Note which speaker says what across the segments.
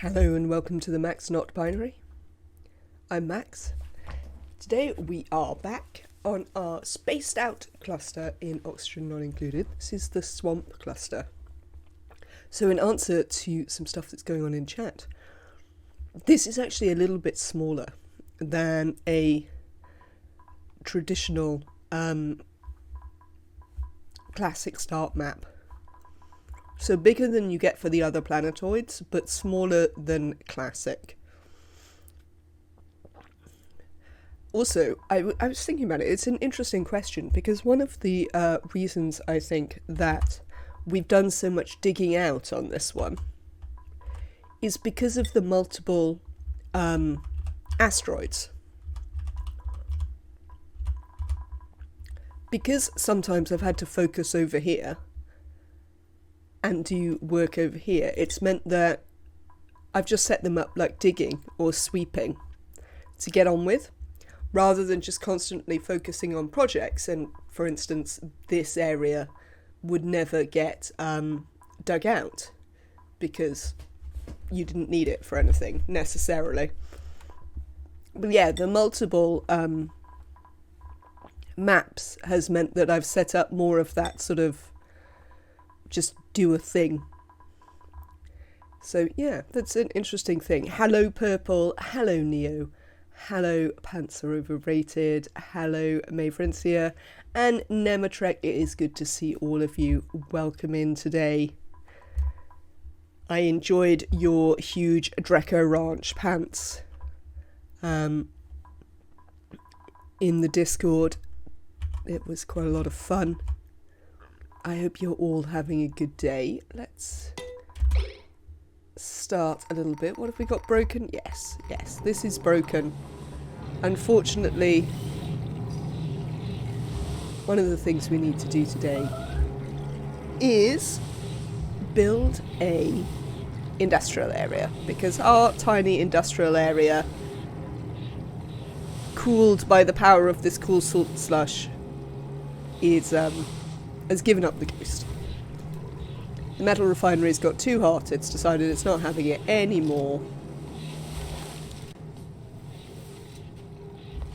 Speaker 1: Hello and welcome to the Max Not Binary. I'm Max. Today we are back on our spaced out cluster in oxygen not included. This is the swamp cluster. So in answer to some stuff that's going on in chat, this is actually a little bit smaller than a traditional classic start map. So bigger than you get for the other planetoids, but smaller than classic. Also, I was thinking about it. It's an interesting question because one of the reasons I think that we've done so much digging out on this one is because of the multiple asteroids. Because sometimes I've had to focus over here and do work over here, it's meant that I've just set them up like digging or sweeping to get on with, rather than just constantly focusing on projects. And for instance, this area would never get dug out because you didn't need it for anything necessarily. But yeah, the multiple maps has meant that I've set up more of that sort of just do a thing. So yeah, that's an interesting thing. Hello Purple, hello Neo, hello Pants Are Overrated, hello Mavrencia, and Nematrek. It is good to see all of you. Welcome in today. I enjoyed your huge Dreco Ranch pants in the Discord. It was quite a lot of fun. I hope you're all having a good day. Let's start a little bit. What have we got broken? Yes, this is broken. Unfortunately, one of the things we need to do today is build a industrial area, because our tiny industrial area, cooled by the power of this cool salt slush, is has given up the ghost. The metal refinery's got too hot, it's decided it's not having it anymore.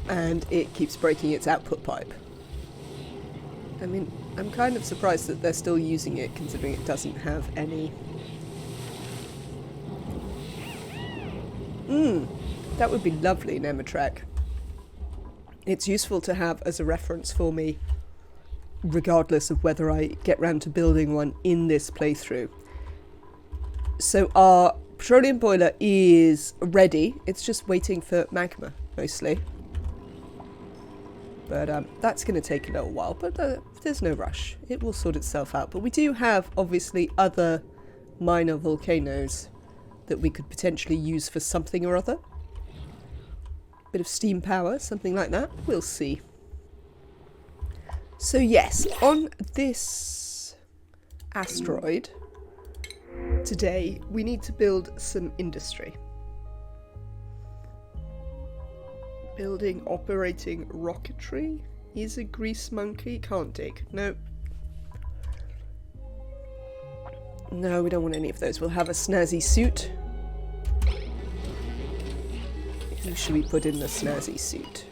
Speaker 1: And it keeps breaking its output pipe. I mean, I'm kind of surprised that they're still using it, considering it doesn't have any... That would be lovely, Nematrek. It's useful to have as a reference for me, regardless of whether I get round to building one in this playthrough. So our petroleum boiler is ready. It's just waiting for magma, mostly. But that's going to take a little while, but there's no rush. It will sort itself out. But we do have, obviously, other minor volcanoes that we could potentially use for something or other. Bit of steam power, something like that. We'll see. So yes, on this asteroid today, we need to build some industry. Building operating rocketry? Is a grease monkey? Can't dig. Nope. No, we don't want any of those. We'll have a snazzy suit. Who should we put in the snazzy suit?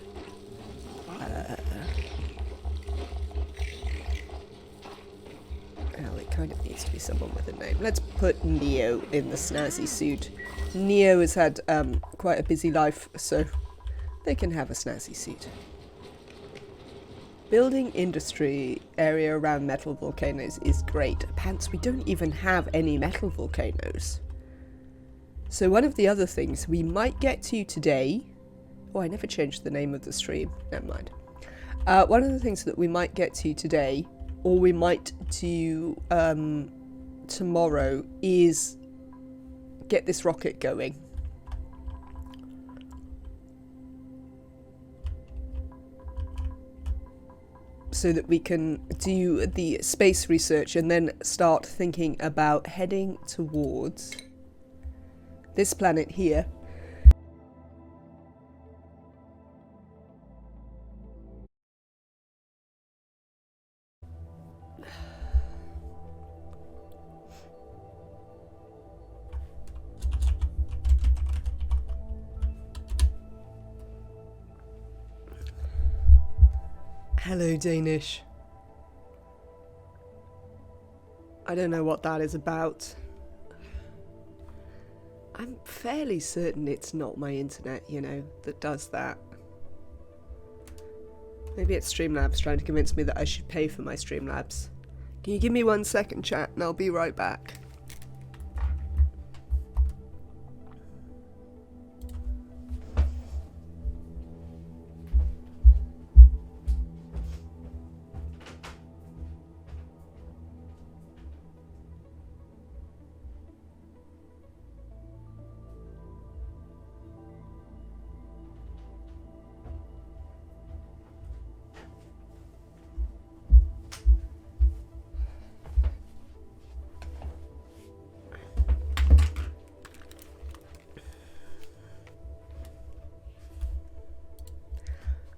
Speaker 1: Kind of needs to be someone with a name. Let's put Neo in the snazzy suit. Neo has had quite a busy life, so they can have a snazzy suit. Building industry area around metal volcanoes is great. Pants, we don't even have any metal volcanoes. So one of the other things we might get to today... Oh, I never changed the name of the stream. Never mind. One of the things that we might get to today, or we might do tomorrow, is get this rocket going. So that we can do the space research and then start thinking about heading towards this planet here. Hello, Danish. I don't know what that is about. I'm fairly certain it's not my internet, you know, that does that. Maybe it's Streamlabs trying to convince me that I should pay for my Streamlabs. Can you give me 1 second, chat, and I'll be right back.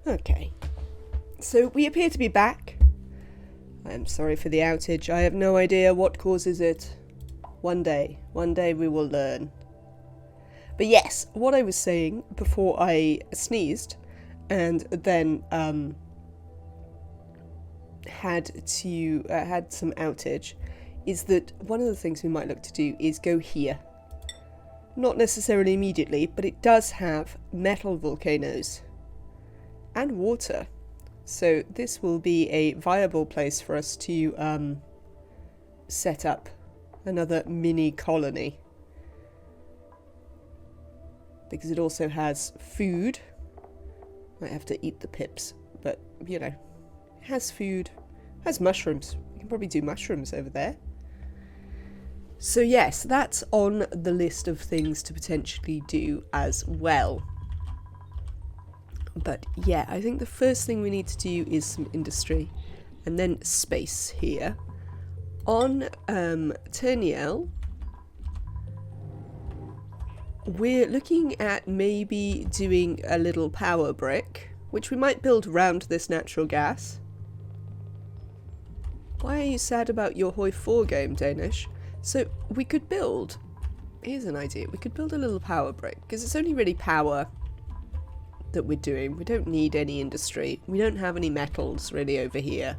Speaker 1: Okay, so we appear to be back. I'm sorry for the outage. I have no idea what causes it. One day we will learn. But yes, what I was saying before I sneezed and then had some outage is that one of the things we might look to do is go here. Not necessarily immediately, but it does have metal volcanoes. And water. So this will be a viable place for us to set up another mini colony. Because it also has food. Might have to eat the pips, but you know, it has food. It has mushrooms. We can probably do mushrooms over there. So yes, that's on the list of things to potentially do as well. But yeah, I think the first thing we need to do is some industry and then space here. On Terniel, we're looking at maybe doing a little power brick, which we might build around this natural gas. Why are you sad about your Hoi 4 game, Danish? So we could build, here's an idea, we could build a little power brick, because it's only really power that we're doing. We don't need any industry. We don't have any metals really over here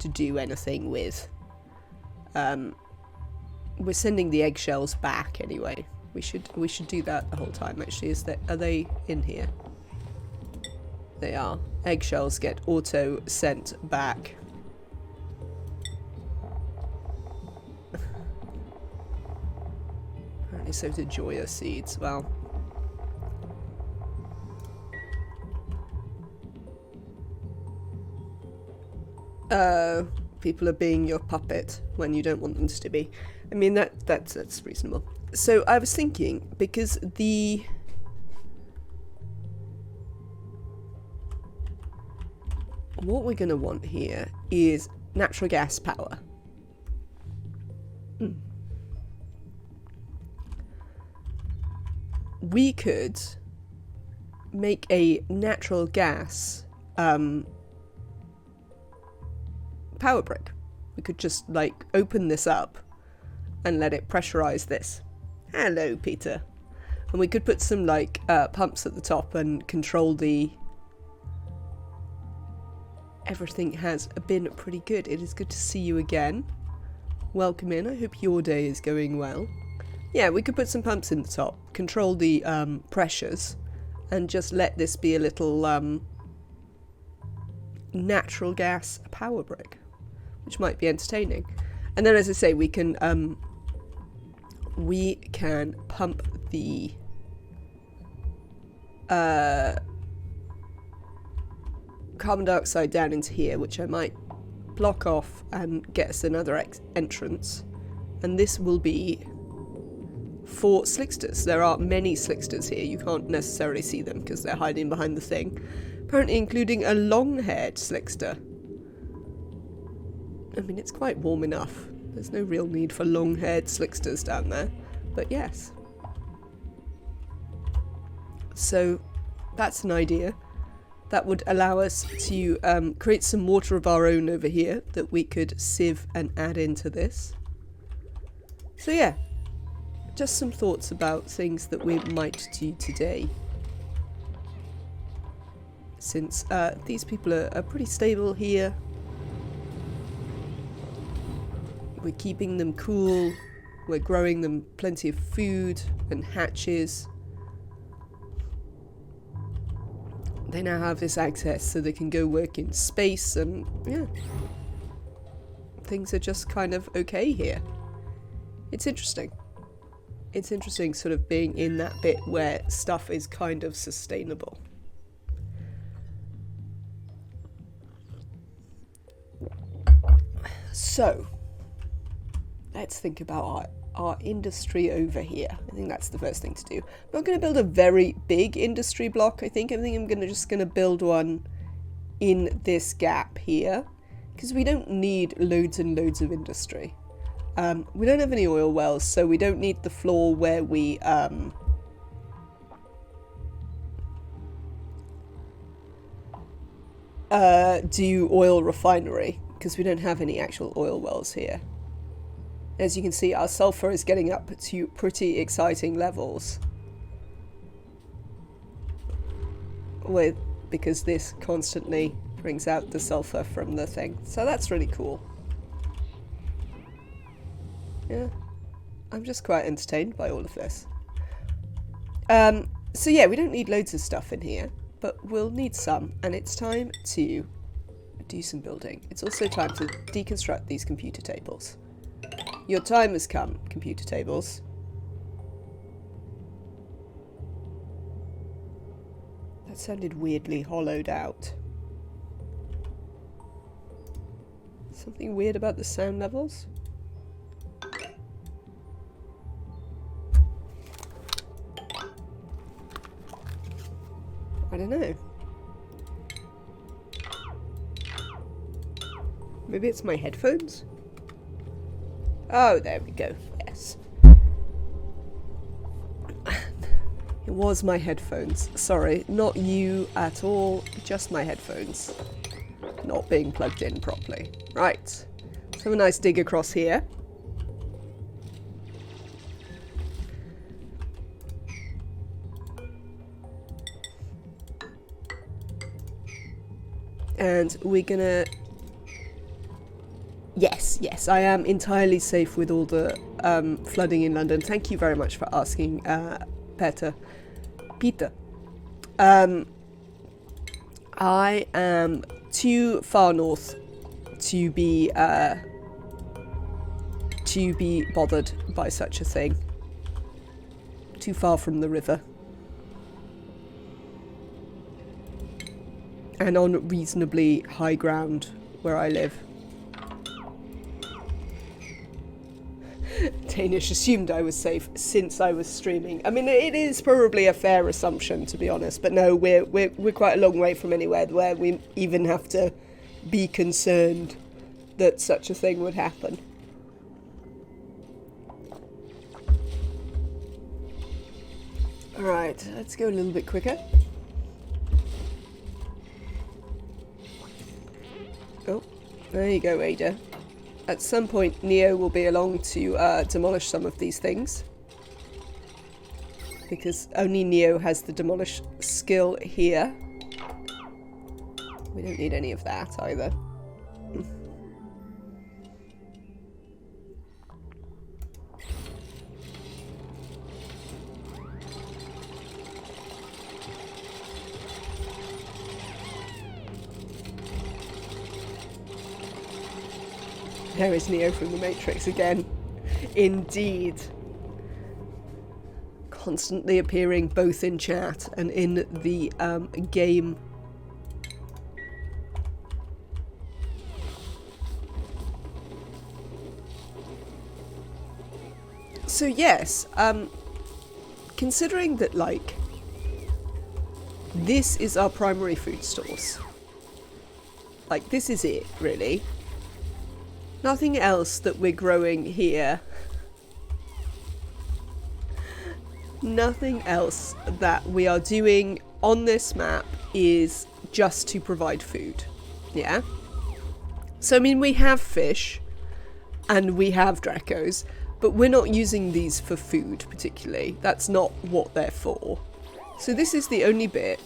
Speaker 1: to do anything with. We're sending the eggshells back anyway. We should do that the whole time actually. Are they in here? They are. Eggshells get auto sent back. Apparently so do Joya seeds. Well, people are being your puppet when you don't want them to be. I mean, that's reasonable. So I was thinking, because what we're going to want here is natural gas power. We could make a natural gas power brick. We could just like open this up and let it pressurize this. Hello, Peter. And we could put some like pumps at the top and control the... Everything has been pretty good. It is good to see you again. Welcome in. I hope your day is going well. Yeah, we could put some pumps in the top, control the pressures, and just let this be a little natural gas power brick, which might be entertaining. And then, as I say, we can pump the carbon dioxide down into here, which I might block off and get us another entrance. And this will be for slicksters. There are many slicksters here. You can't necessarily see them because they're hiding behind the thing. Apparently including a long-haired slickster. I mean, it's quite warm enough. There's no real need for long-haired slicksters down there. But yes. So that's an idea. That would allow us to create some water of our own over here that we could sieve and add into this. So yeah, just some thoughts about things that we might do today. since these people are pretty stable here. We're keeping them cool. We're growing them plenty of food and hatches. They now have this access so they can go work in space, and yeah. Things are just kind of okay here. It's interesting. It's interesting sort of being in that bit where stuff is kind of sustainable. So, let's think about our industry over here. I think that's the first thing to do. I'm not going to build a very big industry block, I think. I'm just going to build one in this gap here, because we don't need loads and loads of industry. We don't have any oil wells, so we don't need the floor where we do oil refinery, because we don't have any actual oil wells here. As you can see, our sulfur is getting up to pretty exciting levels because this constantly brings out the sulfur from the thing. So that's really cool. Yeah, I'm just quite entertained by all of this. So yeah, we don't need loads of stuff in here, but we'll need some, and it's time to do some building. It's also time to deconstruct these computer tables. Your time has come, computer tables. That sounded weirdly hollowed out. Something weird about the sound levels? I don't know. Maybe it's my headphones? Oh, there we go. Yes. It was my headphones. Sorry, not you at all. Just my headphones. Not being plugged in properly. Right. Let's have a nice dig across here. And we're gonna... Yes, I am entirely safe with all the flooding in London. Thank you very much for asking, Peter. I am too far north to be bothered by such a thing. Too far from the river. And on reasonably high ground where I live. Danish assumed I was safe since I was streaming. I mean, it is probably a fair assumption, to be honest, but no, we're quite a long way from anywhere where we even have to be concerned that such a thing would happen. Alright, let's go a little bit quicker. Oh, there you go, Ada. At some point, Neo will be along to demolish some of these things. Because only Neo has the demolish skill here. We don't need any of that either. There is Neo from the Matrix again. Indeed. Constantly appearing both in chat and in the game. So yes, considering that, like, this is our primary food source. Like, this is it, really. Nothing else that we're growing here. Nothing else that we are doing on this map is just to provide food. Yeah? So, I mean, we have fish and we have Dracos, but we're not using these for food particularly. That's not what they're for. So this is the only bit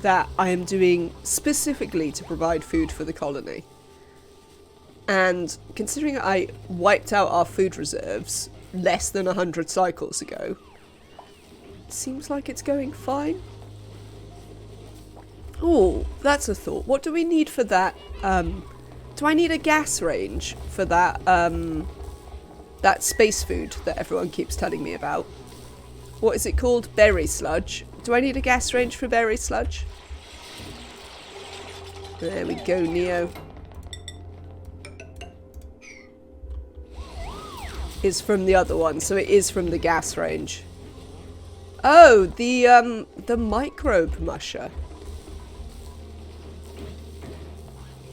Speaker 1: that I am doing specifically to provide food for the colony. And considering I wiped out our food reserves less than 100 cycles ago, it seems like it's going fine. Oh, that's a thought. What do we need for that? Do I need a gas range for that, that space food that everyone keeps telling me about? What is it called? Berry sludge. Do I need a gas range for berry sludge? There we go, Neo. Is from the other one, so it is from the gas range. Oh, the microbe musher.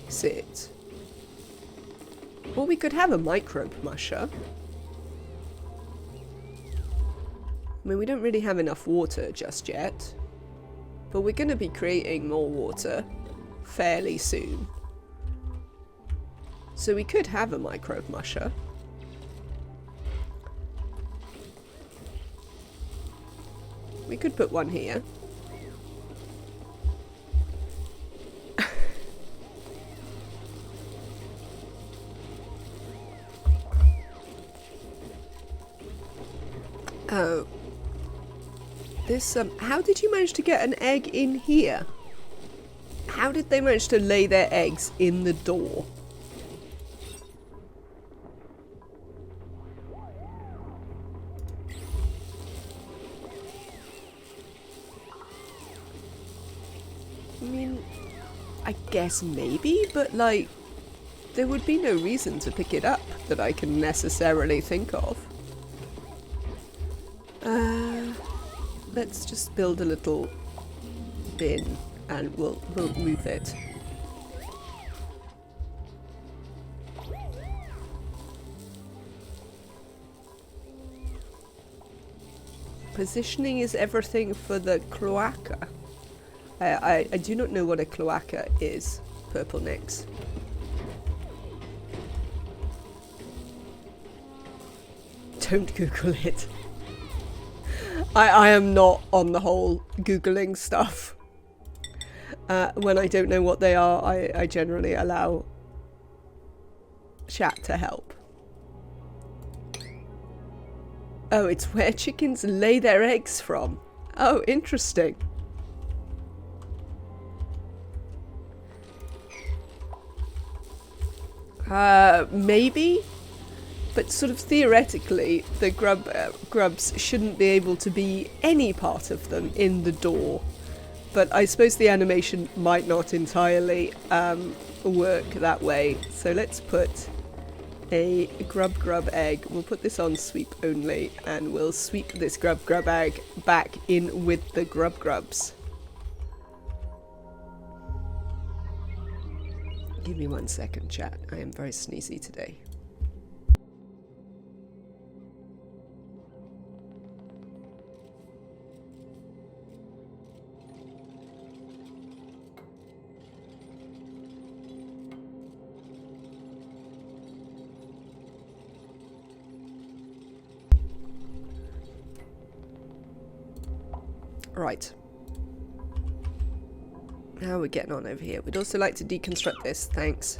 Speaker 1: Is it? Well, we could have a microbe musher. I mean, we don't really have enough water just yet. But we're going to be creating more water fairly soon. So we could have a microbe musher. We could put one here. Oh. This, how did you manage to get an egg in here? How did they manage to lay their eggs in the door? I mean, I guess maybe, but like, there would be no reason to pick it up that I can necessarily think of. Let's just build a little bin and we'll move it. Positioning is everything for the cloaca. I do not know what a cloaca is, Purple Nix. Don't Google it. I am not on the whole Googling stuff. When I don't know what they are, I generally allow chat to help. Oh, it's where chickens lay their eggs from. Oh, interesting. Maybe? But sort of theoretically, the grubs shouldn't be able to be any part of them in the door. But I suppose the animation might not entirely work that way. So let's put a grub egg. We'll put this on sweep only, and we'll sweep this grub egg back in with the grubs. Give me 1 second, chat. I am very sneezy today. Right. How are we getting on over here? We'd also like to deconstruct this, thanks.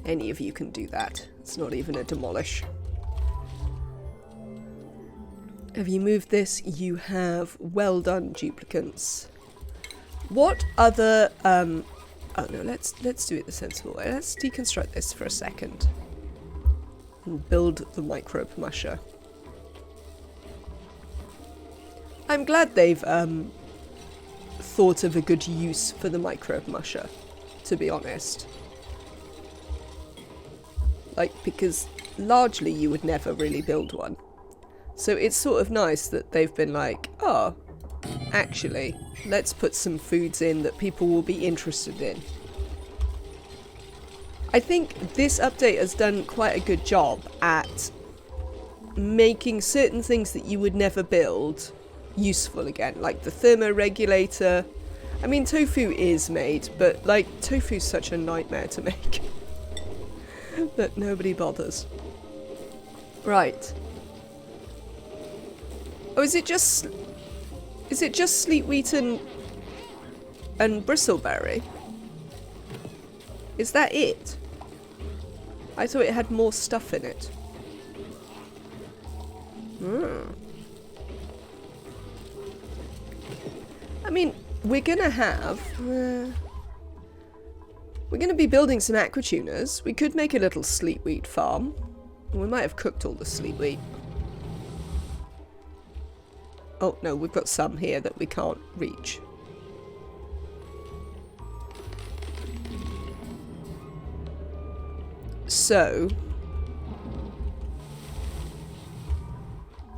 Speaker 1: Any of you can do that. It's not even a demolish. Have you moved this? You have. Well done, duplicants. What other oh no, let's do it the sensible way. Let's deconstruct this for a second. And build the microbe musher. I'm glad they've thought of a good use for the microbe musher, to be honest. Like, because largely you would never really build one. So it's sort of nice that they've been like, oh, actually, let's put some foods in that people will be interested in. I think this update has done quite a good job at making certain things that you would never build useful again, like the thermoregulator. I mean, tofu is made, but like, tofu's such a nightmare to make that nobody bothers. Right. Oh, is it just sleep wheat and and bristleberry. Is that it? I thought it had more stuff in it. I mean, we're gonna have... we're gonna be building some aquatuners. We could make a little sleetweed farm. We might have cooked all the sleetweed. Oh, no, we've got some here that we can't reach. So...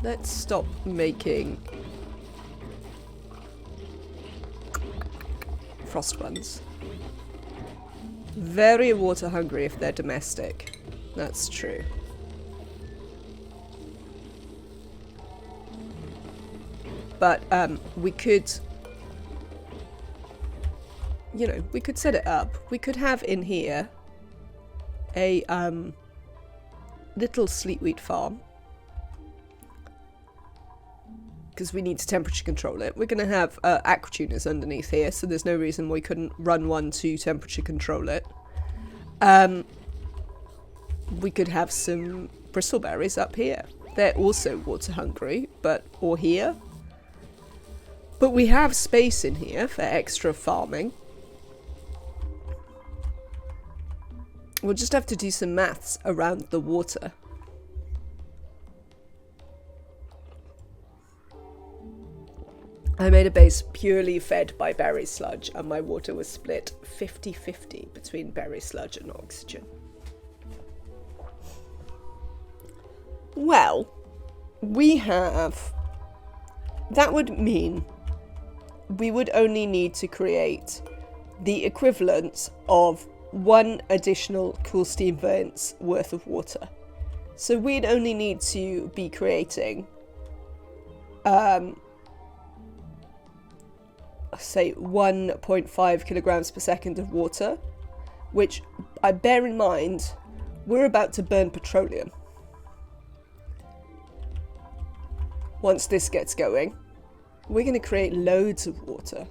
Speaker 1: let's stop making... frost ones. Very water hungry if they're domestic. That's true. But we could, you know, we could set it up. We could have in here a little sleetweed farm. Because we need to temperature control it. We're going to have aquatuners underneath here, so there's no reason we couldn't run one to temperature control it. We could have some bristleberries up here. They're also water hungry, or here. But we have space in here for extra farming. We'll just have to do some maths around the water. I made a base purely fed by berry sludge, and my water was split 50-50 between berry sludge and oxygen. Well, we have... that would mean we would only need to create the equivalent of 1 additional cool steam vents worth of water. So we'd only need to be creating... say 1.5 kilograms per second of water, which I bear in mind we're about to burn petroleum. Once this gets going, we're going to create loads of water.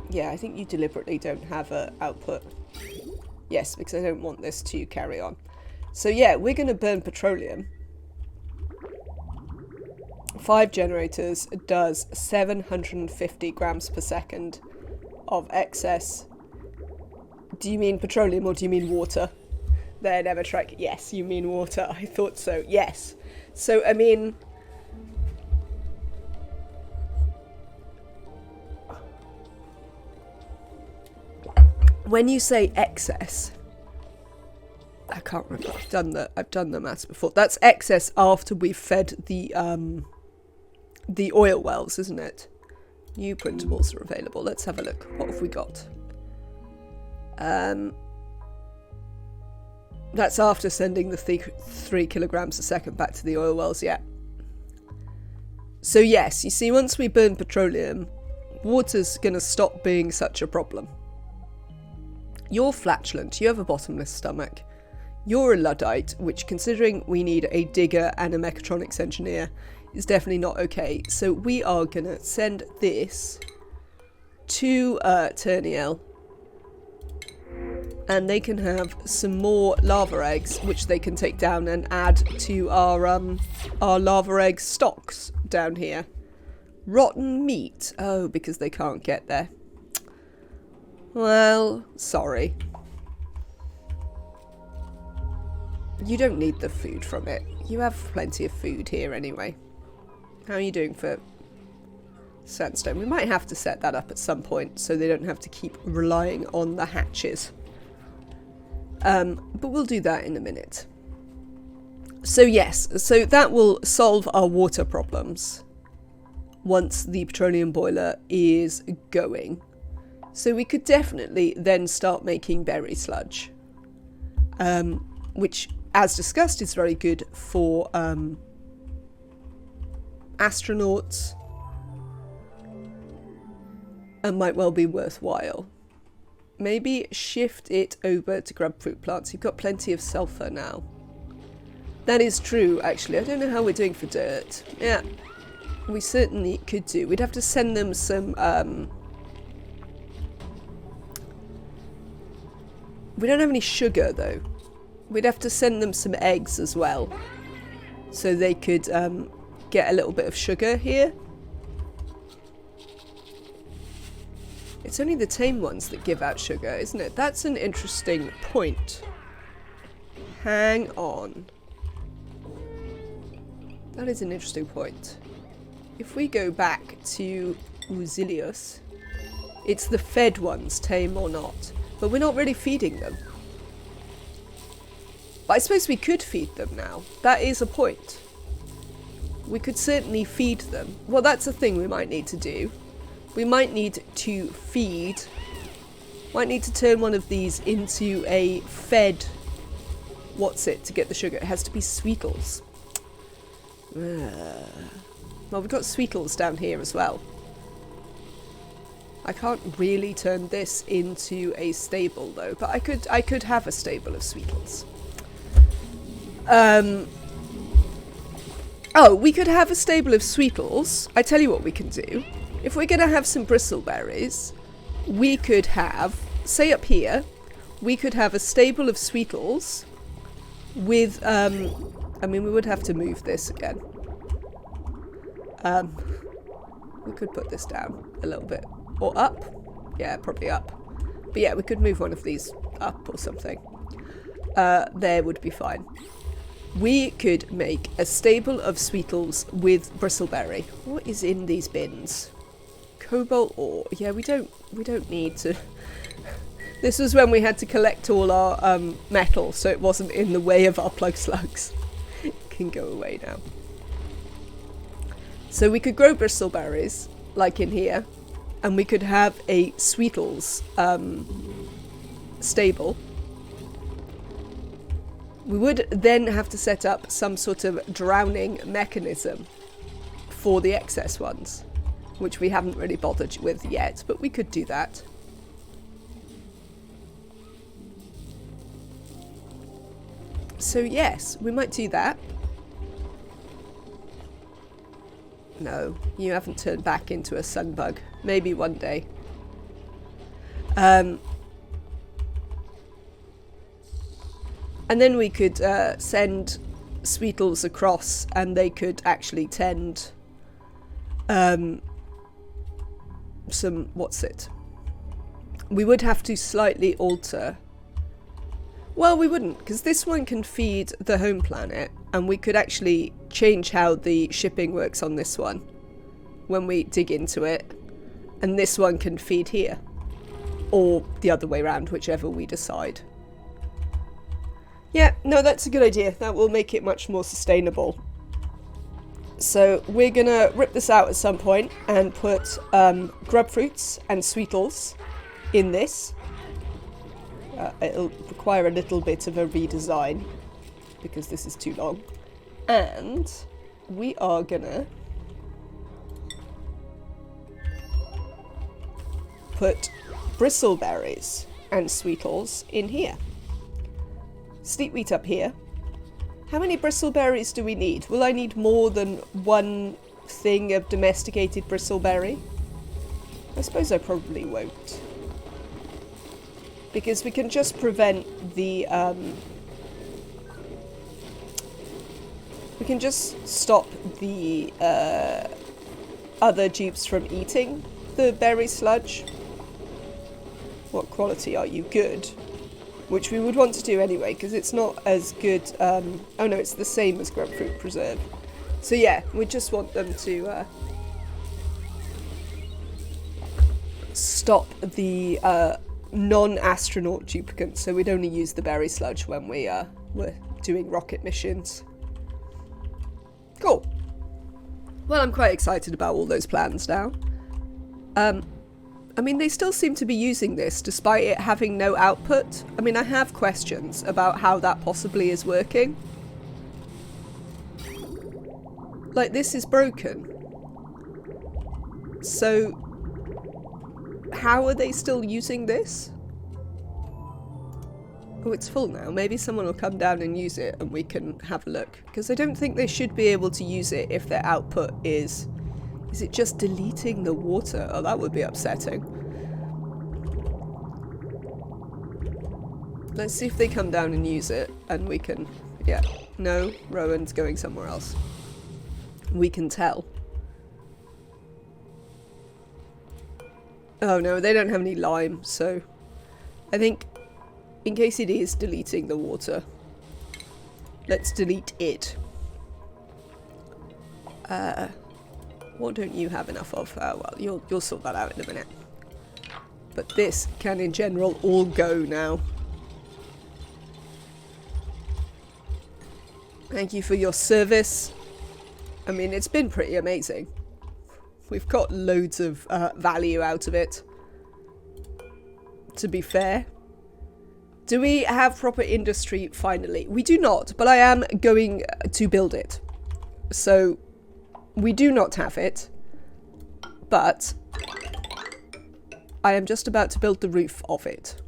Speaker 1: Yeah, I think you deliberately don't have an output. Yes, because I don't want this to carry on. So yeah, we're going to burn petroleum. 5 generators does 750 grams per second of excess. Do you mean petroleum or do you mean water? There, never track. Yes, you mean water. I thought so. Yes. So, I mean... when you say excess... I can't remember. I've done the maths before. That's excess after we've fed the oil wells, isn't it? New printables are available. Let's have a look. What have we got? That's after sending the 3 kilograms a second back to the oil wells, yeah. So yes, you see, once we burn petroleum, water's going to stop being such a problem. You're flatulent. You have a bottomless stomach. You're a Luddite, which, considering we need a digger and a mechatronics engineer, is definitely not okay. So we are going to send this to Turniel. And they can have some more lava eggs, which they can take down and add to our lava egg stocks down here. Rotten meat. Oh, because they can't get there. Well, sorry. You don't need the food from it. You have plenty of food here anyway. How are you doing for sandstone? We might have to set that up at some point so they don't have to keep relying on the hatches. But we'll do that in a minute. So yes, so that will solve our water problems once the petroleum boiler is going. So we could definitely then start making berry sludge, which, as discussed, is very good for astronauts and might well be worthwhile. Maybe shift it over to grub fruit plants. You've got plenty of sulfur now. That is true, actually. I don't know how we're doing for dirt. Yeah. we certainly could do. We'd have to send them some, we don't have any sugar though. We'd have to send them some eggs as well, so they could get a little bit of sugar here. It's only the tame ones that give out sugar, isn't it? That's an interesting point. Hang on. That is an interesting point. If we go back to Uzilius, it's the fed ones, tame or not. But we're not really feeding them. But I suppose we could feed them now. That is a point. We could certainly feed them. Well, that's a thing we might need to do. We might need to feed. Might need to turn one of these into a fed... What's it to get the sugar? It has to be Sweetles. Well, we've got Sweetles down here as well. I can't really turn this into a stable though, but I could have a stable of Sweetles. Oh, we could have a stable of Sweetles. I tell you what we can do. If we're going to have some bristleberries, we could have, say up here, we could have a stable of Sweetles with, I mean, we would have to move this again. We could put this down a little bit. Or up. Yeah, probably up. But yeah, we could move one of these up or something. There would be fine. We could make a stable of Sweetles with bristleberry. What is in these bins? Cobalt ore. Yeah, we don't need to... This was when we had to collect all our metal, so it wasn't in the way of our plug slugs. It can go away now. So we could grow bristleberries, like in here, and we could have a Sweetles stable. We would then have to set up some sort of drowning mechanism for the excess ones, which we haven't really bothered with yet, but we could do that. So yes, we might do that. No, you haven't turned back into a sunbug. Maybe one day. And then we could send Sweetles across and they could actually tend some, what's it? We would have to slightly alter. Well, we wouldn't, because this one can feed the home planet, and we could actually change how the shipping works on this one when we dig into it, and this one can feed here, or the other way around, whichever we decide. Yeah, no, that's a good idea. That will make it much more sustainable. So we're gonna rip this out at some point and put grub fruits and Sweetles in this. It'll require a little bit of a redesign because this is too long. And we are gonna put bristleberries and Sweetles in here. Steep wheat up here. How many bristleberries do we need? Will I need more than one thing of domesticated bristleberry? I suppose I probably won't. Because we can just prevent the, we can just stop the other dupes from eating the berry sludge. What quality are you? Good. Which we would want to do anyway, because it's not as good, oh no, it's the same as grapefruit preserve. So yeah, we just want them to stop the non-astronaut duplicants, so we'd only use the berry sludge when we were doing rocket missions. Cool. Well, I'm quite excited about all those plans now. I mean, they still seem to be using this despite it having no output. I mean, I have questions about how that possibly is working. Like, this is broken. So how are they still using this? Oh, it's full now. Maybe someone will come down and use it and we can have a look. Because I don't think they should be able to use it if their output is Is it just deleting the water? Oh, that would be upsetting. Let's see if they come down and use it, and we can... Yeah. No, Rowan's going somewhere else. We can tell. Oh no, they don't have any lime, so... I think, in case it is deleting the water, let's delete it. What don't you have enough of? Well, you'll sort that out in a minute. But this can, in general, all go now. Thank you for your service. I mean, it's been pretty amazing. We've got loads of value out of it. To be fair. Do we have proper industry finally? We do not, but I am going to build it. So, we do not have it. But, I am just about to build the roof of it.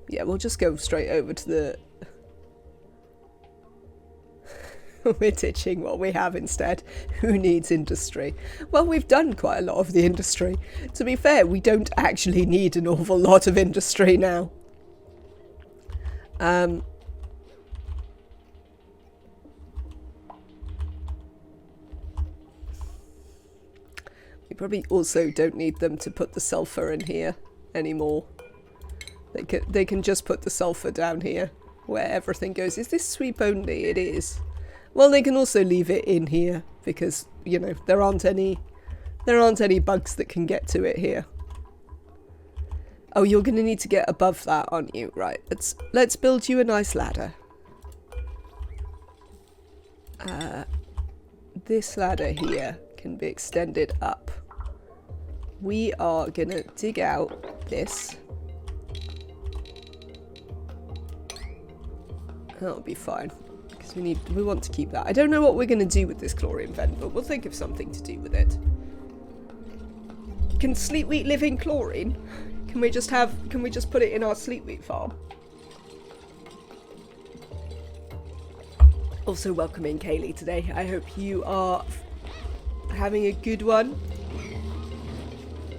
Speaker 1: Yeah, we'll just go straight over to the... We're ditching what we have instead. Who needs industry? Well, we've done quite a lot of the industry. To be fair, we don't actually need an awful lot of industry now. We probably also don't need them to put the sulfur in here anymore. They can just put the sulfur down here where everything goes. Is this sweep only? It is. Well, they can also leave it in here because, you know, there aren't any bugs that can get to it here. Oh, you're going to need to get above that, aren't you? Right. Let's build you a nice ladder. This ladder here can be extended up. We are going to dig out this. That'll be fine. Because we want to keep that. I don't know what we're going to do with this chlorine vent, but we'll think of something to do with it. Can sleepwheat live in chlorine? Can we just put it in our sleepwheat farm? Also welcoming Kaylee today. I hope you are having a good one.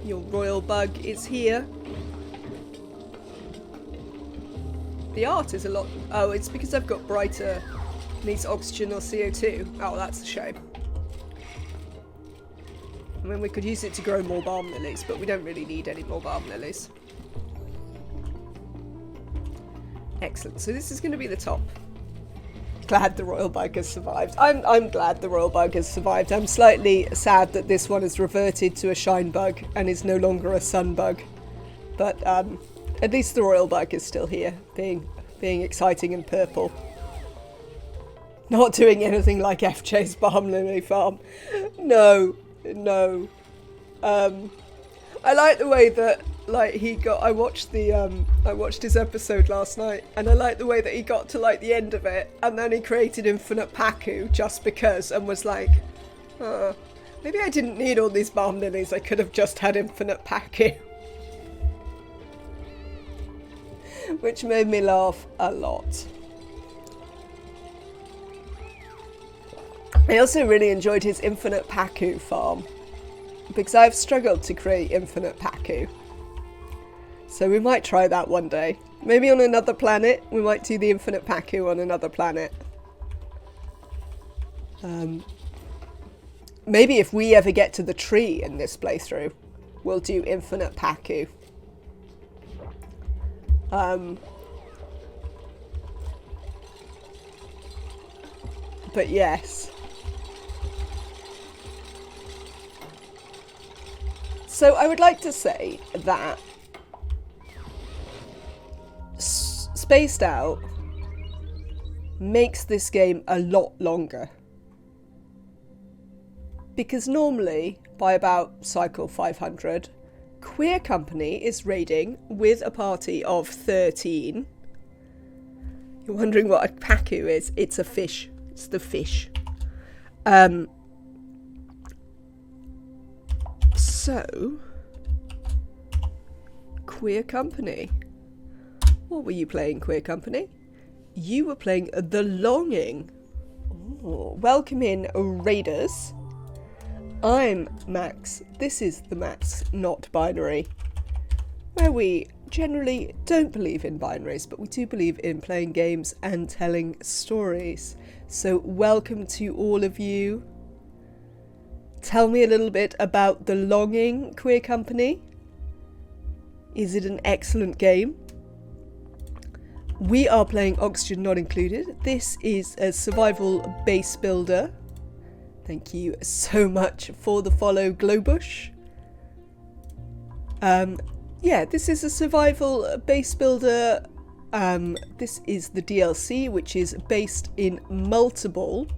Speaker 1: Your royal bug is here. The art is a lot... Oh, it's because I've got brighter... Needs oxygen or CO2. Oh, that's a shame. I mean, we could use it to grow more balm lilies, but we don't really need any more balm lilies. Excellent. So this is going to be the top. Glad the royal bug has survived. I'm glad the royal bug has survived. I'm slightly sad that this one has reverted to a shine bug and is no longer a sun bug. But at least the royal bug is still here, being exciting and purple. Not doing anything like FJ's balm lily farm. No. I like the way that I watched his episode last night, and I like the way that he got to like the end of it, and then he created infinite Paku just because, and was like, maybe I didn't need all these balm lilies. I could have just had infinite Paku. Which made me laugh a lot. I also really enjoyed his infinite Paku farm, because I've struggled to create infinite Paku. So we might try that one day. Maybe on another planet. We might do the infinite Paku on another planet. Maybe if we ever get to the tree in this playthrough, we'll do infinite Paku. But yes. So I would like to say that Spaced Out makes this game a lot longer. Because normally, by about cycle 500, Queer Company is raiding with a party of 13. You're wondering what a Paku is? It's a fish. It's the fish. So, Queer Company. What were you playing, Queer Company? You were playing The Longing. Ooh, welcome in, raiders. I'm Max. This is the Max Not Binary, where we generally don't believe in binaries, but we do believe in playing games and telling stories. So welcome to all of you. Tell me a little bit about The Longing Queer Company. Is it an excellent game? We are playing Oxygen Not Included. This is a survival base builder. Thank you so much for the follow, Glowbush. Yeah, this is a survival base builder. This is the DLC, which is based in multiple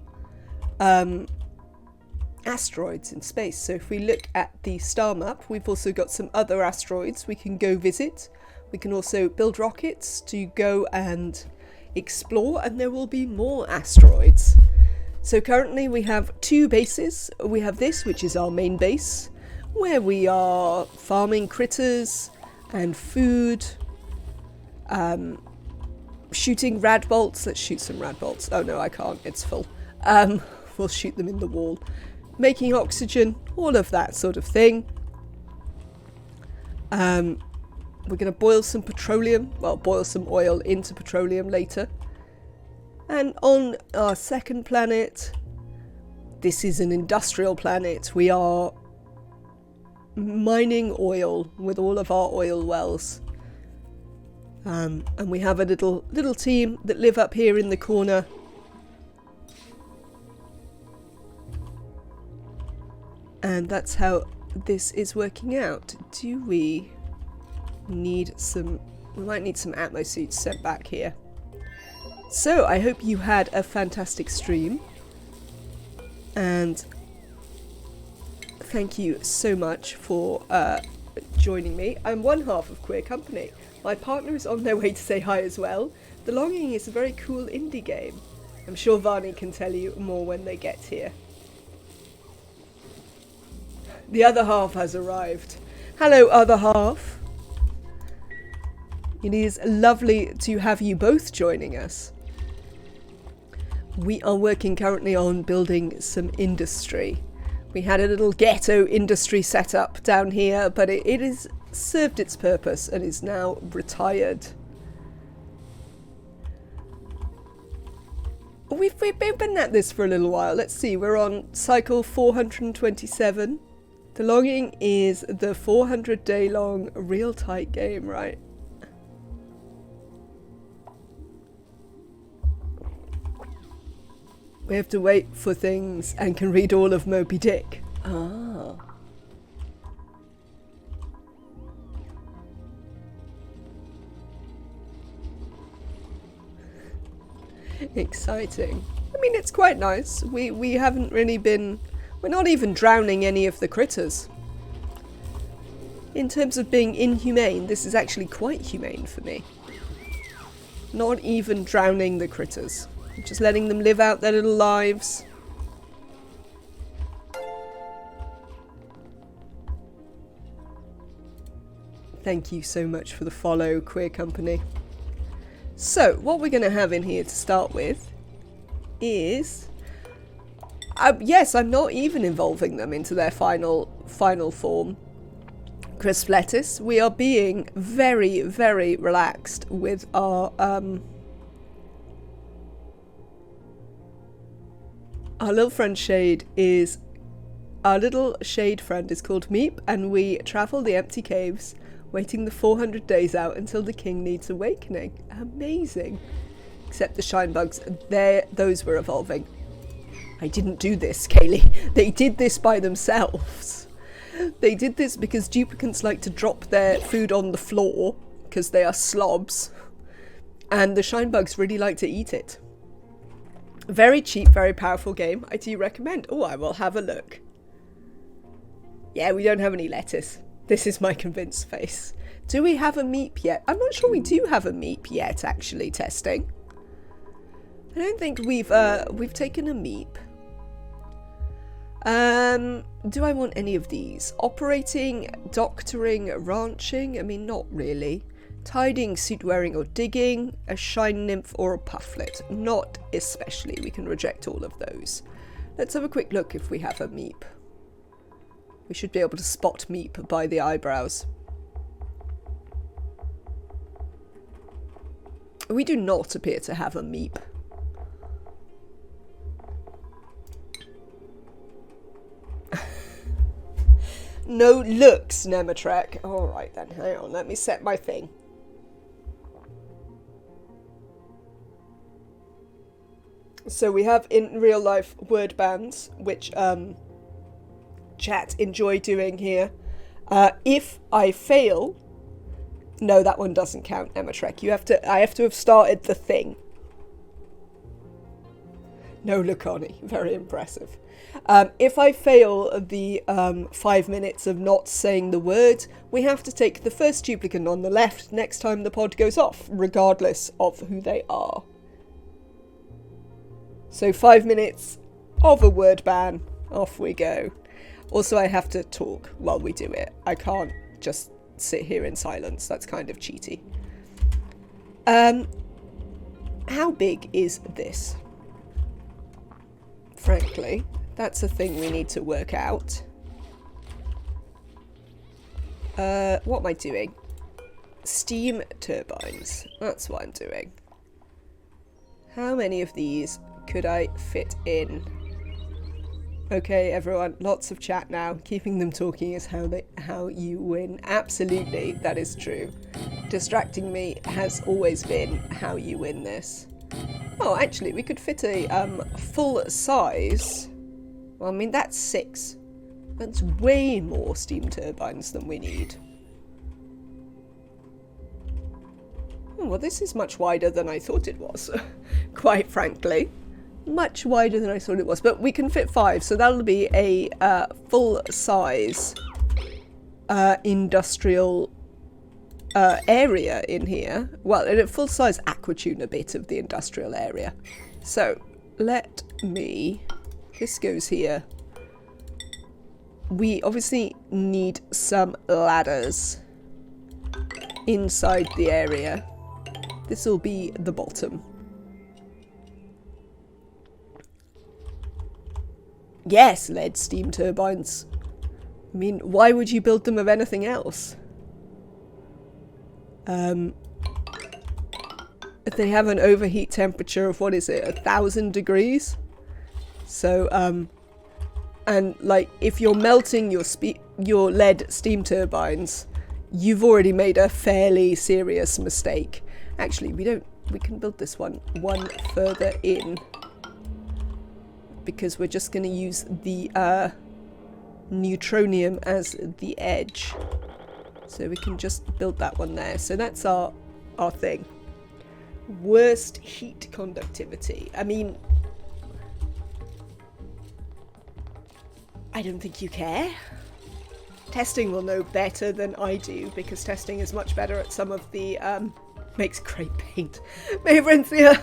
Speaker 1: asteroids in space. So if we look at the star map, we've also got some other asteroids we can go visit. We can also build rockets to go and explore, and there will be more asteroids. So currently we have two bases. We have this, which is our main base, where we are farming critters and food, shooting rad bolts. Let's shoot some rad bolts. Oh no, I can't, it's full. We'll shoot them in the wall. Making oxygen, all of that sort of thing. We're going to boil some petroleum, well, boil some oil into petroleum later. And on our second planet, this is an industrial planet. We are mining oil with all of our oil wells. And we have a little team that live up here in the corner. And that's how this is working out. Do we need some... We might need some atmo suits sent back here. So, I hope you had a fantastic stream. And thank you so much for joining me. I'm one half of Queer Company. My partner is on their way to say hi as well. The Longing is a very cool indie game. I'm sure Varney can tell you more when they get here. The other half has arrived. Hello, other half. It is lovely to have you both joining us. We are working currently on building some industry. We had a little ghetto industry set up down here, but it has served its purpose and is now retired. We've been at this for a little while. Let's see, we're on cycle 427. The Longing is the 400-day long real tight game, right? We have to wait for things and can read all of Moby Dick. Ah. Exciting. I mean, it's quite nice. We haven't really been... We're not even drowning any of the critters. In terms of being inhumane, this is actually quite humane for me. Not even drowning the critters. Just letting them live out their little lives. Thank you so much for the follow, Queer Company. So, what we're going to have in here to start with is... yes, I'm not even involving them into their final form. Crisp lettuce. We are being very, very relaxed with our little friend Shade is... Our little shade friend is called Meep, and we travel the empty caves, waiting the 400 days out until the king needs awakening. Amazing. Except the shine bugs, those were evolving. I didn't do this, Kaylee. They did this by themselves. They did this because duplicants like to drop their food on the floor, because they are slobs, and the shine bugs really like to eat it. Very cheap, very powerful game. I do recommend. Oh, I will have a look. Yeah, we don't have any lettuce. This is my convinced face. Do we have a meep yet? I'm not sure we do have a meep yet, actually, testing. I don't think we've taken a meep. Do I want any of these? Operating, doctoring, ranching? I mean, not really. Tidying, suit wearing or digging, a shine nymph or a pufflet. Not especially. We can reject all of those. Let's have a quick look if we have a meep. We should be able to spot Meep by the eyebrows. We do not appear to have a Meep. No looks, Nematrek. Alright then, hang on, let me set my thing. So we have in real life word bands, which chat enjoy doing here. If I fail, no, that one doesn't count, Nematrek. I have to have started the thing. No, Lucani, very impressive. If I fail the 5 minutes of not saying the word, we have to take the first duplicant on the left next time the pod goes off, regardless of who they are. So 5 minutes of a word ban, off we go. Also, I have to talk while we do it. I can't just sit here in silence. That's kind of cheaty. How big is this? Frankly, that's a thing we need to work out. What am I doing? Steam turbines. That's what I'm doing. How many of these could I fit in? Okay, everyone, lots of chat now. Keeping them talking is how you win. Absolutely, that is true. Distracting me has always been how you win this. Oh, actually, we could fit a full size. Well, I mean, that's 6. That's way more steam turbines than we need. Oh, well, this is much wider than I thought it was, quite frankly. Much wider than I thought it was, but we can fit 5, so that'll be a full-size industrial area in here. Well, in a full-size aquatuna bit of the industrial area. So, let me... This goes here. We obviously need some ladders inside the area. This will be the bottom. Yes, lead steam turbines. I mean, why would you build them of anything else? If they have an overheat temperature of, what is it, 1,000 degrees? So, and like, if you're melting your lead steam turbines, you've already made a fairly serious mistake. Actually, we can build this one further in, because we're just going to use the neutronium as the edge. So we can just build that one there. So that's our thing. Worst heat conductivity. I mean, I don't think you care. Testing will know better than I do, because testing is much better at some of the, makes great paint. Mayvrinthia!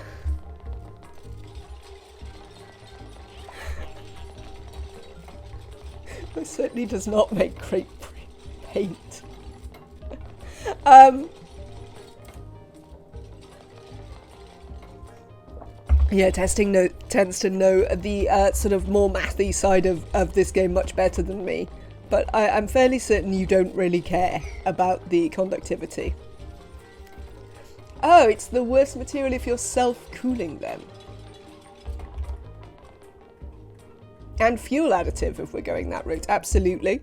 Speaker 1: It certainly does not make great paint. Yeah, testing tends to know the sort of more mathy side of this game much better than me. But I'm fairly certain you don't really care about the conductivity. Oh, it's the worst material if you're self-cooling them. And fuel additive if we're going that route, absolutely.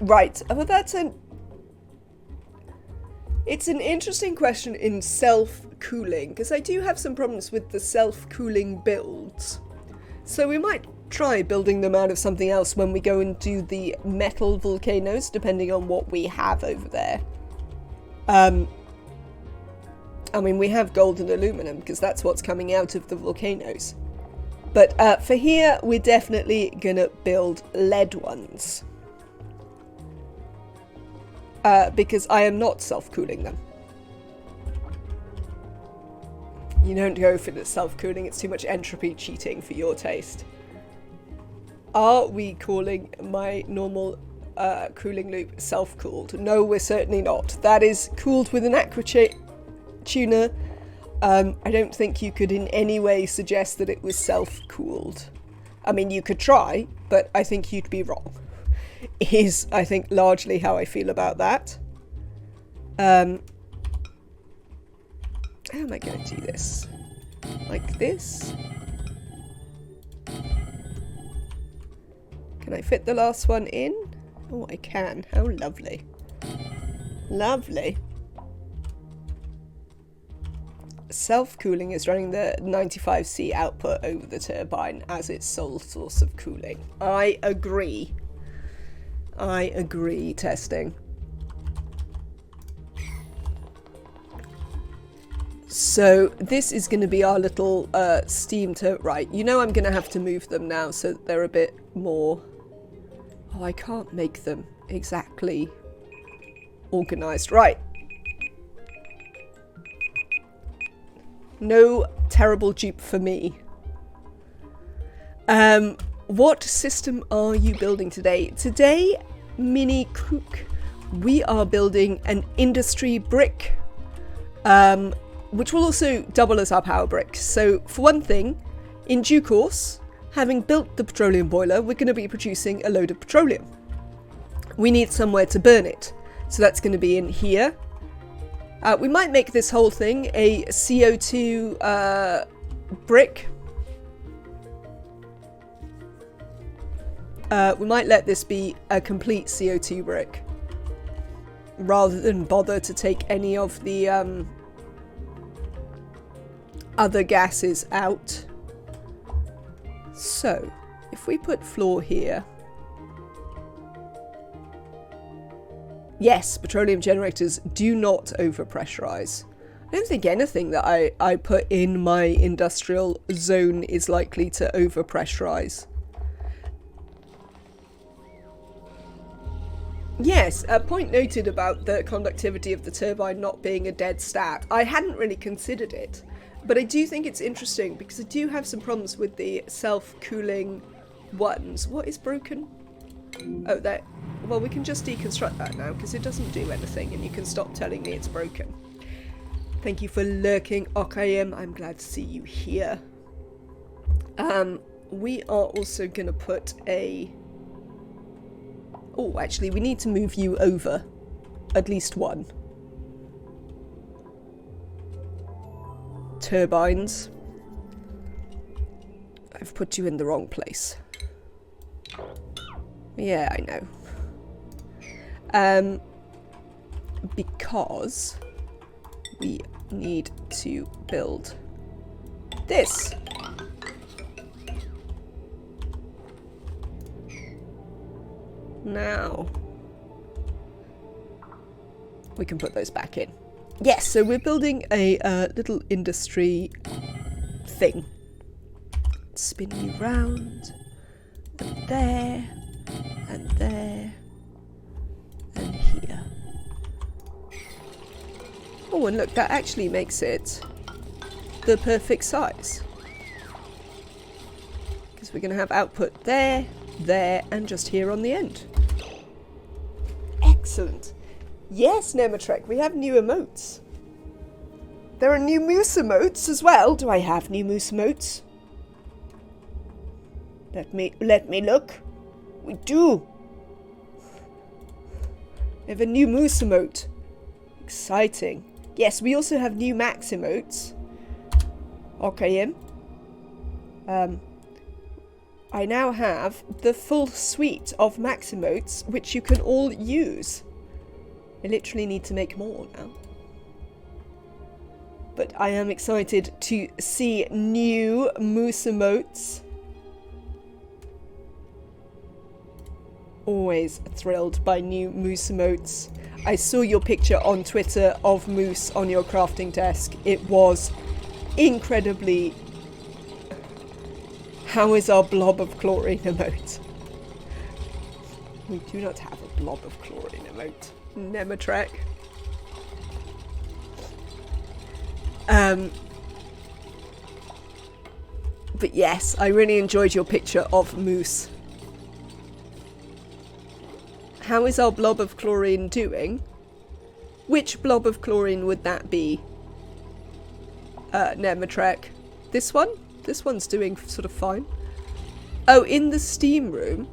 Speaker 1: Right, well it's an interesting question in self-cooling, because I do have some problems with the self-cooling builds. So we might try building them out of something else when we go and do the metal volcanoes, depending on what we have over there. I mean, we have gold and aluminum, because that's what's coming out of the volcanoes. But for here, we're definitely gonna build lead ones. Because I am not self-cooling them. You don't go for the self-cooling, it's too much entropy cheating for your taste. Are we calling my normal cooling loop self-cooled? No, we're certainly not. That is cooled with an aquatuna I don't think you could in any way suggest that it was self-cooled. I mean, you could try, but I think you'd be wrong. Is, I think, largely how I feel about that. How am I going to do this? Like this? Can I fit the last one in? Oh, I can. How lovely. Lovely. Self-cooling is running the 95C output over the turbine as its sole source of cooling. I agree. I agree, testing. So this is going to be our little steam turbine. Right, you know I'm going to have to move them now so that they're a bit more... Oh, I can't make them exactly organised. Right. No terrible dupe for me. What system are you building today? Today, Mini Cook, we are building an industry brick, which will also double as our power brick. So for one thing, in due course, having built the petroleum boiler, we're going to be producing a load of petroleum. We need somewhere to burn it. So that's going to be in here. We might make this whole thing a CO2 brick. We might let this be a complete CO2 brick, rather than bother to take any of the other gases out. So, if we put floor here... Yes, petroleum generators do not overpressurize. I don't think anything that I put in my industrial zone is likely to overpressurize. Yes, a point noted about the conductivity of the turbine not being a dead stat. I hadn't really considered it, but I do think it's interesting because I do have some problems with the self-cooling ones. What is broken? Oh, that. Well, we can just deconstruct that now because it doesn't do anything and you can stop telling me it's broken. Thank you for lurking, Okayim. I'm glad to see you here. We are also going to put a... Oh, actually, we need to move you over. At least one. Turbines. I've put you in the wrong place. Yeah, I know. Because we need to build this. Now, we can put those back in. Yes, so we're building a little industry thing. Spin you round, and there, and there, and here. Oh, and look, that actually makes it the perfect size. Because we're going to have output there, there, and just here on the end. Excellent. Yes, Nematrek, we have new emotes. There are new moose emotes as well. Do I have new moose emotes? Let me look. We do. We have a new moose emote. Exciting. Yes, we also have new max emotes. Okay, I now have the full suite of max emotes, which you can all use. I literally need to make more now. But I am excited to see new moose emotes. Always thrilled by new moose emotes. I saw your picture on Twitter of moose on your crafting desk. It was incredibly... How is our blob of chlorine emote? We do not have a blob of chlorine emote. Nematrek. But yes, I really enjoyed your picture of moose. How is our blob of chlorine doing? Which blob of chlorine would that be? Nemetrek. This one? This one's doing sort of fine. Oh, in the steam room.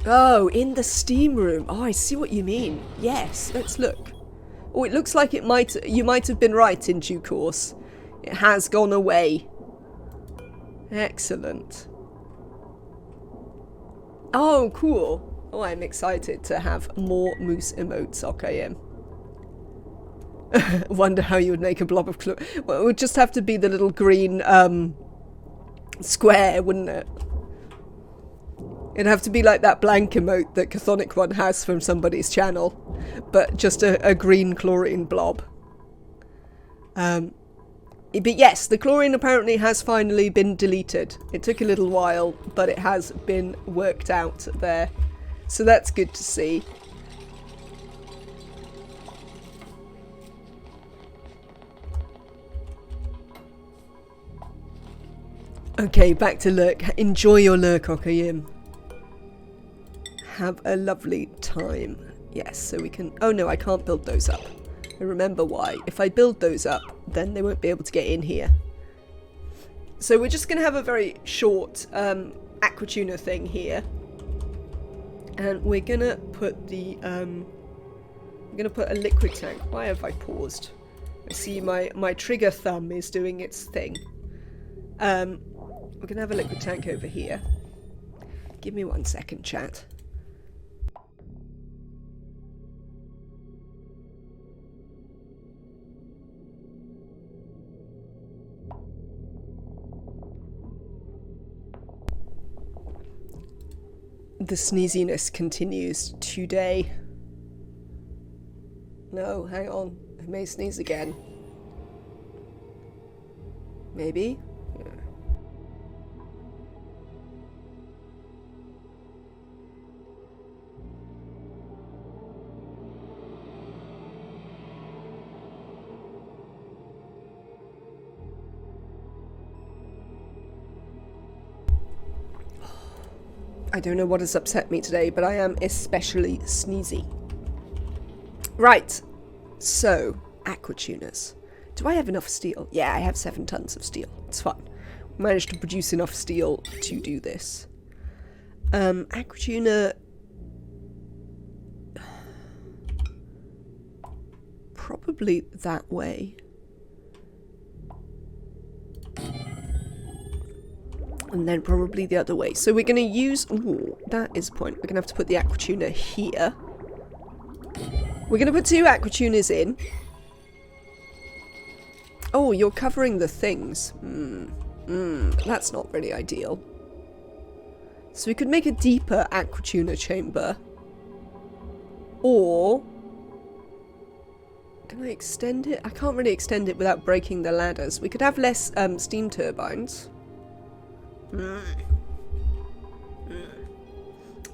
Speaker 1: Oh, in the steam room. Oh, I see what you mean. Yes, let's look. Oh, it looks like you might have been right in due course. It has gone away. Excellent. Oh, cool. Oh, I'm excited to have more moose emotes, okay. Wonder how you would make a blob of chlorine. Well, it would just have to be the little green square, wouldn't it? It'd have to be like that blank emote that Chthonic One has from somebody's channel, but just a green chlorine blob. But yes, the chlorine apparently has finally been deleted. It took a little while, but it has been worked out there. So that's good to see. Okay, back to lurk. Enjoy your lurk, Okayim. Have a lovely time. Yes, so we can... Oh no, I can't build those up. I remember why. If I build those up, then they won't be able to get in here. So we're just going to have a very short aquatuna thing here. And we're going to put the... I'm going to put a liquid tank. Why have I paused? I see my trigger thumb is doing its thing. We're going to have a liquid tank over here. Give me 1 second, chat. The sneeziness continues today. No, hang on. I may sneeze again. Maybe? Yeah. I don't know what has upset me today, but I am especially sneezy. Right, so, aquatunas. Do I have enough steel? Yeah, I have 7 tons of steel. It's fine. We managed to produce enough steel to do this. Aquatuna... Probably that way. And then probably the other way. So we're going to use... Ooh, that is a point. We're going to have to put the aquatuna here. We're going to put 2 aquatunas in. Oh, you're covering the things. That's not really ideal. So we could make a deeper aquatuna chamber. Or... Can I extend it? I can't really extend it without breaking the ladders. We could have less steam turbines.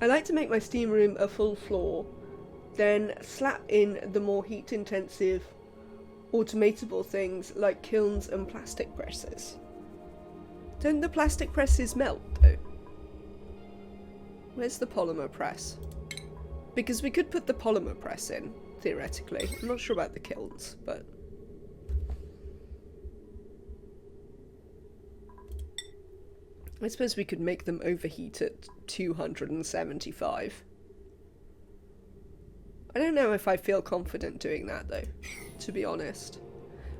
Speaker 1: I like to make my steam room a full floor, then slap in the more heat intensive automatable things like kilns and plastic presses. Don't the plastic presses melt though? Where's the polymer press? Because we could put the polymer press in, theoretically. I'm not sure about the kilns, but... I suppose we could make them overheat at 275. I don't know if I feel confident doing that though, to be honest.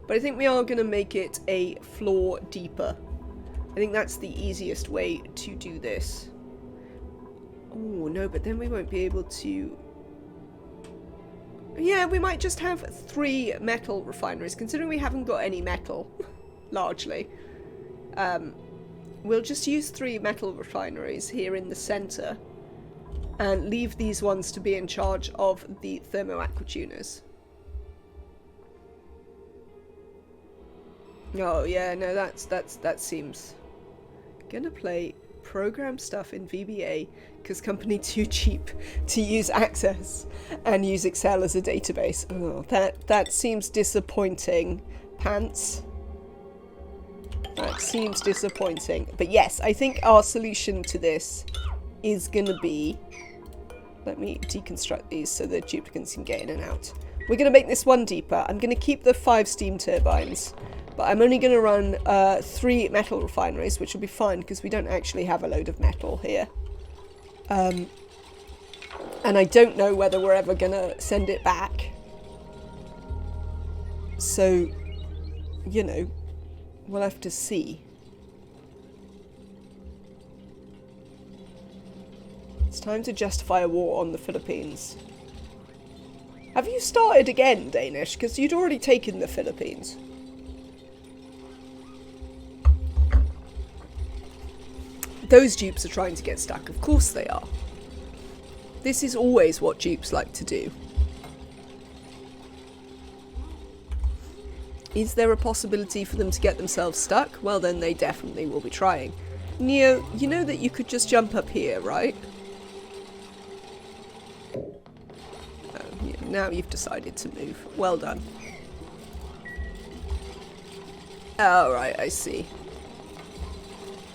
Speaker 1: But I think we are going to make it a floor deeper. I think that's the easiest way to do this. Oh no, but then we won't be able to... Yeah, we might just have 3 metal refineries, considering we haven't got any metal, largely. We'll just use 3 metal refineries here in the centre and leave these ones to be in charge of the thermoaquatunas. Oh yeah, no, that seems... Gonna play program stuff in VBA because company too cheap to use Access and use Excel as a database. Oh, that seems disappointing, pants. That seems disappointing. But yes, I think our solution to this is gonna be... Let me deconstruct these so the duplicates can get in and out. We're going to make this one deeper. I'm going to keep the 5 steam turbines, but I'm only going to run 3 metal refineries, which will be fine because we don't actually have a load of metal here. And I don't know whether we're ever going to send it back. So, you know, we'll have to see. It's time to justify a war on the Philippines. Have you started again, Danish? Because you'd already taken the Philippines. Those dupes are trying to get stuck. Of course they are. This is always what dupes like to do. Is there a possibility for them to get themselves stuck? Well, then they definitely will be trying. Neo, you know that you could just jump up here, right? Now you've decided to move. Well done. Alright, I see.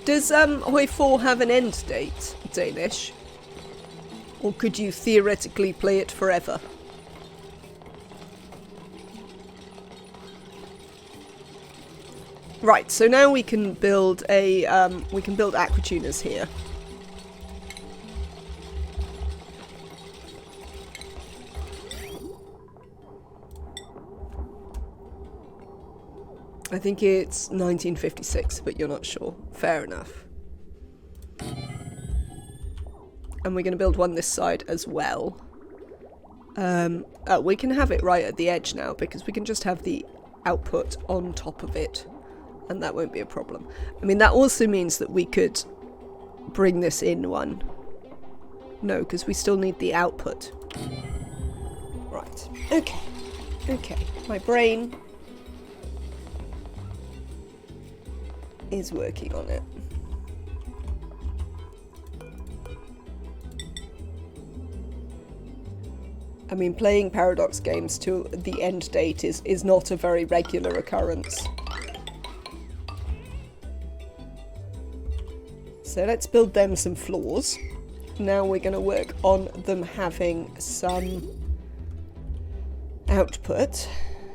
Speaker 1: Does Hoi 4 have an end date, Danish? Or could you theoretically play it forever? Right, so now we can build a aquatuners here. I think it's 1956, but you're not sure. Fair enough. And we're going to build one this side as well. We can have it right at the edge now, because we can just have the output on top of it. And that won't be a problem. I mean, that also means that we could bring this in one. No, because we still need the output. Right. Okay. Okay. My brain is working on it. I mean, playing Paradox games to the end date is not a very regular occurrence. So let's build them some floors. Now we're going to work on them having some output.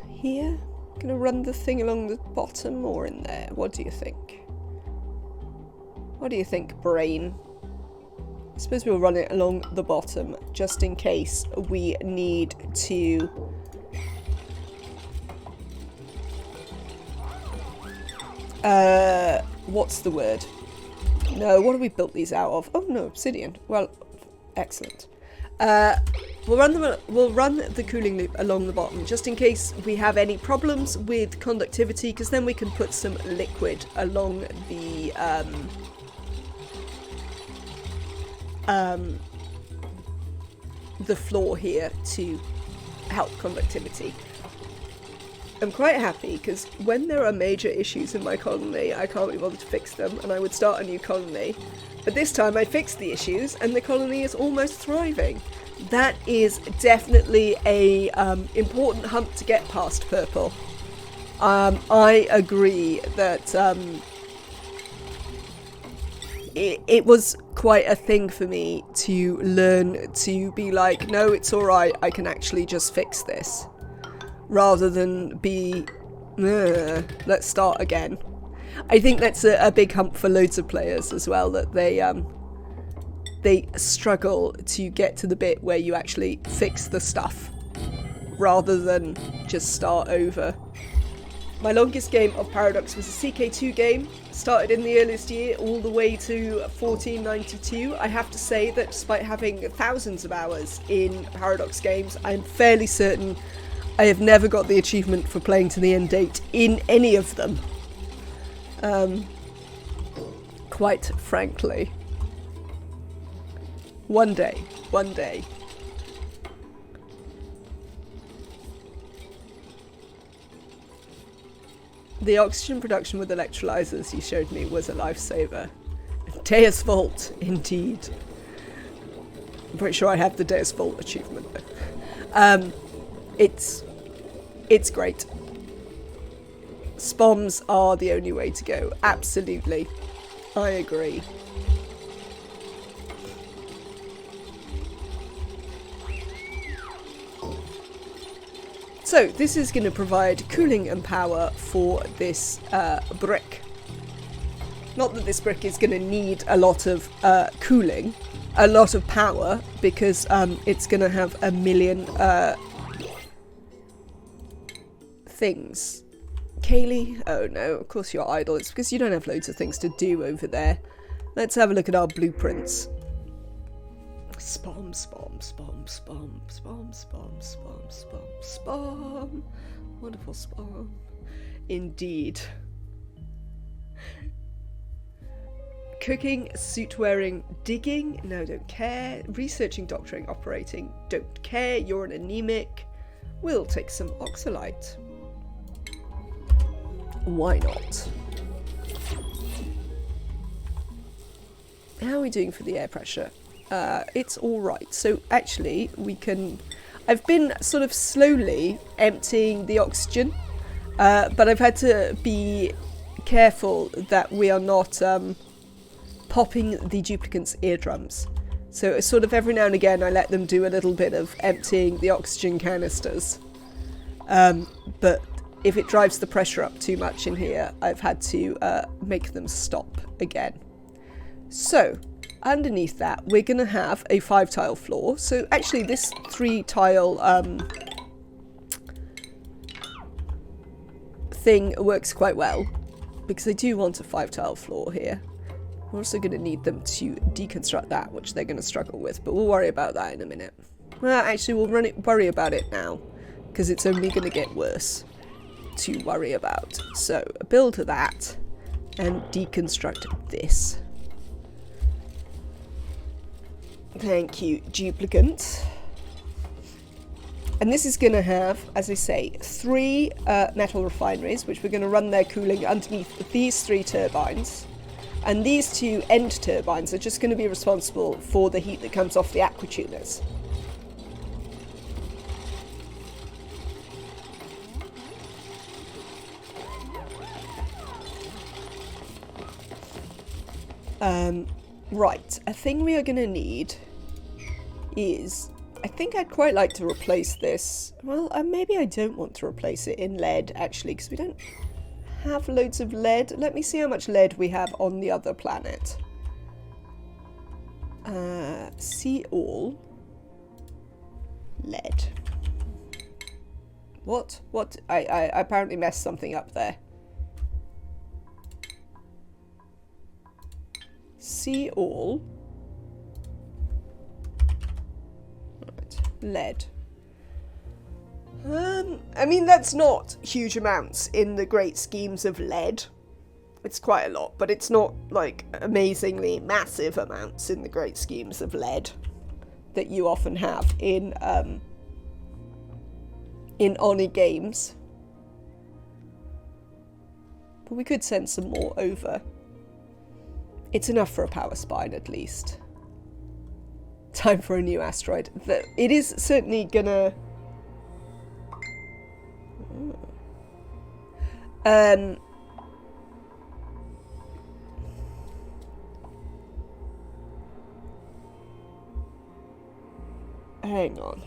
Speaker 1: Here, going to run the thing along the bottom or in there? What do you think? What do you think, brain? I suppose we'll run it along the bottom just in case we need to what's the word? No, what have we built these out of? Oh no, obsidian. Well, excellent. We'll run the cooling loop along the bottom just in case we have any problems with conductivity, because then we can put some liquid along the floor here to help conductivity. I'm quite happy because when there are major issues in my colony, I can't be bothered to fix them, and I would start a new colony. But this time I fixed the issues and the colony is almost thriving. That is definitely a important hump to get past, Purple. I agree that it was quite a thing for me to learn to be like, no, it's alright, I can actually just fix this. Rather than be, let's start again. I think that's a big hump for loads of players as well, that they struggle to get to the bit where you actually fix the stuff rather than just start over. My longest game of Paradox was a CK2 game, started in the earliest year all the way to 1492. I have to say that despite having thousands of hours in Paradox games, I'm fairly certain I have never got the achievement for playing to the end date in any of them. Quite frankly. One day. The oxygen production with electrolyzers you showed me was a lifesaver. Deus Vault, indeed. I'm pretty sure I have the Deus Vault achievement though. It's great. Spoms are the only way to go. Absolutely. I agree. So this is going to provide cooling and power for this brick. Not that this brick is going to need a lot of cooling, a lot of power, because it's going to have a million things. Kaylee? Oh no, of course you're idle. It's because you don't have loads of things to do over there. Let's have a look at our blueprints. Spam, spam, spam, spam, spam, spam, spam, spam, spam. Wonderful spam. Indeed. Cooking, suit wearing, digging, no, don't care. Researching, doctoring, operating, don't care. You're an anemic. We'll take some oxalite. Why not? How are we doing for the air pressure? It's alright. So actually we can... I've been sort of slowly emptying the oxygen, but I've had to be careful that we are not popping the duplicants' eardrums. So sort of every now and again I let them do a little bit of emptying the oxygen canisters. But if it drives the pressure up too much in here, I've had to make them stop again. So, underneath that, we're going to have a 5-tile floor. So actually this 3-tile thing works quite well, because I do want a 5-tile floor here. We're also going to need them to deconstruct that, which they're going to struggle with, but we'll worry about that in a minute. Well, actually, we'll worry about it now, because it's only going to get worse to worry about. So build that and deconstruct this. Thank you, duplicant. And this is going to have, as I say, 3 metal refineries, which we're going to run their cooling underneath these 3 turbines. And these 2 end turbines are just going to be responsible for the heat that comes off the aquatuners. Right, a thing we are going to need is, I think I'd quite like to replace this. Well, maybe I don't want to replace it in lead, actually, because we don't have loads of lead. Let me see how much lead we have on the other planet. See all. Lead. What? What? I apparently messed something up there. See all. Right. Lead. I mean, that's not huge amounts in the great schemes of lead. It's quite a lot, but it's not like amazingly massive amounts in the great schemes of lead that you often have in Oni games. But we could send some more over. It's enough for a power spine, at least. Time for a new asteroid. It is certainly gonna... hang on.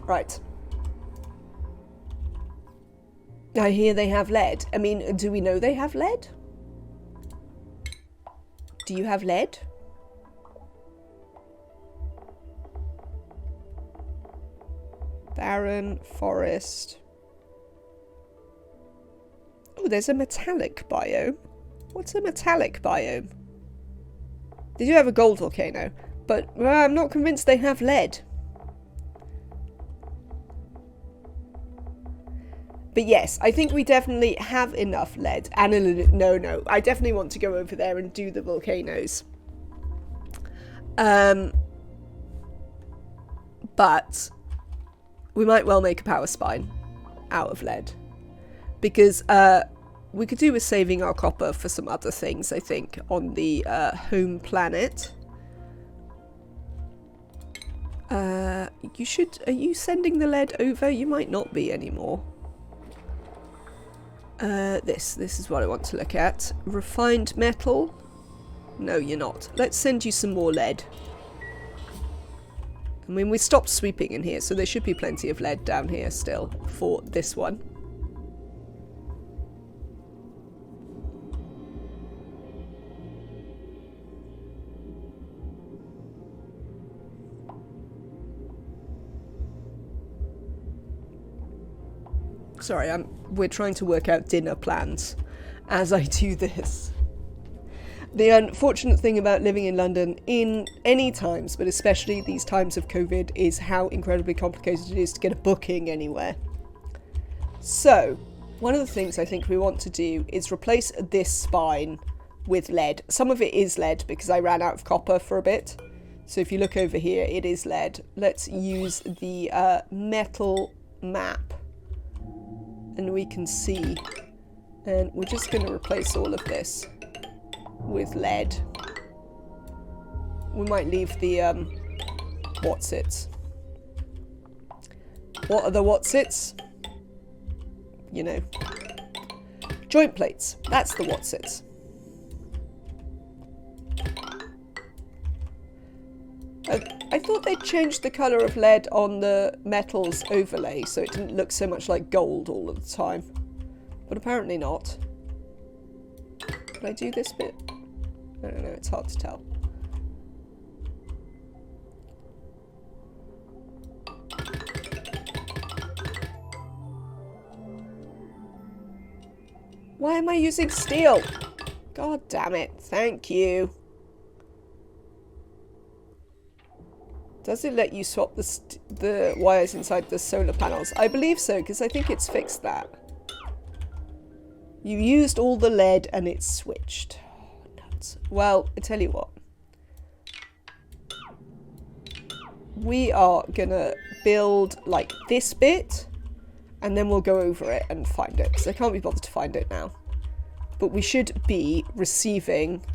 Speaker 1: Right. I hear they have lead. I mean, do we know they have lead? Do you have lead? Barren, forest. Oh, there's a metallic biome. What's a metallic biome? They do have a gold volcano, but I'm not convinced they have lead. But yes, I think we definitely have enough lead. No, I definitely want to go over there and do the volcanoes. But we might well make a power spine out of lead. Because we could do with saving our copper for some other things, I think, on the home planet. You should... Are you sending the lead over? You might not be anymore. This is what I want to look at. Refined metal? No, you're not. Let's send you some more lead. I mean, we stopped sweeping in here, so there should be plenty of lead down here still for this one. Sorry, we're trying to work out dinner plans as I do this. The unfortunate thing about living in London in any times, but especially these times of COVID, is how incredibly complicated it is to get a booking anywhere. So, one of the things I think we want to do is replace this spine with lead. Some of it is lead because I ran out of copper for a bit. So if you look over here, it is lead. Let's use the metal map. And we can see, and we're just going to replace all of this with lead. We might leave the whatsits. What are the whatsits? You know, joint plates. That's the whatsits. I thought they'd changed the colour of lead on the metals overlay so it didn't look so much like gold all of the time. But apparently not. Did I do this bit? I don't know, it's hard to tell. Why am I using steel? God damn it, thank you. Does it let you swap the wires inside the solar panels? I believe so, because I think it's fixed that. You used all the lead and it's switched. Oh, nuts. Well, I tell you what. We are gonna build like this bit, and then we'll go over it and find it, because I can't be bothered to find it now. But we should be receiving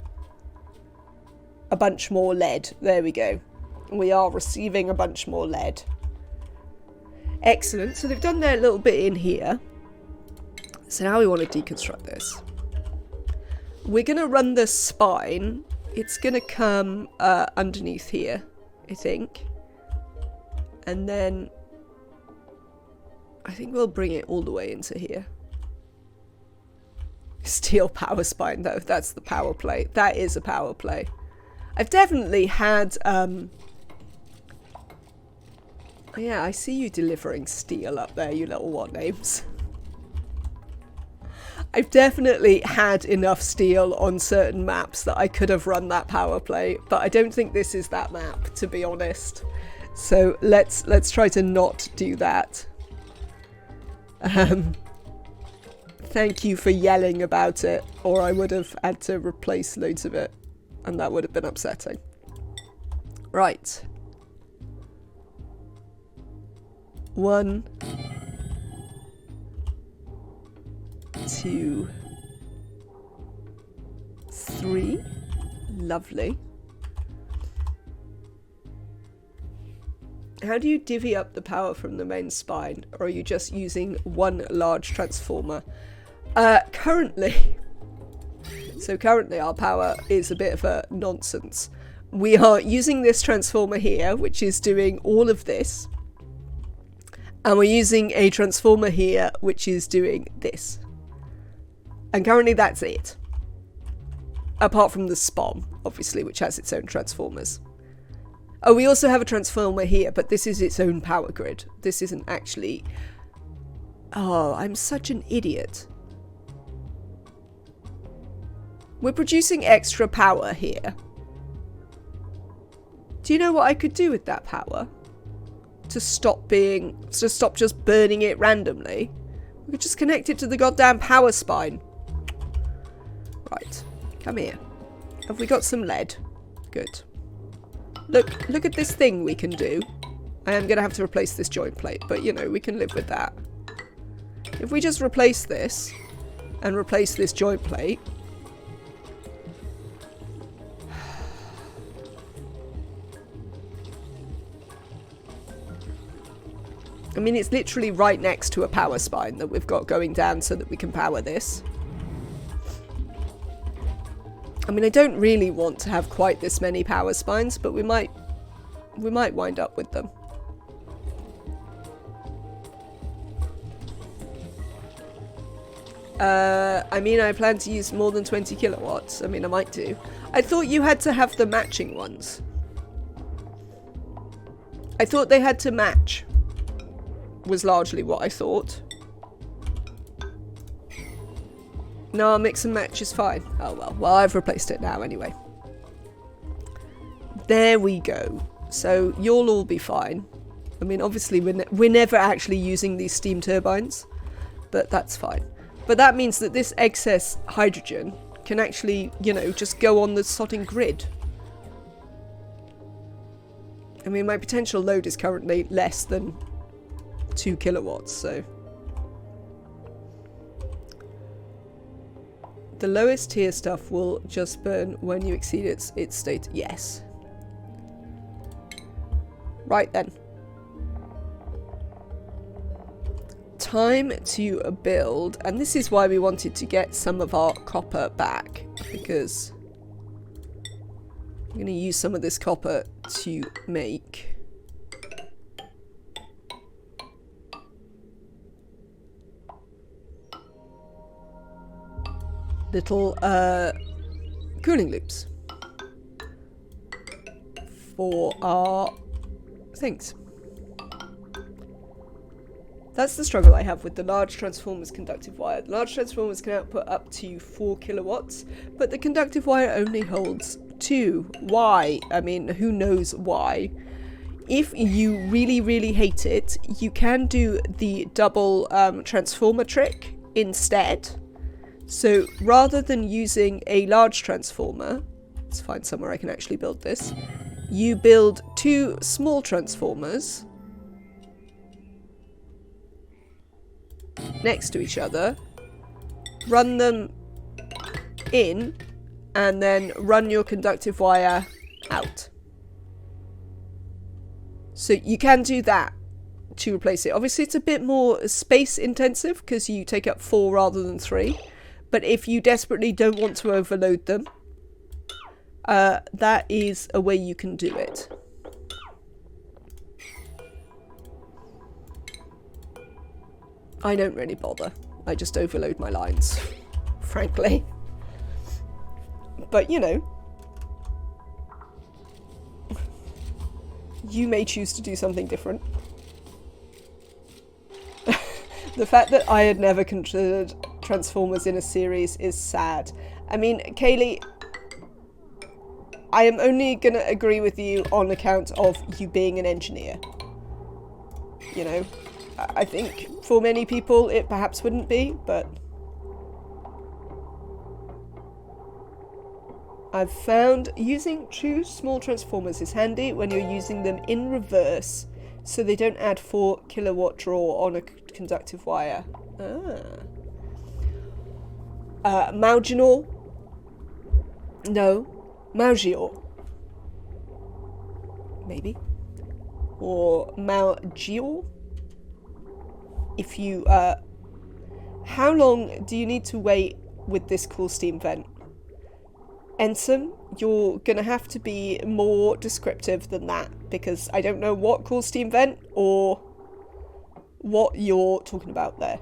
Speaker 1: a bunch more lead. There we go. We are receiving a bunch more lead. Excellent. So they've done their little bit in here. So now we want to deconstruct this. We're going to run the spine. It's going to come underneath here, I think. And then I think we'll bring it all the way into here. Steel power spine, though. That's the power play. That is a power play. I've definitely had... yeah, I see you delivering steel up there, you little what names. I've definitely had enough steel on certain maps that I could have run that power play, but I don't think this is that map, to be honest. So let's try to not do that. Thank you for yelling about it, or I would have had to replace loads of it, and that would have been upsetting. Right. 1, 2, 3. Lovely. How do you divvy up the power from the main spine? Or are you just using one large transformer? Currently our power is a bit of a nonsense. We are using this transformer here, which is doing all of this. And we're using a transformer here, which is doing this. And currently that's it. Apart from the SPOM, obviously, which has its own transformers. Oh, we also have a transformer here, but this is its own power grid. This isn't actually... Oh, I'm such an idiot. We're producing extra power here. Do you know what I could do with that power? To stop just burning it randomly. We could just connect it to the goddamn power spine. Right, come here. Have we got some lead? Good. Look at this thing we can do. I am going to have to replace this joint plate, but you know, we can live with that. If we just replace this, and replace this joint plate. I mean, it's literally right next to a power spine that we've got going down so that we can power this. I mean, I don't really want to have quite this many power spines, but we might wind up with them. I mean, I plan to use more than 20 kilowatts. I mean, I might do. I thought you had to have the matching ones. I thought they had to match. Was largely what I thought. No, mix and match is fine. Oh well. Well, I've replaced it now anyway. There we go. So you'll all be fine. I mean, obviously we're never actually using these steam turbines, but that's fine. But that means that this excess hydrogen can actually, you know, just go on the sodding grid. I mean, my potential load is currently less than 2 kilowatts, so the lowest tier stuff will just burn when you exceed its state. Yes. Right then. Time to build, and this is why we wanted to get some of our copper back, because I'm going to use some of this copper to make little cooling loops for our things. That's the struggle I have with the large transformers conductive wire. The large transformers can output up to 4 kilowatts, but the conductive wire only holds 2. Why? I mean, who knows why? If you really, really hate it, you can do the double transformer trick instead. So rather than using a large transformer, let's find somewhere I can actually build this. You build 2 small transformers next to each other, run them in, and then run your conductive wire out. So you can do that to replace it. Obviously it's a bit more space intensive because you take up 4 rather than 3, but if you desperately don't want to overload them, that is a way you can do it. I don't really bother. I just overload my lines, frankly. But, you know, you may choose to do something different. The fact that I had never considered Transformers in a series is sad. I mean, Kaylee, I am only going to agree with you on account of you being an engineer. You know? I think for many people it perhaps wouldn't be, but I've found using 2 small transformers is handy when you're using them in reverse, so they don't add 4 kilowatt draw on a conductive wire. Mauginor? No. Maugior. Maybe. Or Maugior? If you, how long do you need to wait with this cool steam vent? Ensign, you're gonna have to be more descriptive than that, because I don't know what cool steam vent or what you're talking about there.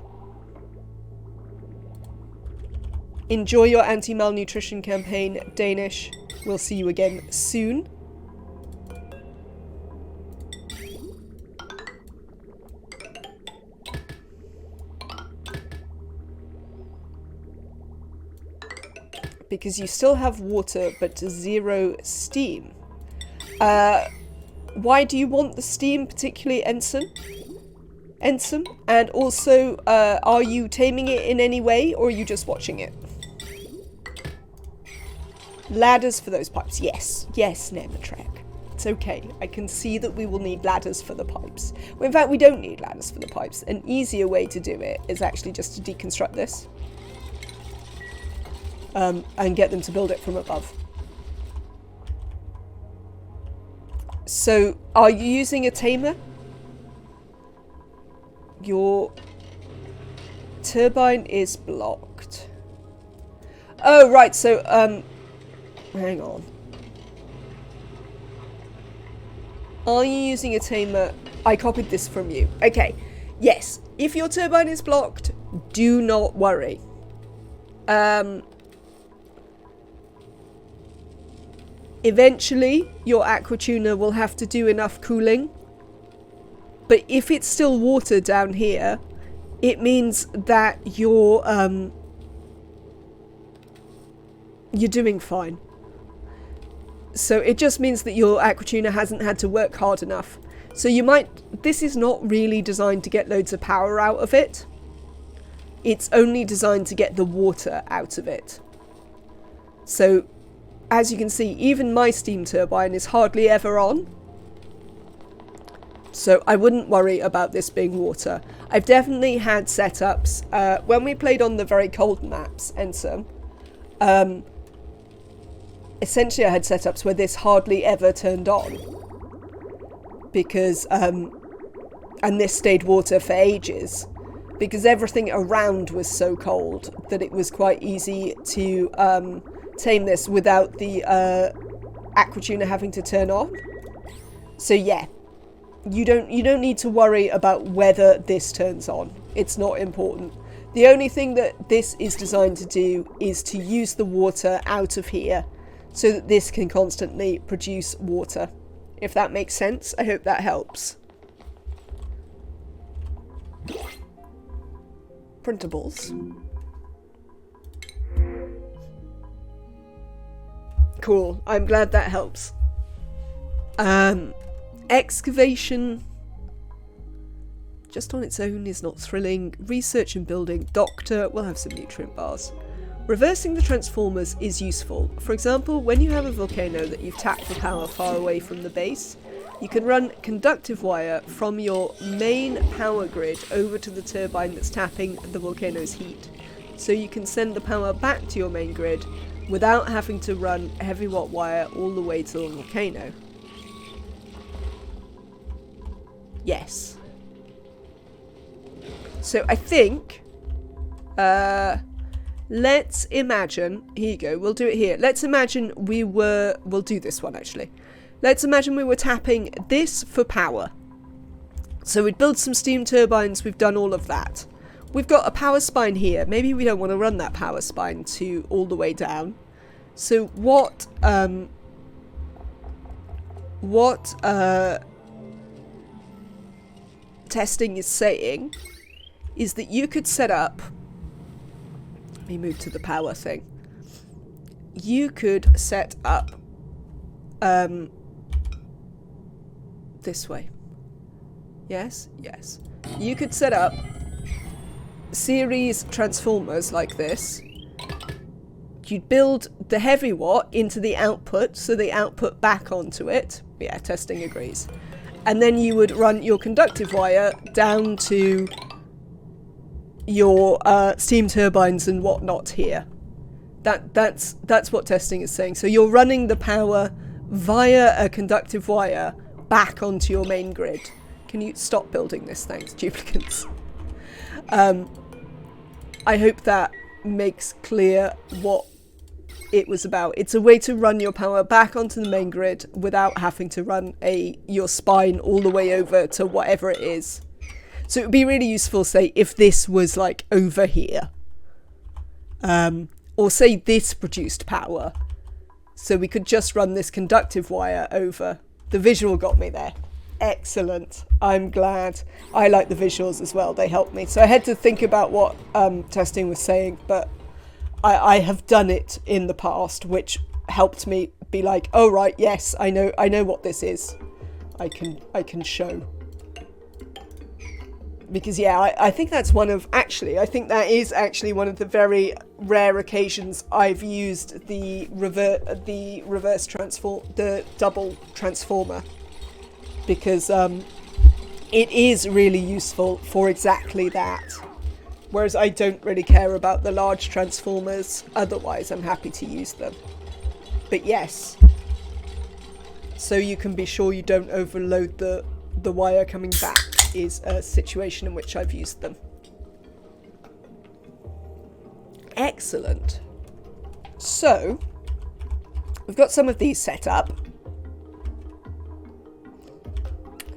Speaker 1: Enjoy your anti-malnutrition campaign, Danish. We'll see you again soon. Because you still have water, but 0 steam. Why do you want the steam, particularly, Ensign? Ensign? And also, are you taming it in any way, or are you just watching it? Ladders for those pipes. Yes. Yes, Nematrek. It's okay. I can see that we will need ladders for the pipes. Well, in fact, we don't need ladders for the pipes. An easier way to do it is actually just to deconstruct this. and get them to build it from above. So, are you using a tamer? Your turbine is blocked. Oh, right, so, hang on. Are you using a tamer? I copied this from you. Okay, yes. If your turbine is blocked, do not worry. Eventually, your aquatuner will have to do enough cooling. But if it's still water down here, it means that you're doing fine. So it just means that your aquatuner hasn't had to work hard enough. So you might... This is not really designed to get loads of power out of it. It's only designed to get the water out of it. So, as you can see, even my steam turbine is hardly ever on. So I wouldn't worry about this being water. I've definitely had setups, when we played on the very cold maps, Ensum, essentially I had setups where this hardly ever turned on. Because, and this stayed water for ages. Because everything around was so cold that it was quite easy to tame this without the aquatuner having to turn on. So yeah. You don't need to worry about whether this turns on. It's not important. The only thing that this is designed to do is to use the water out of here so that this can constantly produce water. If that makes sense, I hope that helps. Printables. Cool. I'm glad that helps. Excavation just on its own is not thrilling. Research and building. Doctor. We'll have some nutrient bars. Reversing the transformers is useful. For example, when you have a volcano that you've tapped for power far away from the base, you can run conductive wire from your main power grid over to the turbine that's tapping the volcano's heat. So you can send the power back to your main grid without having to run heavy watt wire all the way to the volcano. Yes. So I think, let's imagine, here you go, we'll do it here. Let's imagine we'll do this one actually. Let's imagine we were tapping this for power. So we'd build some steam turbines, we've done all of that. We've got a power spine here. Maybe we don't want to run that power spine to all the way down. So what testing is saying is that you could set up, let me move to the power thing, you could set up this way. Yes, you could set up series transformers like this. You'd build the heavy watt into the output, so the output back onto it. Yeah, testing agrees. And then you would run your conductive wire down to your steam turbines and whatnot here. That's what testing is saying. So you're running the power via a conductive wire back onto your main grid. Can you stop building this? Thanks, duplicates. I hope that makes clear what it was about. It's a way to run your power back onto the main grid without having to run your spine all the way over to whatever it is. So it would be really useful, say, if this was like over here. Or say this produced power. So we could just run this conductive wire over. The visual got me there. Excellent. I'm glad. I like the visuals as well. They help me. So I had to think about what testing was saying, but I have done it in the past, which helped me be like, oh right, yes, I know what this is. I can show. Because yeah, I think that's one of, actually, I think that is actually one of the very rare occasions I've used the double transformer. Because it is really useful for exactly that. Whereas I don't really care about the large transformers. Otherwise, I'm happy to use them. But yes. So you can be sure you don't overload the wire coming back is a situation in which I've used them. Excellent. So, we've got some of these set up.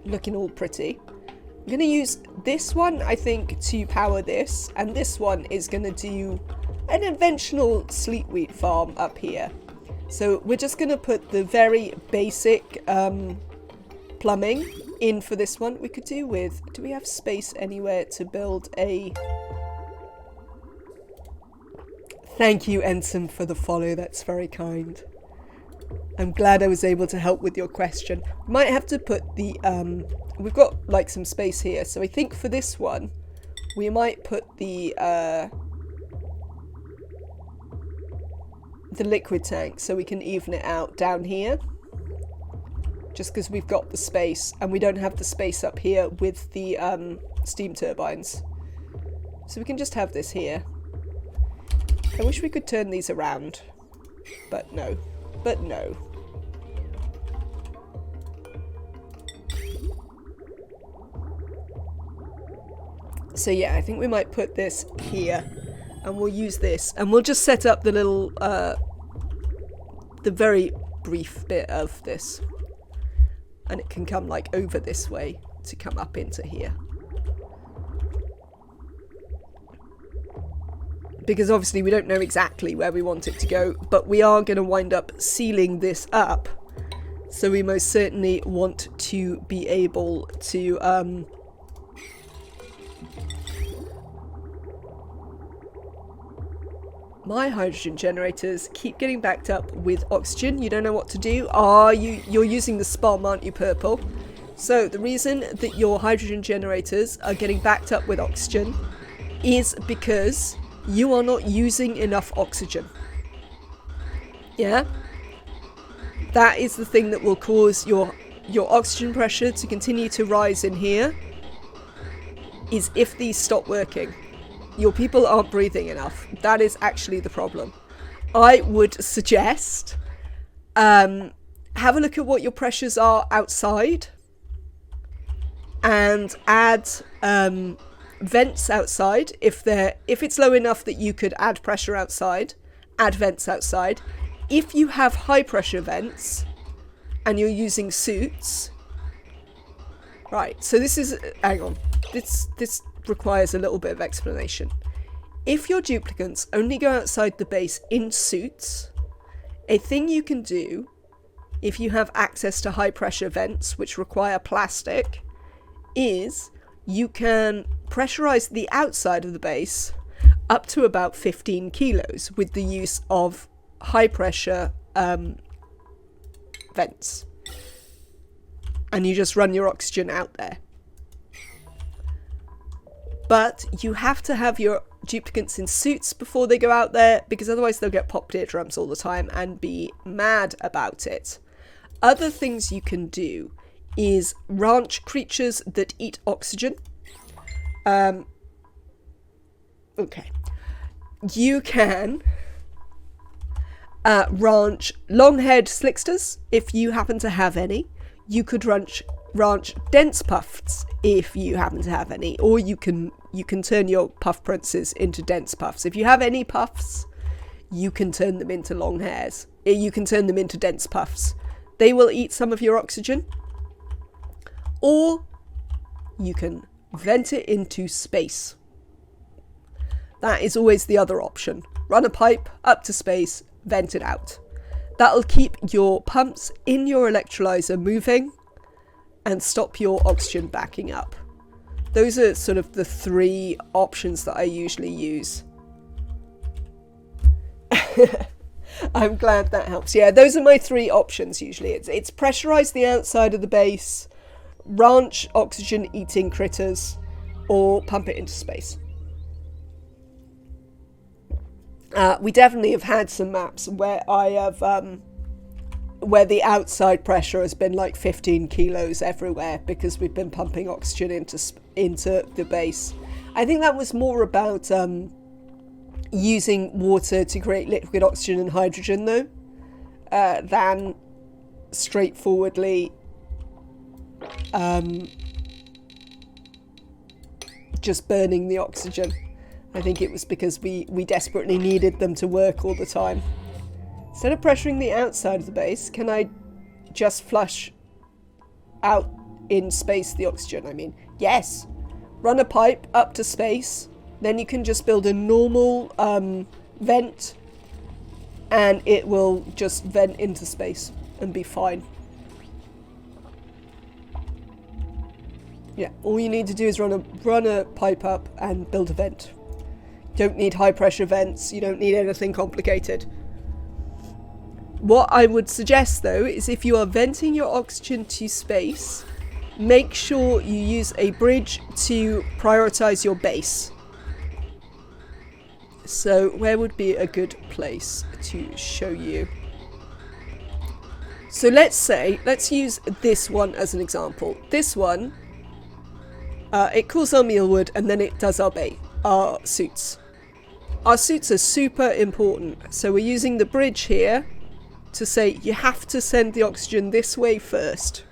Speaker 1: Looking all pretty. I'm going to use this one, I think, to power this. And this one is going to do an eventual sleetweed farm up here. So we're just going to put the very basic plumbing in for this one. We could do with... Do we have space anywhere to build a... Thank you, Ensign, for the follow. That's very kind. I'm glad I was able to help with your question. Might have to put the... We've got, like, some space here. So I think for this one, we might put the liquid tank so we can even it out down here. Just because we've got the space. And we don't have the space up here with the steam turbines. So we can just have this here. I wish we could turn these around. But no. But no. So yeah, I think we might put this here. And we'll use this. And we'll just set up the little... the very brief bit of this. And it can come like over this way to come up into here. Because obviously we don't know exactly where we want it to go, but we are going to wind up sealing this up. So we most certainly want to be able to... My hydrogen generators keep getting backed up with oxygen. You don't know what to do. You're using the SPOM, aren't you, Purple? So the reason that your hydrogen generators are getting backed up with oxygen is because you are not using enough oxygen. Yeah? That is the thing that will cause your oxygen pressure to continue to rise in here, is if these stop working. Your people aren't breathing enough. That is actually the problem. I would suggest have a look at what your pressures are outside and add vents outside. If it's low enough that you could add pressure outside, add vents outside. If you have high pressure vents and you're using suits, right, so this is, hang on, this requires a little bit of explanation. If your duplicants only go outside the base in suits, a thing you can do if you have access to high pressure vents which require plastic is you can pressurize the outside of the base up to about 15 kilos with the use of high pressure vents, and you just run your oxygen out there. But you have to have your duplicants in suits before they go out there, because otherwise they'll get popped eardrums all the time and be mad about it. Other things you can do is ranch creatures that eat oxygen. Okay. You can ranch long-haired slicksters if you happen to have any. You could ranch dense puffs if you happen to have any, or you can turn your puff princes into dense puffs. If you have any puffs, you can turn them into long hairs. You can turn them into dense puffs. They will eat some of your oxygen, or you can vent it into space. That is always the other option. Run a pipe up to space, vent it out. That'll keep your pumps in your electrolyzer moving and stop your oxygen backing up. Those are sort of the three options that I usually use. I'm glad that helps. Yeah, those are my three options usually. It's pressurize the outside of the base, ranch oxygen eating critters, or pump it into space. We definitely have had some maps where I have where the outside pressure has been like 15 kilos everywhere because we've been pumping oxygen into the base. I think that was more about using water to create liquid oxygen and hydrogen though, than straightforwardly just burning the oxygen. I think it was because we desperately needed them to work all the time. Instead of pressuring the outside of the base, can I just flush out in space the oxygen? I mean, yes. Run a pipe up to space, then you can just build a normal vent and it will just vent into space and be fine. Yeah, all you need to do is run a pipe up and build a vent. You don't need high pressure vents, you don't need anything complicated. What I would suggest though is if you are venting your oxygen to space, make sure you use a bridge to prioritize your base. So where would be a good place to show you? So let's use this one as an example. This one, it cools our mealwood and then it does our suits. Our suits are super important. So we're using the bridge here to say you have to send the oxygen this way first.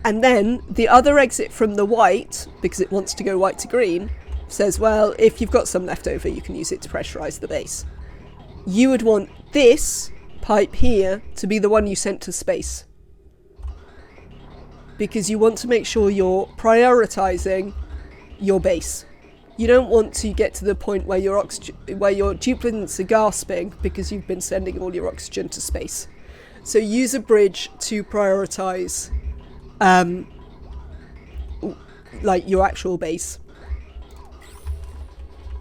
Speaker 1: And then the other exit from the white, because it wants to go white to green, says, well, if you've got some left over, you can use it to pressurize the base. You would want this pipe here to be the one you sent to space, because you want to make sure you're prioritizing your base. You don't want to get to the point where your duplicates are gasping because you've been sending all your oxygen to space. So use a bridge to prioritize like your actual base,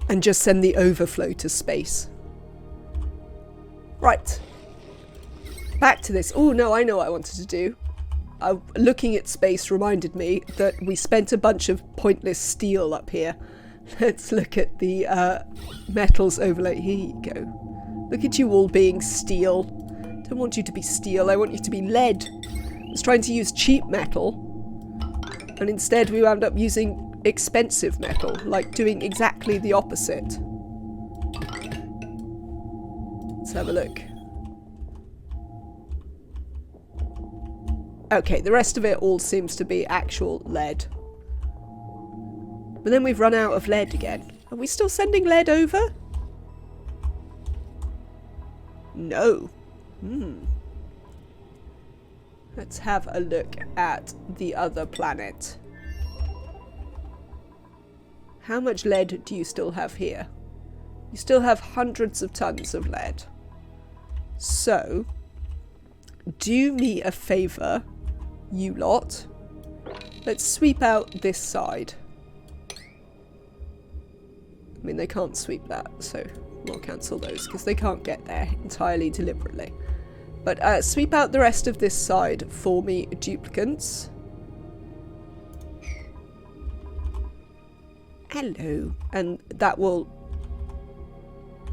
Speaker 1: and just send the overflow to space. Right, back to this. Oh no, I know what I wanted to do. Looking at space reminded me that we spent a bunch of pointless steel up here. Let's look at the metals overlay. Here you go. Look at you all being steel. Don't want you to be steel, I want you to be lead. I was trying to use cheap metal, and instead we wound up using expensive metal, like doing exactly the opposite. Let's have a look. Okay, the rest of it all seems to be actual lead. But then we've run out of lead again. Are we still sending lead over? No. Let's have a look at the other planet. How much lead do you still have here? You still have hundreds of tons of lead. So, do me a favour, you lot. Let's sweep out this side. I mean, they can't sweep that, so we'll cancel those because they can't get there entirely deliberately. But sweep out the rest of this side for me, duplicants. Hello. And that will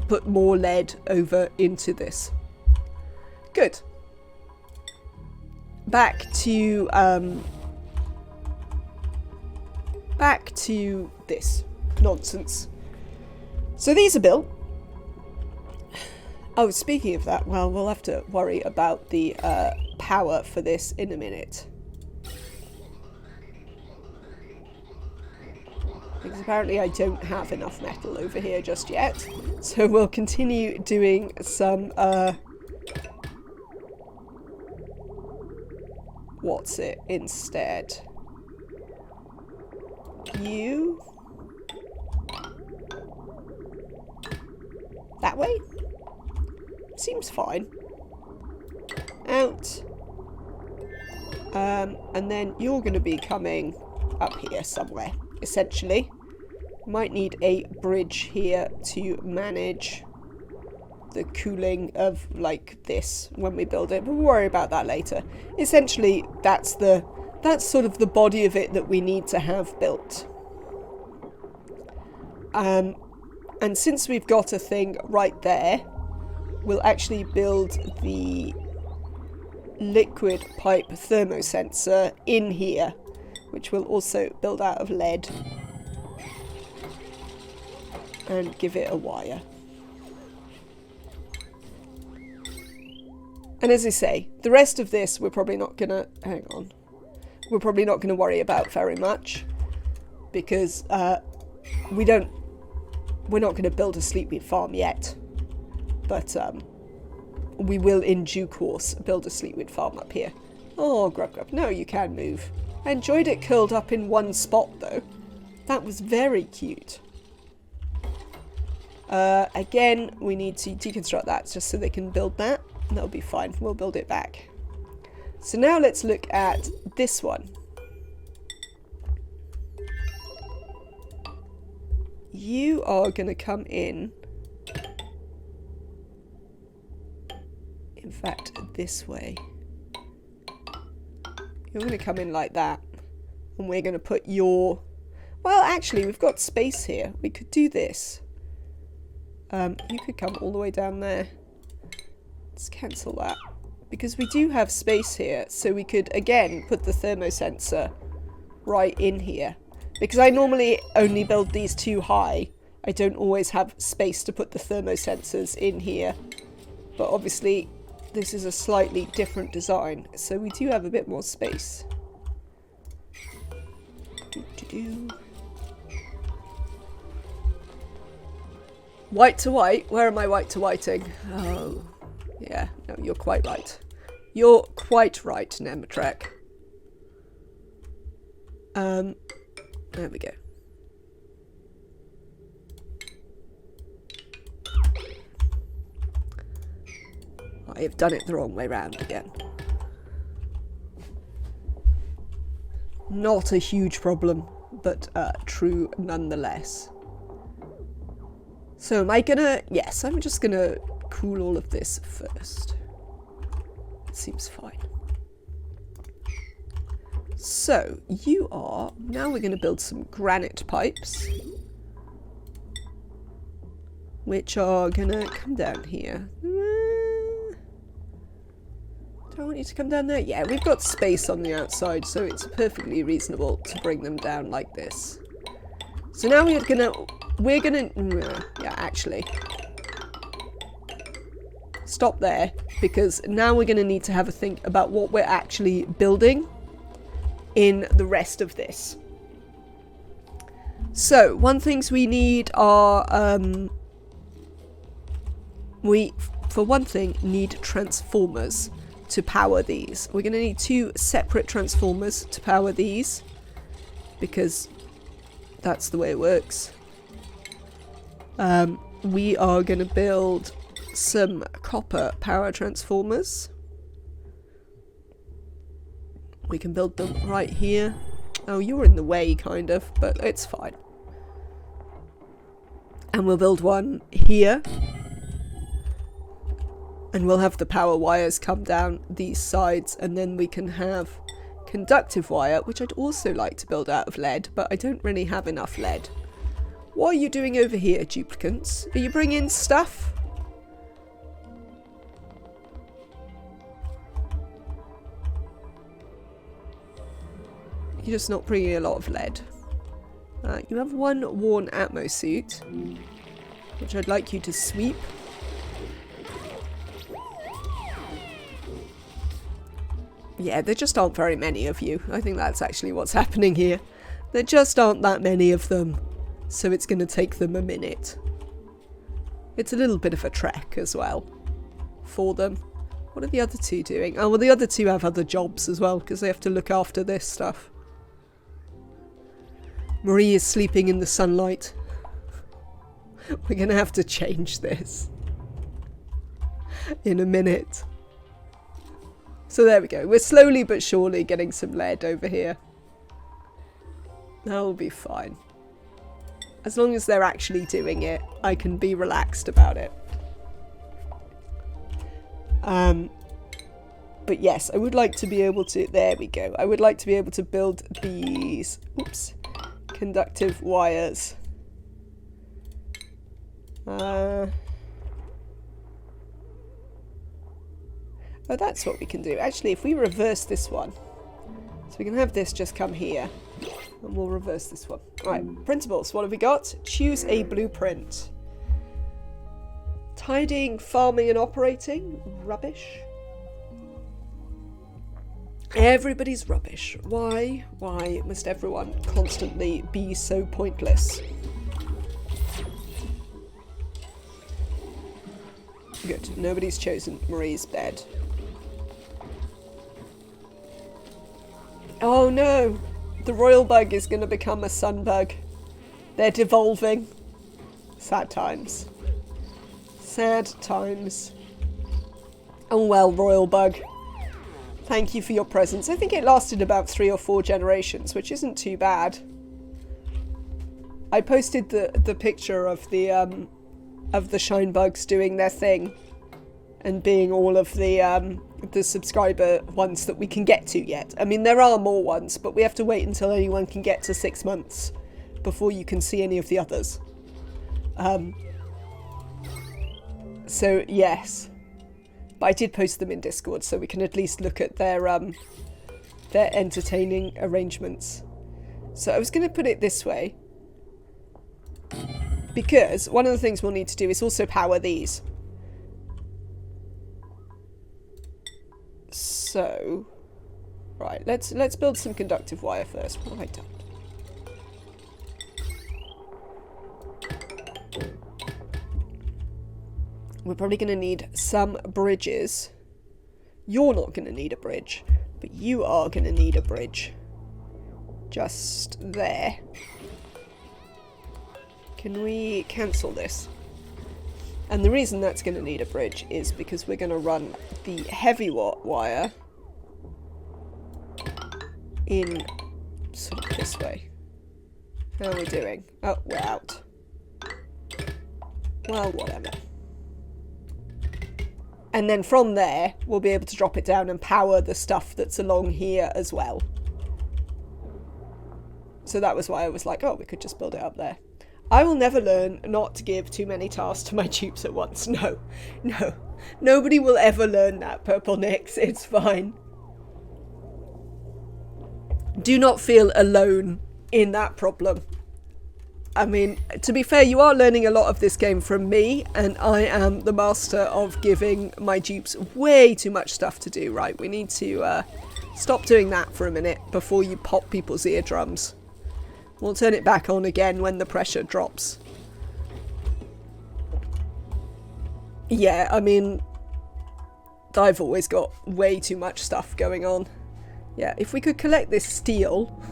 Speaker 1: put more lead over into this. Good. Back to this nonsense. So these are built. Oh, speaking of that, well, we'll have to worry about the power for this in a minute. Because apparently I don't have enough metal over here just yet. So we'll continue doing some, what's it instead? You? That way? Seems fine. Out. And then you're going to be coming up here somewhere, essentially. Might need a bridge here to manage the cooling of, like, this when we build it, but we'll worry about that later. Essentially, that's sort of the body of it that we need to have built. And since we've got a thing right there, we'll actually build the liquid pipe thermosensor in here, which will also build out of lead and give it a wire. And as I say, the rest of this we're probably not gonna we're probably not gonna worry about very much, because we're not gonna build a sleepweed farm yet, but we will in due course build a sleepweed farm up here. Oh, Grub Grub, no, you can move. I enjoyed it curled up in one spot though. That was very cute. Again, we need to deconstruct that just so they can build that. That'll be fine. We'll build it back. So now let's look at this one. You are going to come in. In fact, this way. You're going to come in like that. And we're going to put your... Well, actually, we've got space here. We could do this. You could come all the way down there. Let's cancel that. Because we do have space here, so we could, again, put the thermosensor right in here. Because I normally only build these too high. I don't always have space to put the thermosensors in here. But obviously, this is a slightly different design, so we do have a bit more space. White to white? Where am I white to whiting? Oh, yeah, no, you're quite right. You're quite right, Nematrek. There we go. I have done it the wrong way round again. Not a huge problem, but true nonetheless. So am I gonna... Yes, I'm just gonna cool all of this first. It seems fine. So, you are... Now we're gonna build some granite pipes. Which are gonna come down here. Do I want you to come down there? Yeah, we've got space on the outside, so it's perfectly reasonable to bring them down like this. So now we're gonna... yeah, actually. Stop there, because now we're gonna need to have a think about what we're actually building in the rest of this. So, one things we need are... we, for one thing, need transformers to power these. We're going to need 2 separate transformers to power these, because that's the way it works. We are going to build some copper power transformers. We can build them right here. Oh, you're in the way, kind of, but it's fine. And we'll build one here. And we'll have the power wires come down these sides, and then we can have conductive wire, which I'd also like to build out of lead, but I don't really have enough lead. What are you doing over here, duplicants? Are you bringing stuff? You're just not bringing a lot of lead. You have 1 worn Atmo suit, which I'd like you to sweep. Yeah, there just aren't very many of you. I think that's actually what's happening here. There just aren't that many of them, so it's going to take them a minute. It's a little bit of a trek as well for them. What are the other 2 doing? Oh, well, the other 2 have other jobs as well, because they have to look after this stuff. Marie is sleeping in the sunlight. We're going to have to change this in a minute. So there we go. We're slowly but surely getting some lead over here. That'll be fine. As long as they're actually doing it, I can be relaxed about it. But yes, I would like to be able to... There we go. I would like to be able to build these... Oops. Conductive wires. Oh, that's what we can do. Actually, if we reverse this one, so we can have this just come here, and we'll reverse this one. Alright, principles. What have we got? Choose a blueprint. Tidying, farming and operating. Rubbish. Everybody's rubbish. Why? Why must everyone constantly be so pointless? Good. Nobody's chosen Marie's bed. Oh no! The royal bug is going to become a sun bug. They're devolving. Sad times. Sad times. Oh well, royal bug. Thank you for your presence. I think it lasted about 3 or 4 generations, which isn't too bad. I posted the picture of the shine bugs doing their thing and being all of the subscriber ones that we can get to yet. I mean, there are more ones, but we have to wait until anyone can get to 6 months before you can see any of the others. So yes, but I did post them in Discord, so we can at least look at their entertaining arrangements. So I was going to put it this way, because one of the things we'll need to do is also power these. So, right, let's build some conductive wire first. What have I done? We're probably going to need some bridges. You're not going to need a bridge, but you are going to need a bridge. Just there. Can we cancel this? And the reason that's going to need a bridge is because we're going to run the heavy wire in sort of this way. How are we doing? Oh, we're out. Well, whatever. And then from there, we'll be able to drop it down and power the stuff that's along here as well. So that was why I was like, oh, we could just build it up there. I will never learn not to give too many tasks to my dupes at once. No, no. Nobody will ever learn that, Purple Nix. It's fine. Do not feel alone in that problem. I mean, to be fair, you are learning a lot of this game from me, and I am the master of giving my dupes way too much stuff to do. Right, we need to stop doing that for a minute before you pop people's eardrums. We'll turn it back on again when the pressure drops. Yeah, I mean, I've always got way too much stuff going on. Yeah, if we could collect this steel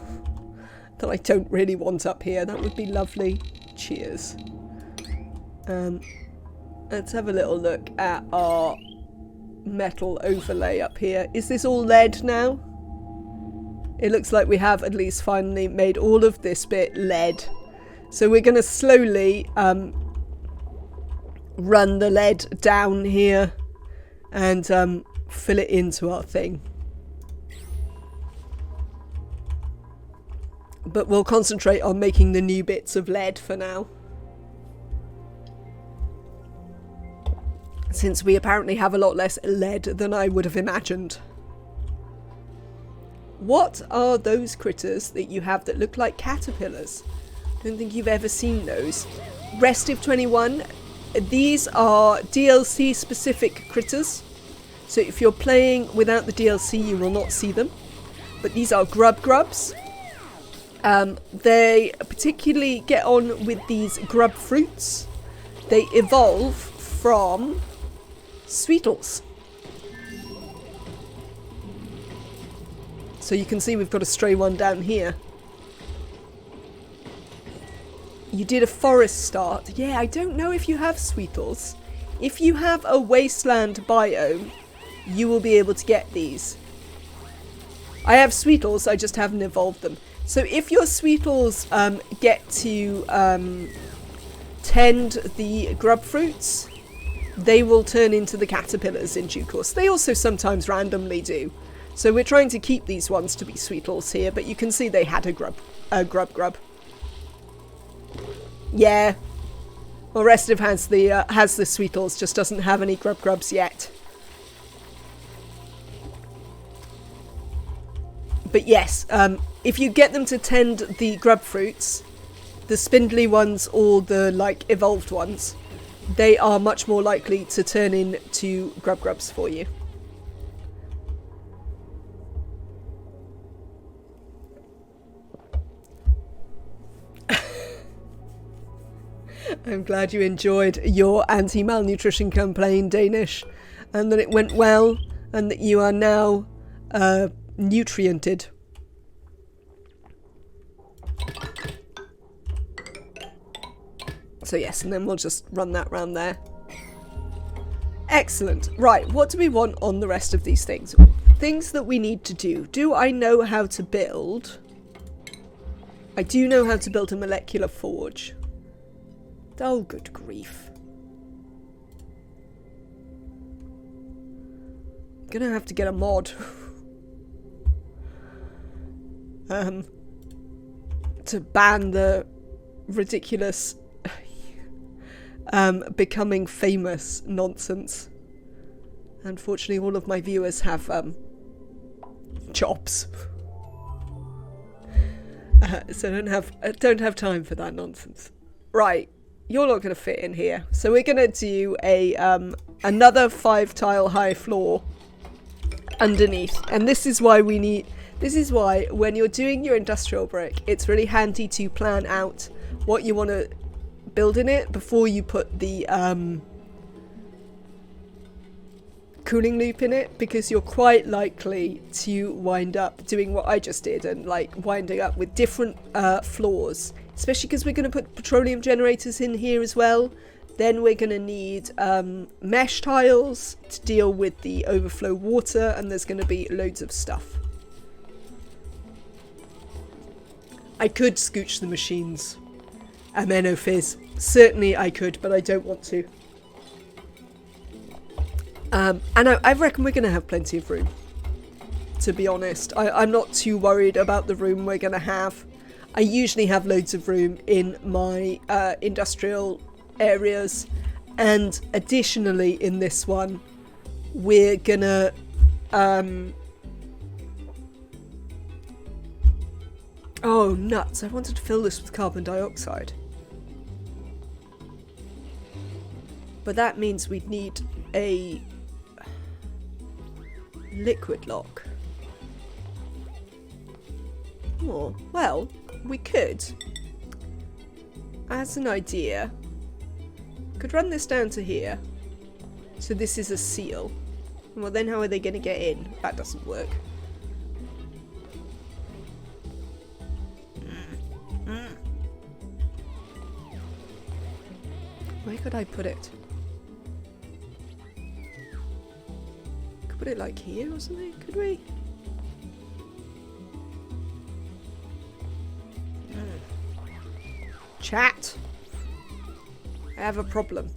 Speaker 1: that I don't really want up here, that would be lovely. Cheers. Let's have a little look at our metal overlay up here. Is this all lead now? It looks like we have at least finally made all of this bit lead. So we're going to slowly run the lead down here and fill it into our thing. But we'll concentrate on making the new bits of lead for now. Since we apparently have a lot less lead than I would have imagined. What are those critters that you have that look like caterpillars? Don't think you've ever seen those. Restive 21, these are DLC specific critters. So if you're playing without the DLC, you will not see them. But these are Grub Grubs. They particularly get on with these grub fruits. They evolve from Sweetles. So you can see we've got a stray one down here. You did a forest start. Yeah, I don't know if you have Sweetles. If you have a wasteland biome, you will be able to get these. I have Sweetles, I just haven't evolved them. So if your Sweetles get to tend the grub fruits, they will turn into the caterpillars in due course. They also sometimes randomly do. So we're trying to keep these ones to be Sweetles here, but you can see they had a grub grub. Yeah. Well, Restive has the Sweetles, just doesn't have any Grub Grubs yet. But yes, if you get them to tend the grub fruits, the spindly ones or the like evolved ones, they are much more likely to turn into grub grubs for you. I'm glad you enjoyed your anti-malnutrition campaign, Danish, and that it went well, and that you are now nutriented. So yes, and then we'll just run that round there. Excellent. Right, what do we want on the rest of these things? Things that we need to do. Do I know how to build? I do know how to build a molecular forge. Oh, good grief. I'm gonna have to get a mod. To ban the ridiculous becoming famous nonsense. Unfortunately, all of my viewers have jobs. So I don't have time for that nonsense. Right. You're not going to fit in here. So we're going to do a another 5-tile high floor underneath. And this is why when you're doing your industrial brick, it's really handy to plan out what you want to build in it before you put the cooling loop in it, because you're quite likely to wind up doing what I just did and like winding up with different floors. Especially because we're going to put petroleum generators in here as well. Then we're going to need mesh tiles to deal with the overflow water, and there's going to be loads of stuff. I could scooch the machines. No fizz. Certainly I could, but I don't want to. And I reckon we're going to have plenty of room. To be honest, I'm not too worried about the room we're going to have. I usually have loads of room in my industrial areas, and additionally in this one we're gonna oh nuts, I wanted to fill this with carbon dioxide, but that means we'd need a liquid lock. Oh, well, we could, as an idea, could run this down to here. So this is a seal. Well, then how are they going to get in? That doesn't work. Where could I put it? Could put it like here or something, could we? Chat, I have a problem.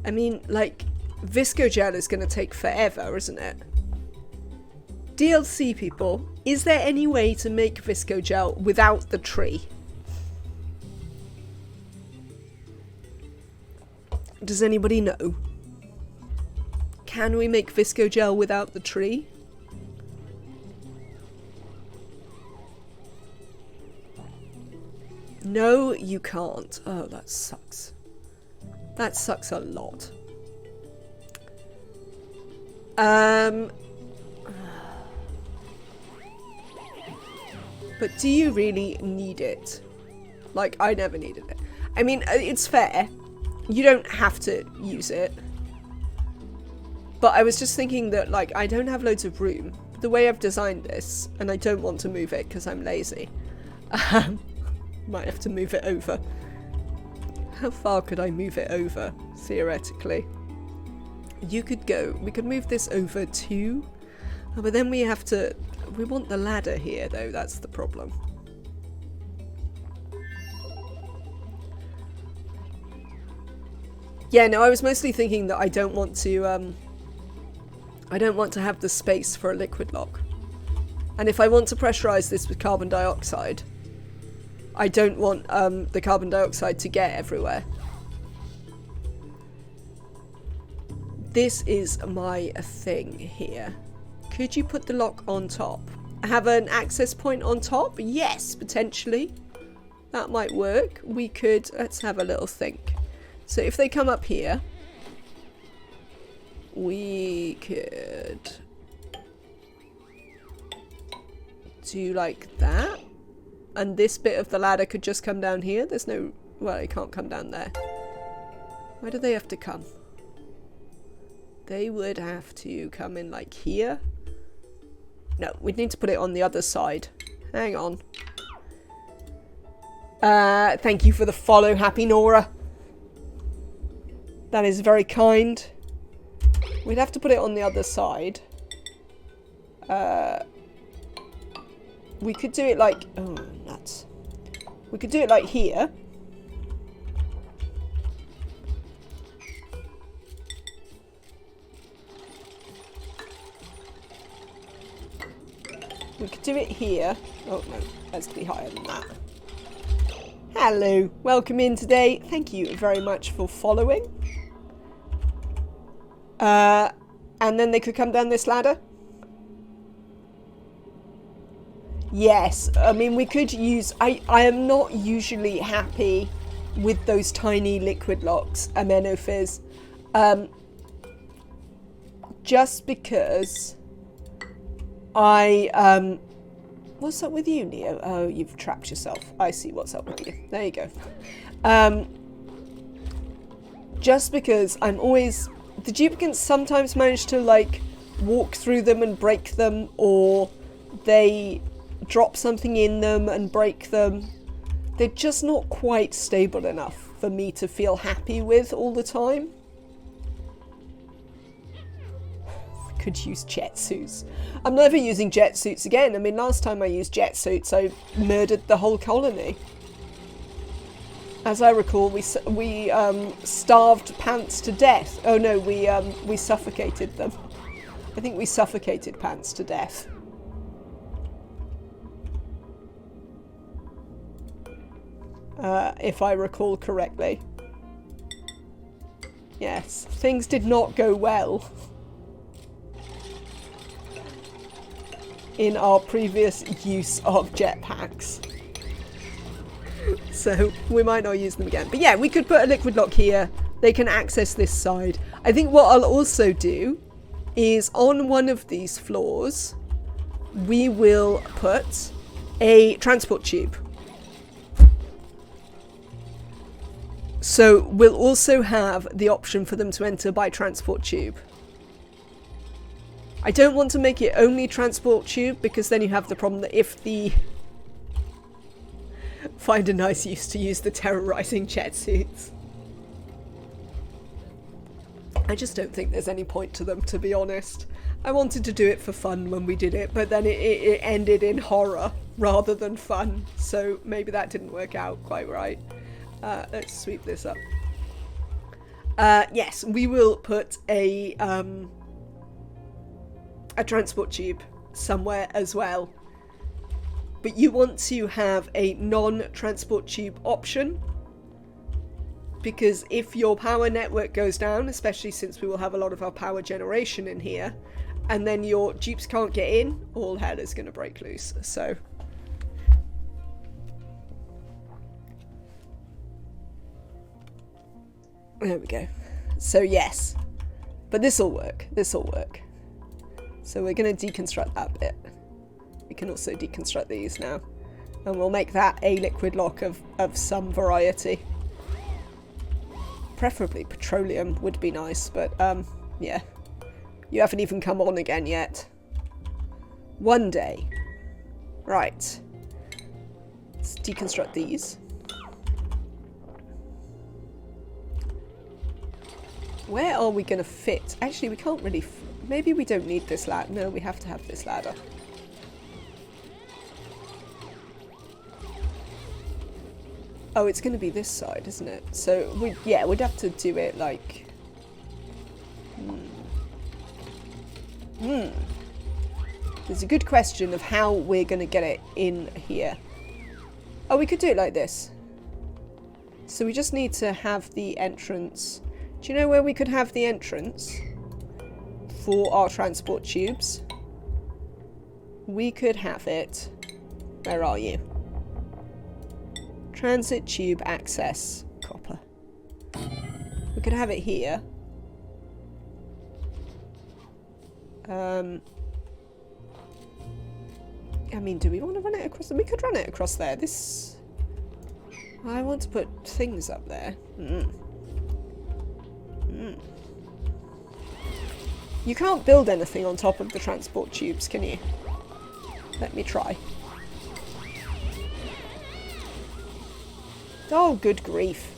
Speaker 1: I mean, like, Viscogel is going to take forever, isn't it? DLC people, is there any way to make Viscogel without the tree? Does anybody know? Can we make Viscogel without the tree? No, you can't. Oh, that sucks. That sucks a lot. But do you really need it? Like, I never needed it. I mean, it's fair. You don't have to use it. But I was just thinking that, like, I don't have loads of room. The way I've designed this, and I don't want to move it because I'm lazy. Might have to move it over. How far could I move it over, theoretically? We could move this over too. Oh, but then we want the ladder here though, that's the problem. Yeah, no, I was mostly thinking that I don't want to have the space for a liquid lock. And if I want to pressurize this with carbon dioxide, I don't want the carbon dioxide to get everywhere. This is my thing here. Could you put the lock on top? Have an access point on top? Yes, potentially. That might work. We could, let's have a little think. So if they come up here, we could do like that. And this bit of the ladder could just come down here. There's no, well, it can't come down there. Where do they have to come? They would have to come in like here. No, we'd need to put it on the other side. Hang on. Thank you for the follow, Happy Nora. That is very kind. We'd have to put it on the other side. We could do it like... Oh, nuts. We could do it like here. We could do it here. Oh, no. Has to be higher than that. Hello. Welcome in today. Thank you very much for following. And then they could come down this ladder. Yes. I mean, we could use... I am not usually happy with those tiny liquid locks, Amenofizz. Just because... what's up with you, Neo? Oh, you've trapped yourself. I see what's up with you. There you go. Just because I'm always... The duplicants sometimes manage to, like, walk through them and break them, or they drop something in them and break them. They're just not quite stable enough for me to feel happy with all the time. Could use jet suits. I'm never using jet suits again. I mean, last time I used jet suits, I murdered the whole colony. As I recall, we starved Pants to death. Oh no, we suffocated them. I think we suffocated Pants to death. If I recall correctly. Yes, things did not go well in our previous use of jetpacks. So we might not use them again. But yeah, we could put a liquid lock here. They can access this side. I think what I'll also do is on one of these floors, we will put a transport tube. So we'll also have the option for them to enter by transport tube. I don't want to make it only transport tube, because then you have the problem that if the... Find a nice use to use the terrorizing jet suits. I just don't think there's any point to them, to be honest. I wanted to do it for fun when we did it, but then it ended in horror rather than fun. So maybe that didn't work out quite right. Let's sweep this up. Yes, we will put a transport tube somewhere as well. But you want to have a non-transport tube option, because if your power network goes down, especially since we will have a lot of our power generation in here, and then your dupes can't get in, all hell is going to break loose. So there we go. So yes, but this will work. This will work. So we're going to deconstruct that bit. We can also deconstruct these now. And we'll make that a liquid lock of some variety. Preferably petroleum would be nice, but yeah. You haven't even come on again yet. One day. Right. Let's deconstruct these. Where are we going to fit? Actually, we can't really... Maybe we don't need this ladder. No, we have to have this ladder. Oh, it's going to be this side, isn't it? So, we'd have to do it like... There's a good question of how we're going to get it in here. Oh, we could do it like this. So we just need to have the entrance. Do you know where we could have the entrance for our transport tubes? we could have it... Where are you? Transit tube access copper. We could have it here. I mean, do we want to run it across? We could run it across there. This... I want to put things up there. You can't build anything on top of the transport tubes, can you? Let me try. Oh, good grief.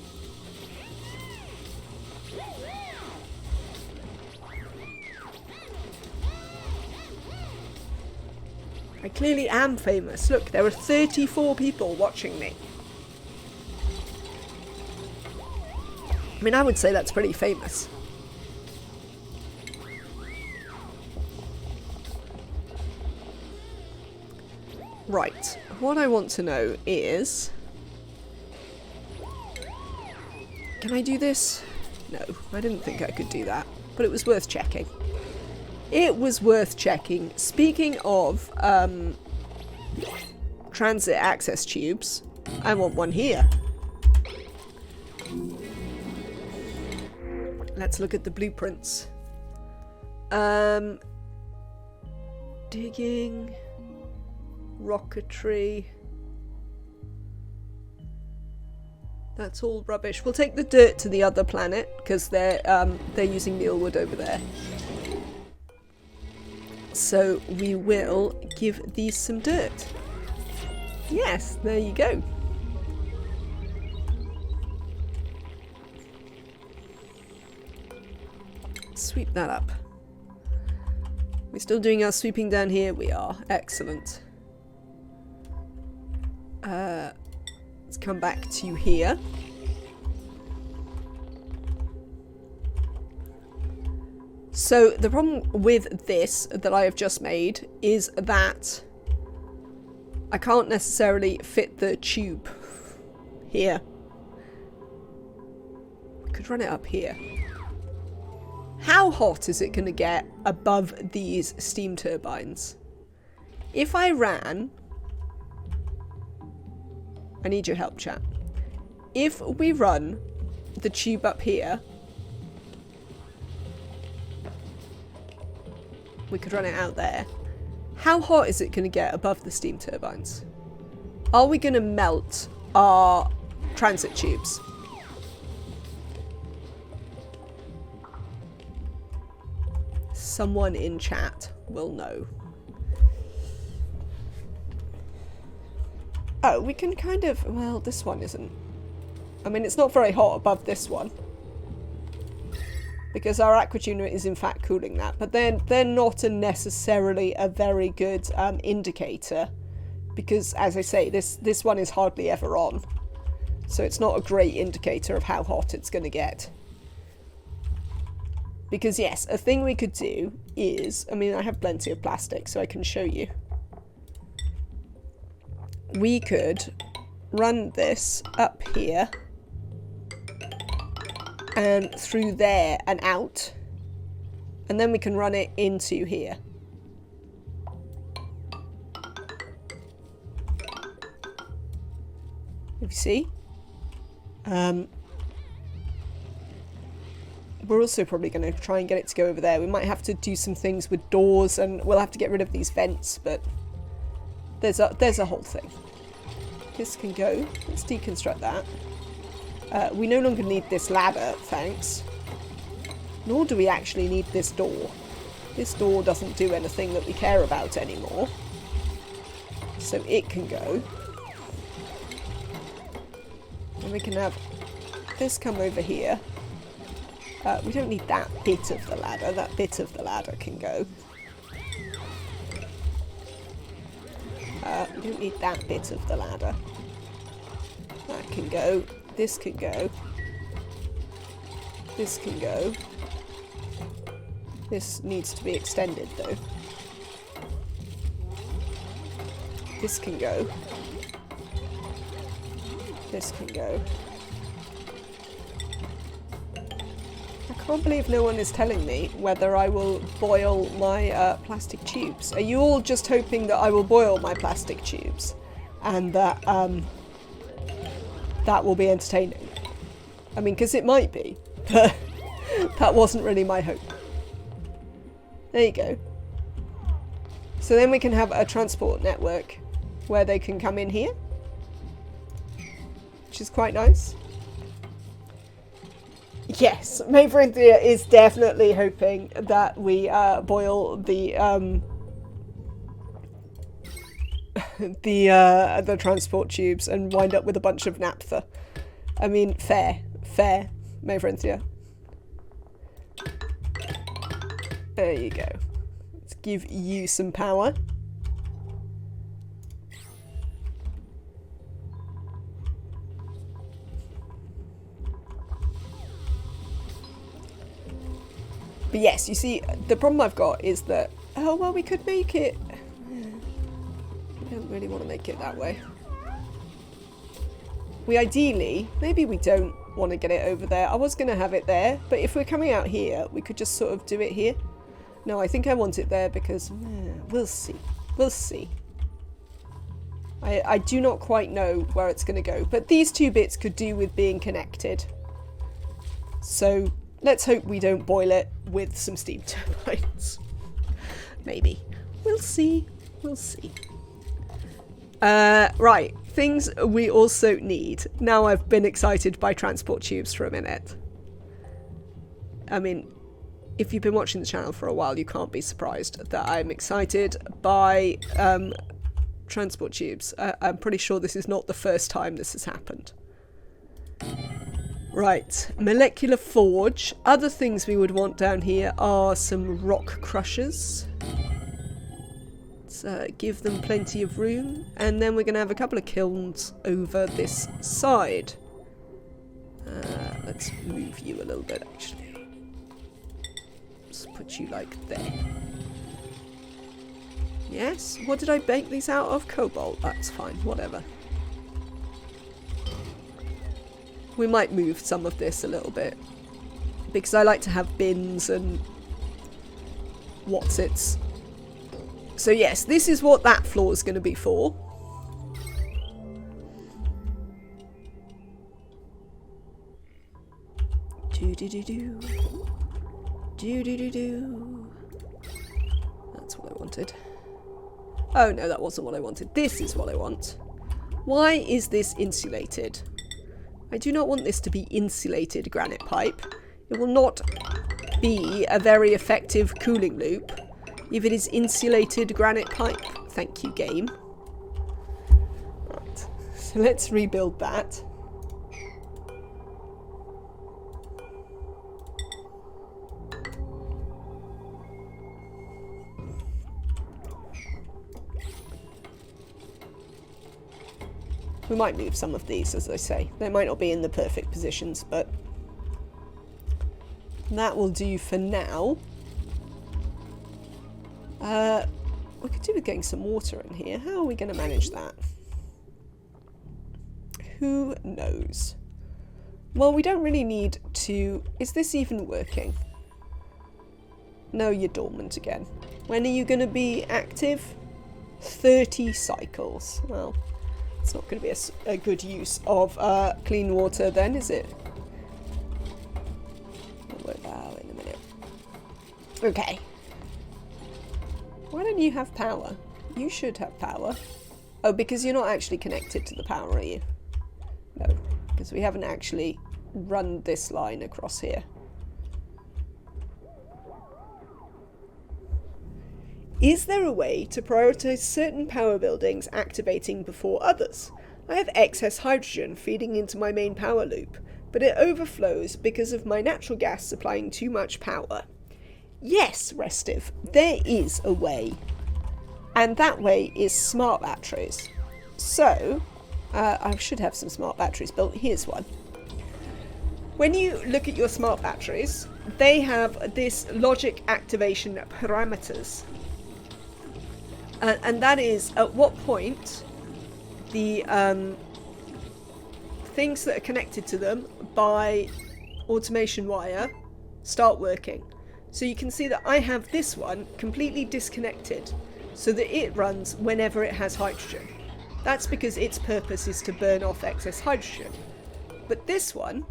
Speaker 1: I clearly am famous. Look, there are 34 people watching me. I mean, I would say that's pretty famous. Right. What I want to know is... Can I do this? No, I didn't think I could do that. But it was worth checking. It was worth checking. Speaking of transit access tubes, I want one here. Let's look at the blueprints. Digging, rocketry. That's all rubbish. We'll take the dirt to the other planet because they're using mealwood over there. So we will give these some dirt. Yes, there you go. Sweep that up. We're still doing our sweeping down here? We are. Excellent. Let's come back to here. So the problem with this that I have just made is that I can't necessarily fit the tube here. I could run it up here. How hot is it going to get above these steam turbines? If I ran... I need your help, chat. If we run the tube up here, we could run it out there. How hot is it going to get above the steam turbines? Are we going to melt our transit tubes? Someone in chat will know. Oh, we can kind of... Well, this one isn't. I mean, it's not very hot above this one. Because our aquatuner is in fact cooling that. But they're not necessarily a very good indicator. Because, as I say, this one is hardly ever on. So it's not a great indicator of how hot it's going to get. Because, yes, a thing we could do is... I mean, I have plenty of plastic, so I can show you. We could run this up here and through there and out, and then we can run it into here. You see? We're also probably going to try and get it to go over there. We might have to do some things with doors, and we'll have to get rid of these vents, but there's a whole thing. This can go. Let's deconstruct that. We no longer need this ladder, thanks. Nor do we actually need this door. This door doesn't do anything that we care about anymore. So it can go. And we can have this come over here. We don't need that bit of the ladder. That bit of the ladder can go. We don't need that bit of the ladder. That can go. This can go. This can go. This needs to be extended though. This can go. This can go. I can't believe no one is telling me whether I will boil my plastic tubes. Are you all just hoping that I will boil my plastic tubes? And that, that will be entertaining? I mean, because it might be, but that wasn't really my hope. There you go. So then we can have a transport network where they can come in here, which is quite nice. Yes, Mayfrinthia is definitely hoping that we boil the the transport tubes and wind up with a bunch of naphtha. I mean, fair, Mayfrinthia. There you go. Let's give you some power. But yes, you see, the problem I've got is that, oh, well, we could make it. I don't really want to make it that way. We ideally, maybe we don't want to get it over there. I was going to have it there, but if we're coming out here, we could just sort of do it here. No, I think I want it there because we'll see. We'll see. I do not quite know where it's going to go, but these two bits could do with being connected. So let's hope we don't boil it with some steam turbines. Maybe. We'll see. We'll see. Right. Things we also need. Now I've been excited by transport tubes for a minute. I mean, if you've been watching the channel for a while, you can't be surprised that I'm excited by transport tubes. I'm pretty sure this is not the first time this has happened. Right, molecular forge. Other things we would want down here are some rock crushers. Let's give them plenty of room. And then we're going to have a couple of kilns over this side. Let's move you a little bit, actually. Let's put you like there. Yes? What did I bake these out of? Cobalt. That's fine, whatever. We might move some of this a little bit, because I like to have bins and what's-its. So yes, this is what that floor is going to be for. Do-do-do-do. Do-do-do-do. That's what I wanted. Oh no, that wasn't what I wanted. This is what I want. Why is this insulated? I do not want this to be insulated granite pipe. It will not be a very effective cooling loop if it is insulated granite pipe. Thank you, game. Right, so let's rebuild that. We might move some of these, as I say. They might not be in the perfect positions, but that will do for now. We could do with getting some water in here. How are we going to manage that? Who knows? Well, we don't really need to... Is this even working? No, you're dormant again. When are you going to be active? 30 cycles. Well... It's not going to be a good use of clean water then, is it? I'll work that out in a minute. Okay. Why don't you have power? You should have power. Oh, because you're not actually connected to the power, are you? No, because we haven't actually run this line across here. Is there a way to prioritise certain power buildings activating before others? I have excess hydrogen feeding into my main power loop, but it overflows because of my natural gas supplying too much power. Yes, Restive, there is a way. And that way is smart batteries. So, I should have some smart batteries built. Here's one. When you look at your smart batteries, they have this logic activation parameters. And that is at what point the things that are connected to them by automation wire start working. So you can see that I have this one completely disconnected so that it runs whenever it has hydrogen. That's because its purpose is to burn off excess hydrogen. But this one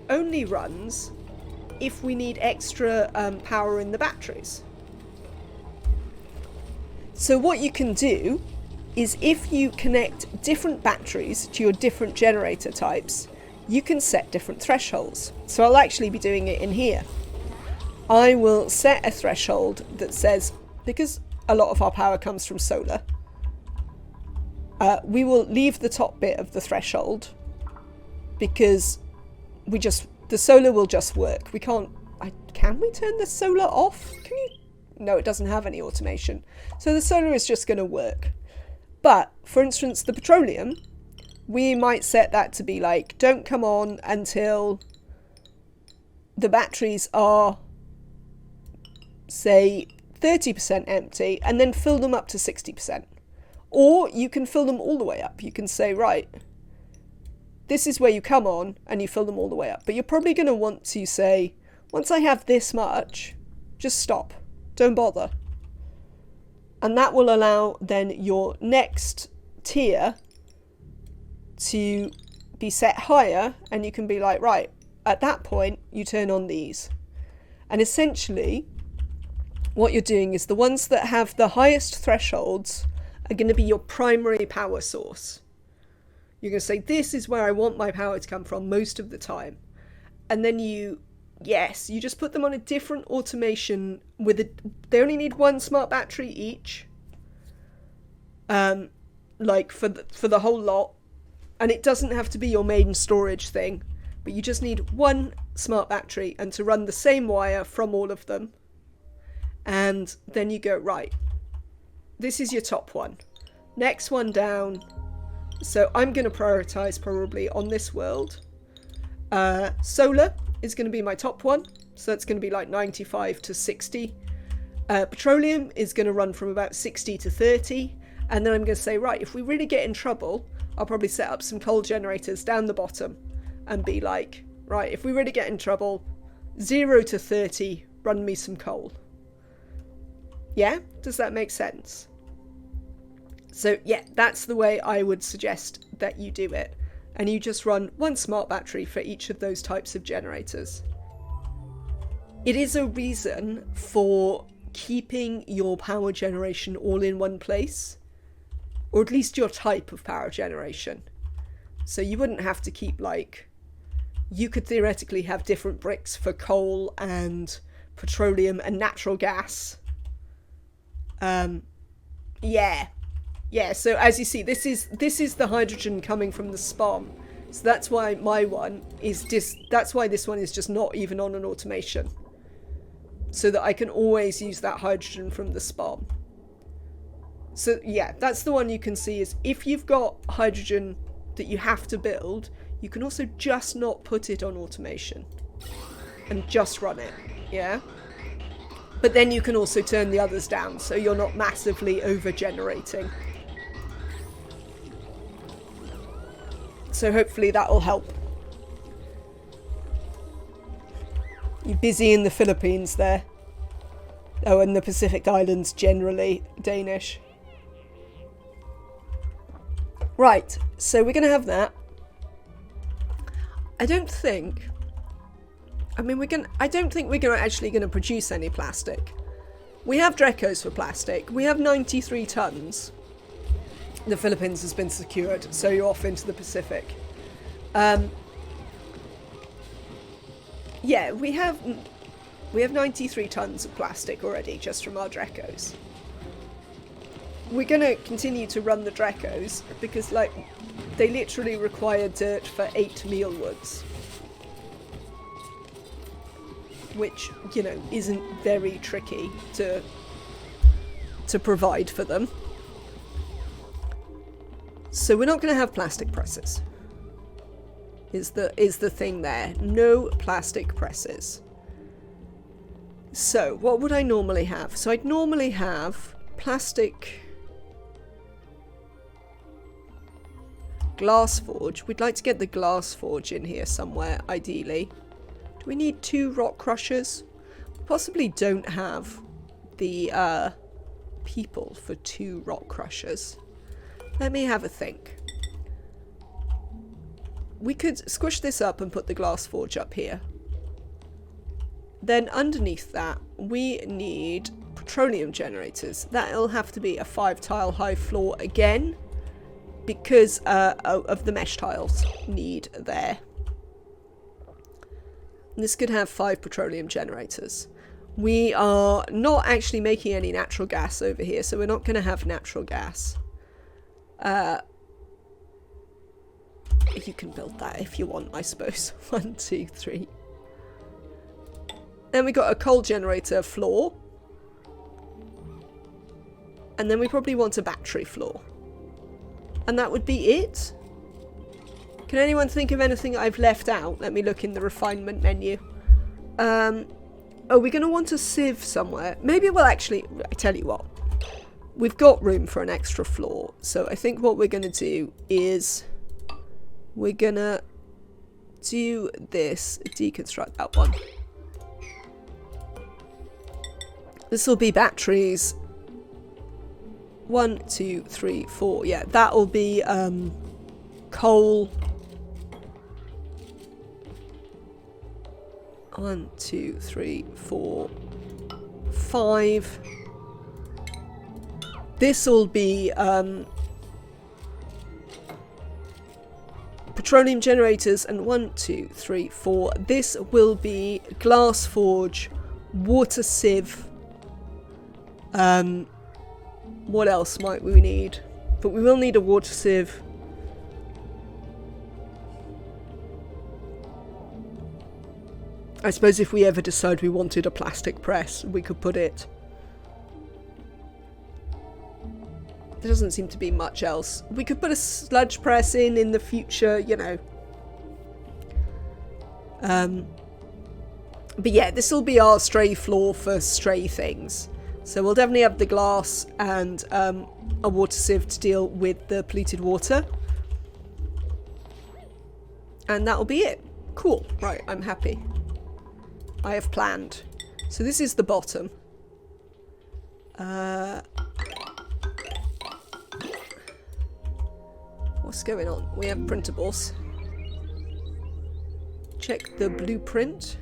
Speaker 1: only runs if we need extra power in the batteries. So what you can do is if you connect different batteries to your different generator types, you can set different thresholds. So I'll actually be doing it in here. I will set a threshold that says, because a lot of our power comes from solar, we will leave the top bit of the threshold because the solar will just work. We can't, can we turn the solar off? Can you? No, it doesn't have any automation. So the solar is just going to work. But for instance, the petroleum, we might set that to be like, don't come on until the batteries are, say, 30% empty, and then fill them up to 60%. Or you can fill them all the way up. You can say, right, this is where you come on and you fill them all the way up. But you're probably going to want to say, once I have this much, just stop. Don't bother. And that will allow then your next tier to be set higher, and you can be like, right, at that point, you turn on these. And essentially, what you're doing is the ones that have the highest thresholds are going to be your primary power source. You're going to say, this is where I want my power to come from most of the time. And then you just put them on a different automation they only need one smart battery each. Like for the whole lot. And it doesn't have to be your main storage thing, but you just need one smart battery and to run the same wire from all of them. And then you go, right, this is your top one. Next one down. So I'm going to prioritize probably on this world. Solar is going to be my top one. So that's going to be like 95 to 60. Petroleum is going to run from about 60 to 30. And then I'm going to say, right, if we really get in trouble, I'll probably set up some coal generators down the bottom and be like, right, if we really get in trouble, 0 to 30, run me some coal. Yeah? Does that make sense? So yeah, that's the way I would suggest that you do it. And you just run one smart battery for each of those types of generators. It is a reason for keeping your power generation all in one place, or at least your type of power generation. So you wouldn't have to keep you could theoretically have different bricks for coal and petroleum and natural gas. Yeah, so as you see, this is the hydrogen coming from the SPOM. So that's why my one is that's why this one is just not even on an automation. So that I can always use that hydrogen from the SPOM. So yeah, that's the one you can see is if you've got hydrogen that you have to build, you can also just not put it on automation and just run it, yeah? But then you can also turn the others down so you're not massively over-generating. So hopefully that will help. You're busy in the Philippines there. Oh, and the Pacific Islands generally, Danish. Right, so we're going to have that. I don't think we're actually going to produce any plastic. We have Drecos for plastic. We have 93 tons. The Philippines has been secured, so you're off into the Pacific. Yeah, we have 93 tons of plastic already just from our Drecos. We're going to continue to run the Drecos because they literally require dirt for 8 mealwoods. Which, isn't very tricky to provide for them. So we're not going to have plastic presses. Is the thing there. No plastic presses. So, what would I normally have? So I'd normally have plastic glass forge. We'd like to get the glass forge in here somewhere, ideally. Do we need 2 rock crushers? Possibly don't have the people for 2 rock crushers. Let me have a think. We could squish this up and put the glass forge up here. Then underneath that, we need petroleum generators. That'll have to be a 5-tile high floor again, because of the mesh tiles need there. And this could have 5 petroleum generators. We are not actually making any natural gas over here, so we're not going to have natural gas. You can build that if you want, I suppose. 1, 2, 3. Then we got a coal generator floor. And then we probably want a battery floor. And that would be it. Can anyone think of anything I've left out? Let me look in the refinement menu. Oh, we're going to want a sieve somewhere. Maybe we'll actually... I tell you what. We've got room for an extra floor. So I think what we're going to do is... we're going to do this. Deconstruct that one. This will be batteries. 1, 2, 3, 4. Yeah, that'll be coal. 1, 2, 3, 4, 5. This will be petroleum generators, and 1, 2, 3, 4. This will be glass forge, water sieve. What else might we need? But we will need a water sieve. I suppose if we ever decide we wanted a plastic press, we could put it. There doesn't seem to be much else. We could put a sludge press in the future, you know. But yeah, this will be our stray floor for stray things. So we'll definitely have the glass and a water sieve to deal with the polluted water. And that'll be it. Cool. Right, I'm happy. I have planned. So this is the bottom. What's going on? We have printables. Check the blueprint.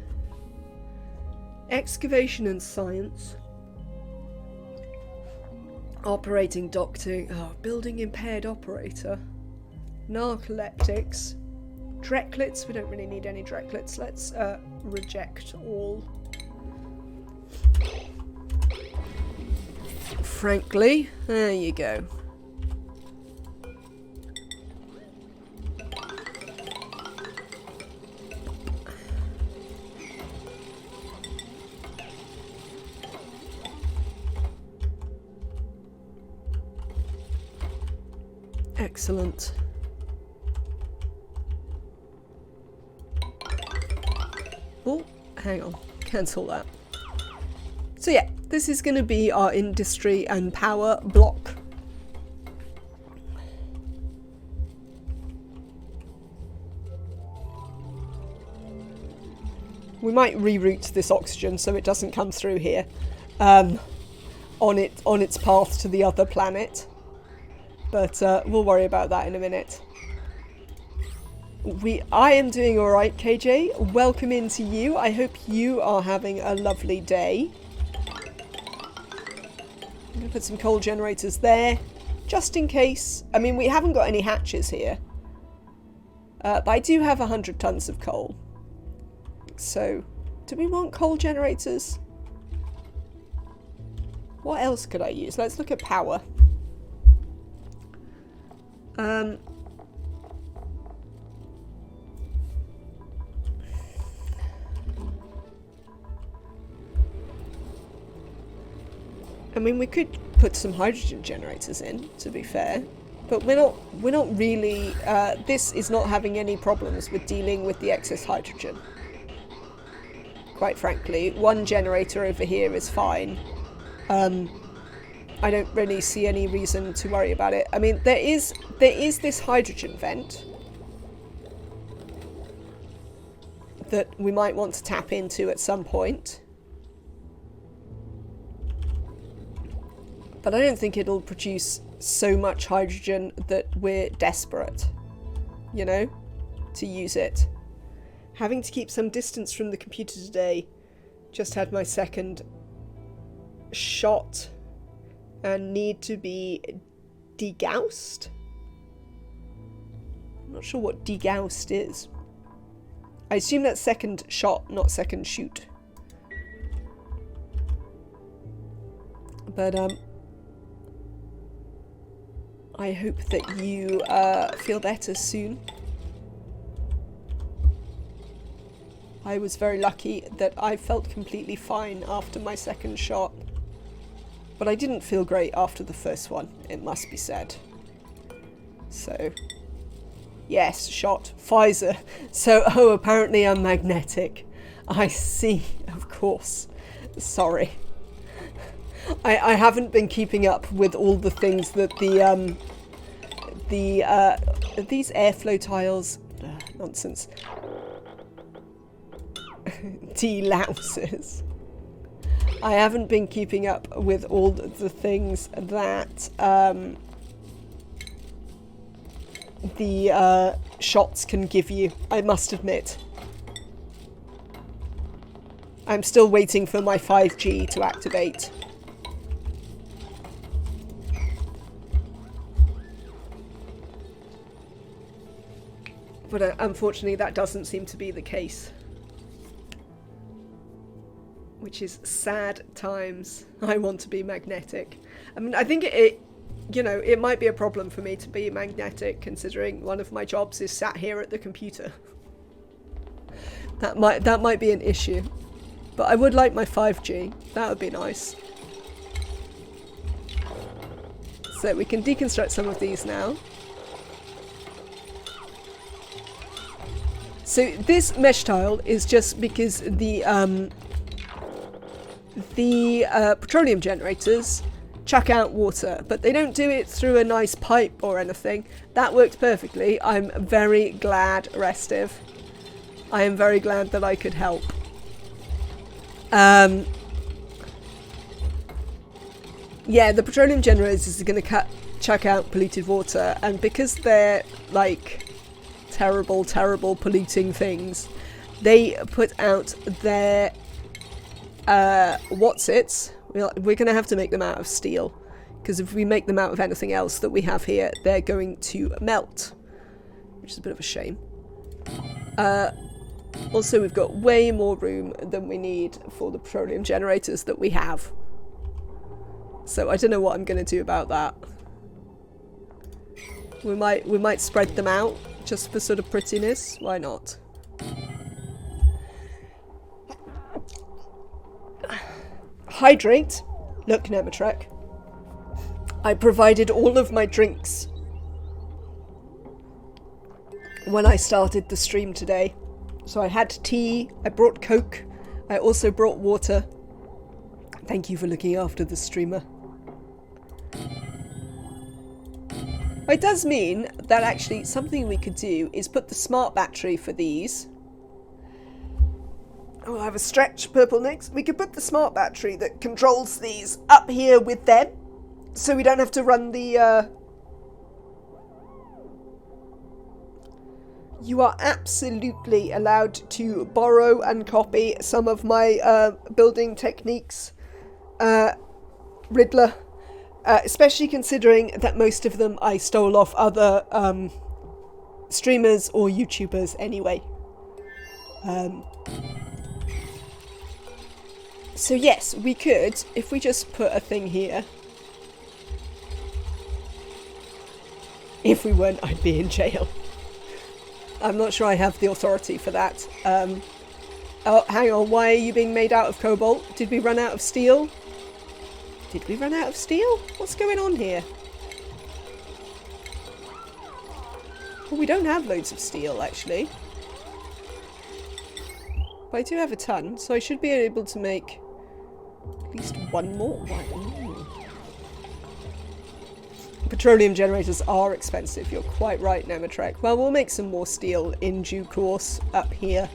Speaker 1: Excavation and science. Operating docking. Oh, building impaired operator. Narcoleptics. Drecklets. We don't really need any drecklets. Let's reject all. Frankly, there you go. Excellent. Oh, hang on. Cancel that. So yeah, this is going to be our industry and power block. We might reroute this oxygen so it doesn't come through here on its path to the other planet. But we'll worry about that in a minute. I am doing alright, KJ. Welcome into you. I hope you are having a lovely day. I'm going to put some coal generators there, just in case. I mean, we haven't got any hatches here. But I do have 100 tons of coal. So, do we want coal generators? What else could I use? Let's look at power. I mean, we could put some hydrogen generators in, to be fair, but we're not really. This is not having any problems with dealing with the excess hydrogen. Quite frankly, one generator over here is fine. I don't really see any reason to worry about it. I mean, there is this hydrogen vent. that we might want to tap into at some point. But I don't think it'll produce so much hydrogen that we're desperate, you know, to use it. Having to keep some distance from the computer today. Just had my second shot and need to be degaussed. I'm not sure what degaussed is. I assume that's second shot, not second shoot. But I hope that you feel better soon. I was very lucky that I felt completely fine after my second shot. But I didn't feel great after the first one, it must be said. So, yes, shot. Pfizer. So, oh, apparently I'm magnetic. I see, of course. Sorry. I haven't been keeping up with all the things that these airflow tiles... nonsense. Delousers. I haven't been keeping up with all the things that the shots can give you, I must admit. I'm still waiting for my 5G to activate. But unfortunately that doesn't seem to be the case. Which is sad times. I want to be magnetic. I mean, I think it, you know, it might be a problem for me to be magnetic considering one of my jobs is sat here at the computer. That might be an issue. But I would like my 5G. That would be nice. So we can deconstruct some of these now. So this mesh tile is just because the petroleum generators chuck out water, but they don't do it through a nice pipe or anything. That worked perfectly. I'm very glad, Restive. I am very glad that I could help. Yeah, the petroleum generators are going to chuck out polluted water, and because they're like terrible, terrible polluting things, they put out their what's-its. We're going to have to make them out of steel, because if we make them out of anything else that we have here, they're going to melt, which is a bit of a shame. Also, we've got way more room than we need for the petroleum generators that we have. So I don't know what I'm going to do about that. We might spread them out just for sort of prettiness. Why not? Hydrate. Look, Nematrek. I provided all of my drinks when I started the stream today. So I had tea, I brought Coke, I also brought water. Thank you for looking after the streamer. It does mean that actually something we could do is put the smart battery for these. Oh, I have a stretch, Purple Nix. We could put the smart battery that controls these up here with them, so we don't have to run the... You are absolutely allowed to borrow and copy some of my building techniques, Riddler. Especially considering that most of them I stole off other streamers or YouTubers anyway. So yes, we could, if we just put a thing here. If we weren't, I'd be in jail. I'm not sure I have the authority for that. Oh, hang on, why are you being made out of cobalt? Did we run out of steel? Did we run out of steel? What's going on here? Well, we don't have loads of steel, actually. But I do have a ton, so I should be able to make at least one more. Petroleum generators are expensive, you're quite right, Nematrek. Well, we'll make some more steel in due course up here.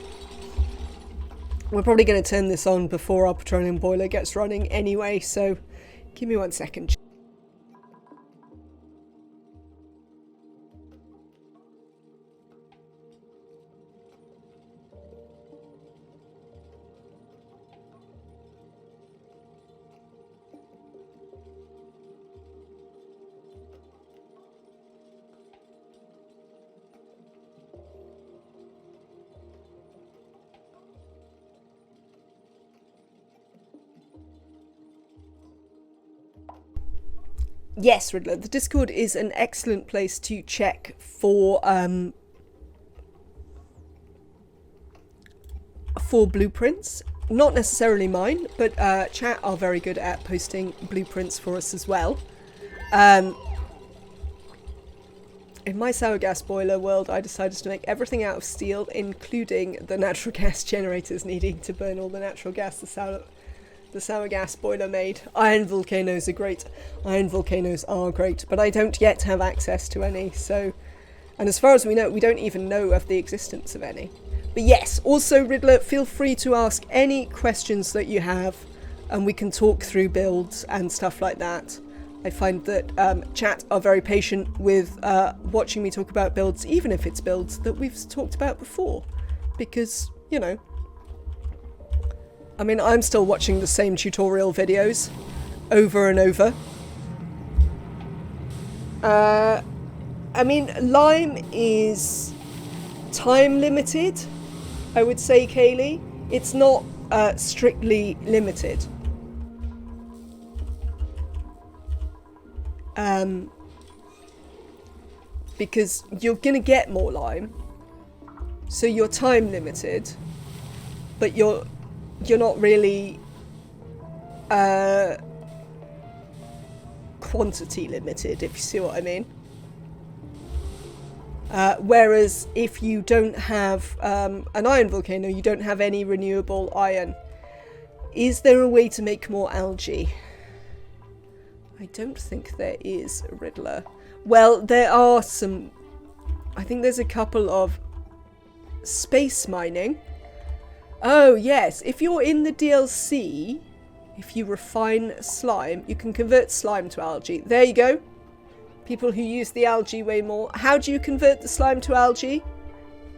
Speaker 1: We're probably going to turn this on before our petroleum boiler gets running anyway, so give me 1 second. Yes, Riddler, the Discord is an excellent place to check for blueprints. Not necessarily mine, but chat are very good at posting blueprints for us as well. In my sour gas boiler world, I decided to make everything out of steel, including the natural gas generators needing to burn all the natural gas the sour gas boiler made. Iron volcanoes are great. Iron volcanoes are great, but I don't yet have access to any, so... And as far as we know, we don't even know of the existence of any. But yes, also Riddler, feel free to ask any questions that you have, and we can talk through builds and stuff like that. I find that chat are very patient with watching me talk about builds, even if it's builds that we've talked about before. Because, you know... I mean, I'm still watching the same tutorial videos over and over. I mean, lime is time limited, I would say, Kaylee. It's not strictly limited. Because you're going to get more lime. So you're time limited, but you're not really quantity limited, if you see what I mean. Whereas if you don't have an iron volcano, you don't have any renewable iron. Is there a way to make more algae? I don't think there is, Riddler. Well, there are some... I think there's a couple of space mining. Oh, yes. If you're in the DLC, if you refine slime, you can convert slime to algae. There you go. People who use the algae way more. How do you convert the slime to algae?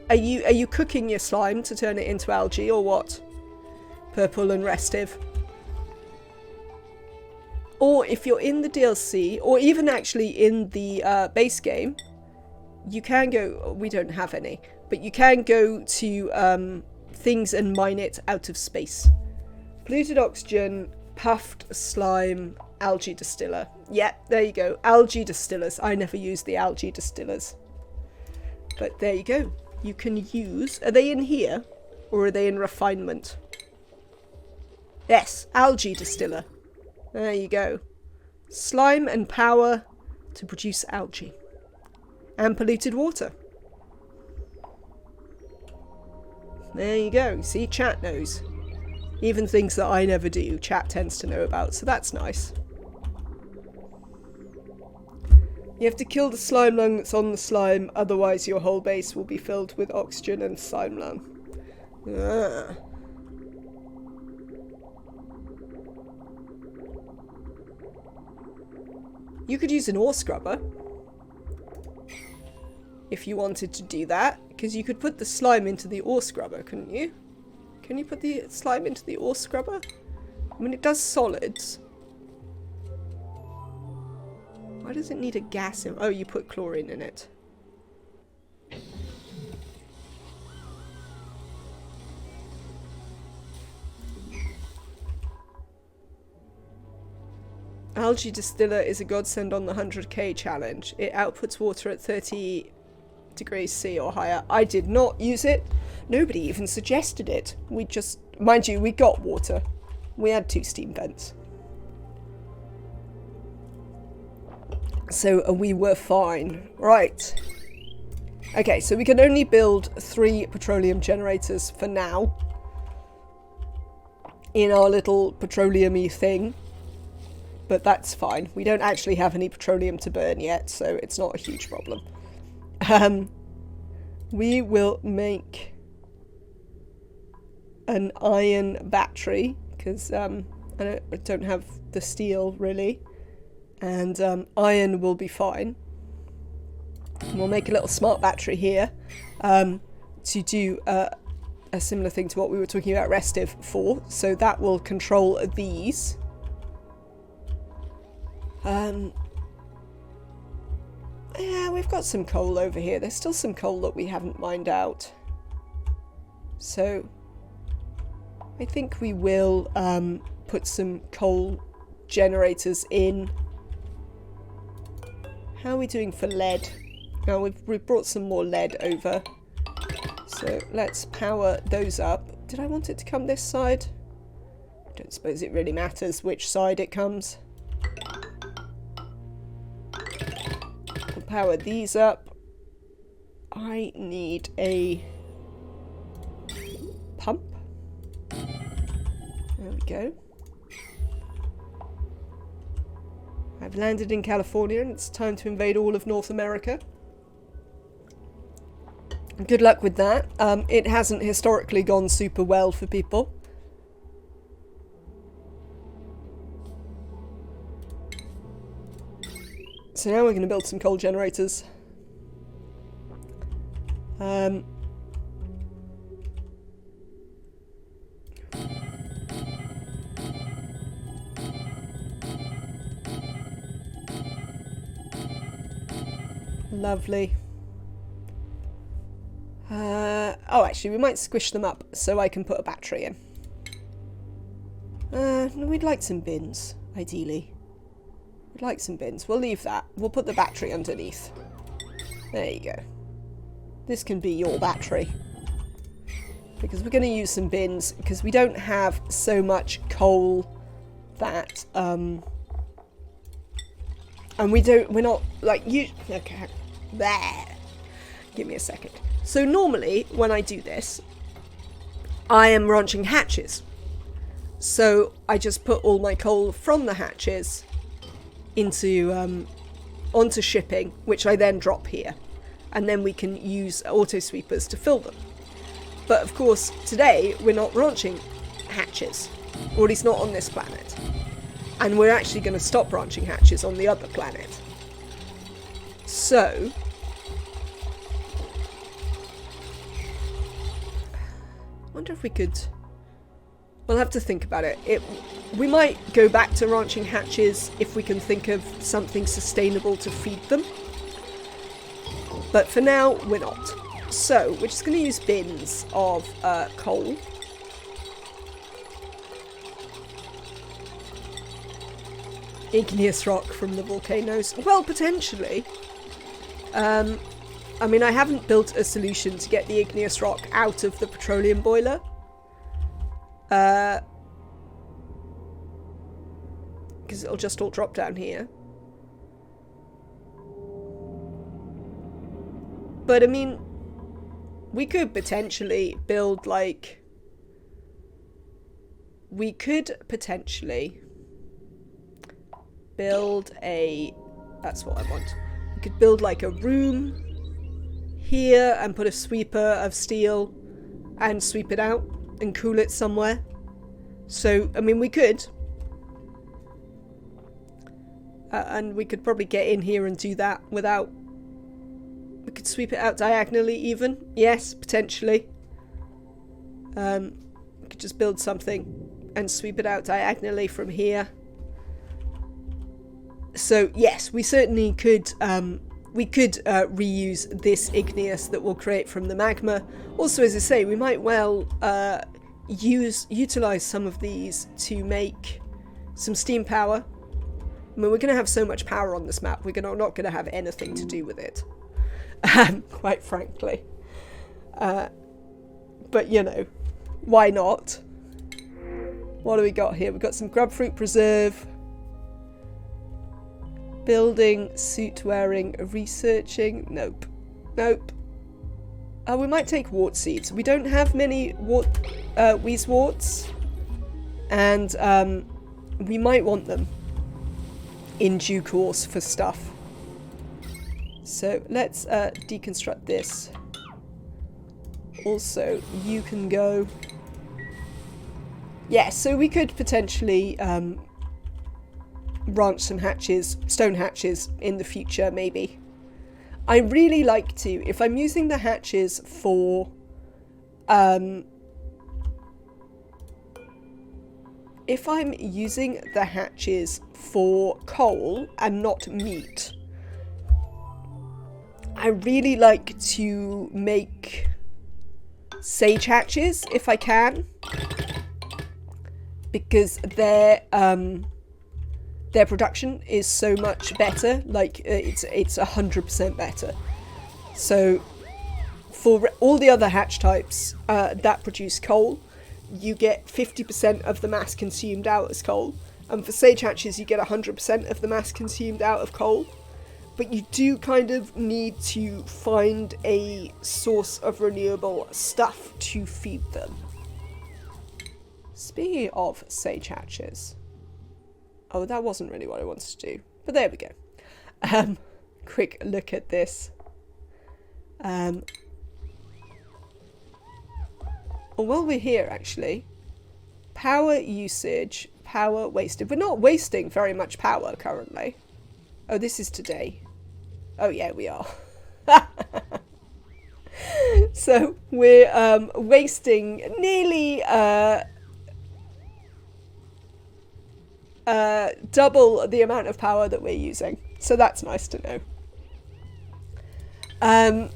Speaker 1: Are you cooking your slime to turn it into algae, or what? Purple and restive. Or if you're in the DLC, or even actually in the base game, you can go... We don't have any. But you can go to... things and mine it out of space. Polluted oxygen, puffed slime, algae distiller. Yep, there you go. Algae distillers. I never use the algae distillers. But there you go. You can use... Are they in here? Or are they in refinement? Yes, algae distiller. There you go. Slime and power to produce algae. And polluted water. There you go. See, chat knows. Even things that I never do, chat tends to know about, so that's nice. You have to kill the slime lung that's on the slime, otherwise your whole base will be filled with oxygen and slime lung. Ah. You could use an ore scrubber. If you wanted to do that. Because you could put the slime into the ore scrubber, couldn't you? Can you put the slime into the ore scrubber? I mean, it does solids. Why does it need a gas in? Oh, you put chlorine in it. Algae distiller is a godsend on the 100k challenge. It outputs water at 30 degrees C or higher. I did not use it. Nobody even suggested it. We just... Mind you, we got water. We had 2 steam vents. So we were fine. Right. Okay, so we can only build 3 petroleum generators for now. In our little petroleum-y thing. But that's fine. We don't actually have any petroleum to burn yet, so it's not a huge problem. We will make an iron battery, because I don't have the steel really, and iron will be fine. And we'll make a little smart battery here to do a similar thing to what we were talking about restive for, so that will control these. Yeah, we've got some coal over here. There's still some coal that we haven't mined out. So I think we will put some coal generators in. How are we doing for lead? Now we've brought some more lead over. So let's power those up. Did I want it to come this side? I don't suppose it really matters which side it comes. We'll power these up. I need a pump. There we go. I've landed in California and it's time to invade all of North America. Good luck with that. It hasn't historically gone super well for people. So now we're going to build some coal generators. Lovely. Oh, actually, we might squish them up so I can put a battery in. No, we'd like some bins, ideally. We'd like some bins. We'll leave that. We'll put the battery underneath. There you go. This can be your battery. Because we're going to use some bins, because we don't have so much coal that, and we're not, like, okay. There. Give me a second. So normally, when I do this, I am launching hatches. So I just put all my coal from the hatches into onto shipping, which I then drop here. And then we can use auto sweepers to fill them. But of course, today, we're not launching hatches. Or at least not on this planet. And we're actually going to stop branching hatches on the other planet. So I wonder if we could... We'll have to think about it. We might go back to ranching hatches if we can think of something sustainable to feed them. But for now, we're not. So, we're just going to use bins of coal. Igneous rock from the volcanoes. Well, potentially. I mean, I haven't built a solution to get the igneous rock out of the petroleum boiler. Because it'll just all drop down here. But, I mean, we could potentially build, like... We could potentially build a... That's what I want. We could build, like, a room here and put a sweeper of steel and sweep it out and cool it somewhere. So, I mean, we could. And we could probably get in here and do that without... We could sweep it out diagonally even. Yes, potentially. We could just build something and sweep it out diagonally from here. So, yes, we certainly could... we could reuse this igneous that we'll create from the magma. Also, as I say, we might well utilize some of these to make some steam power. I mean, we're going to have so much power on this map, we're not going to have anything to do with it. Quite frankly. But, you know, why not? What do we got here? We've got some grub fruit preserve. Building, suit wearing, researching. Nope. Nope. We might take wart seeds. We don't have many wheezeworts. And we might want them in due course for stuff. So let's deconstruct this. Also, you can go Yeah, so we could potentially ranch some hatches, stone hatches in the future, maybe. I really like to, if I'm using the hatches for if I'm using the hatches for coal and not meat, I really like to make sage hatches if I can, because their production is so much better. Like it's 100% better. So for all the other hatch types that produce coal, you get 50% of the mass consumed out as coal, and for sage hatches you get 100% of the mass consumed out of coal. But you do kind of need to find a source of renewable stuff to feed them. Speaking of sage hatches, oh, that wasn't really what I wanted to do, but there we go. Quick look at this. While we're here, actually, power usage, power wasted. We're not wasting very much power currently. Oh, this is today. Oh yeah, we are. So we're wasting nearly double the amount of power that we're using. So that's nice to know.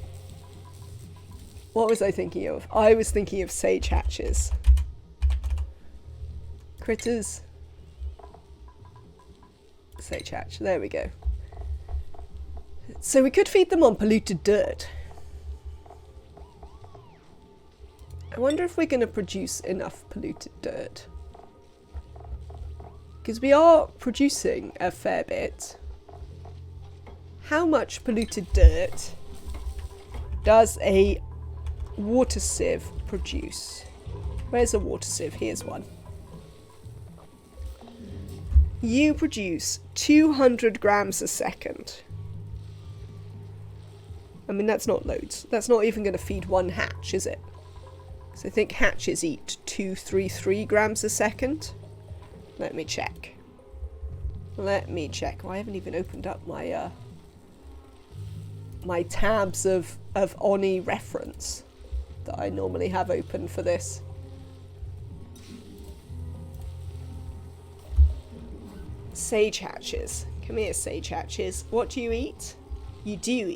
Speaker 1: What was I thinking of? I was thinking of sage hatches. Critters. Sage hatch. There we go. So we could feed them on polluted dirt. I wonder if we're going to produce enough polluted dirt. Because we are producing a fair bit. How much polluted dirt does a water sieve produce? Where's a water sieve? Here's one. You produce 200 grams a second. I mean, that's not loads. That's not even going to feed one hatch, is it? So I think hatches eat 233 grams a second. Let me check. Let me check. Oh, I haven't even opened up my my tabs of ONI reference that I normally have open for this. Sage hatches. Come here, sage hatches. What do you eat? You do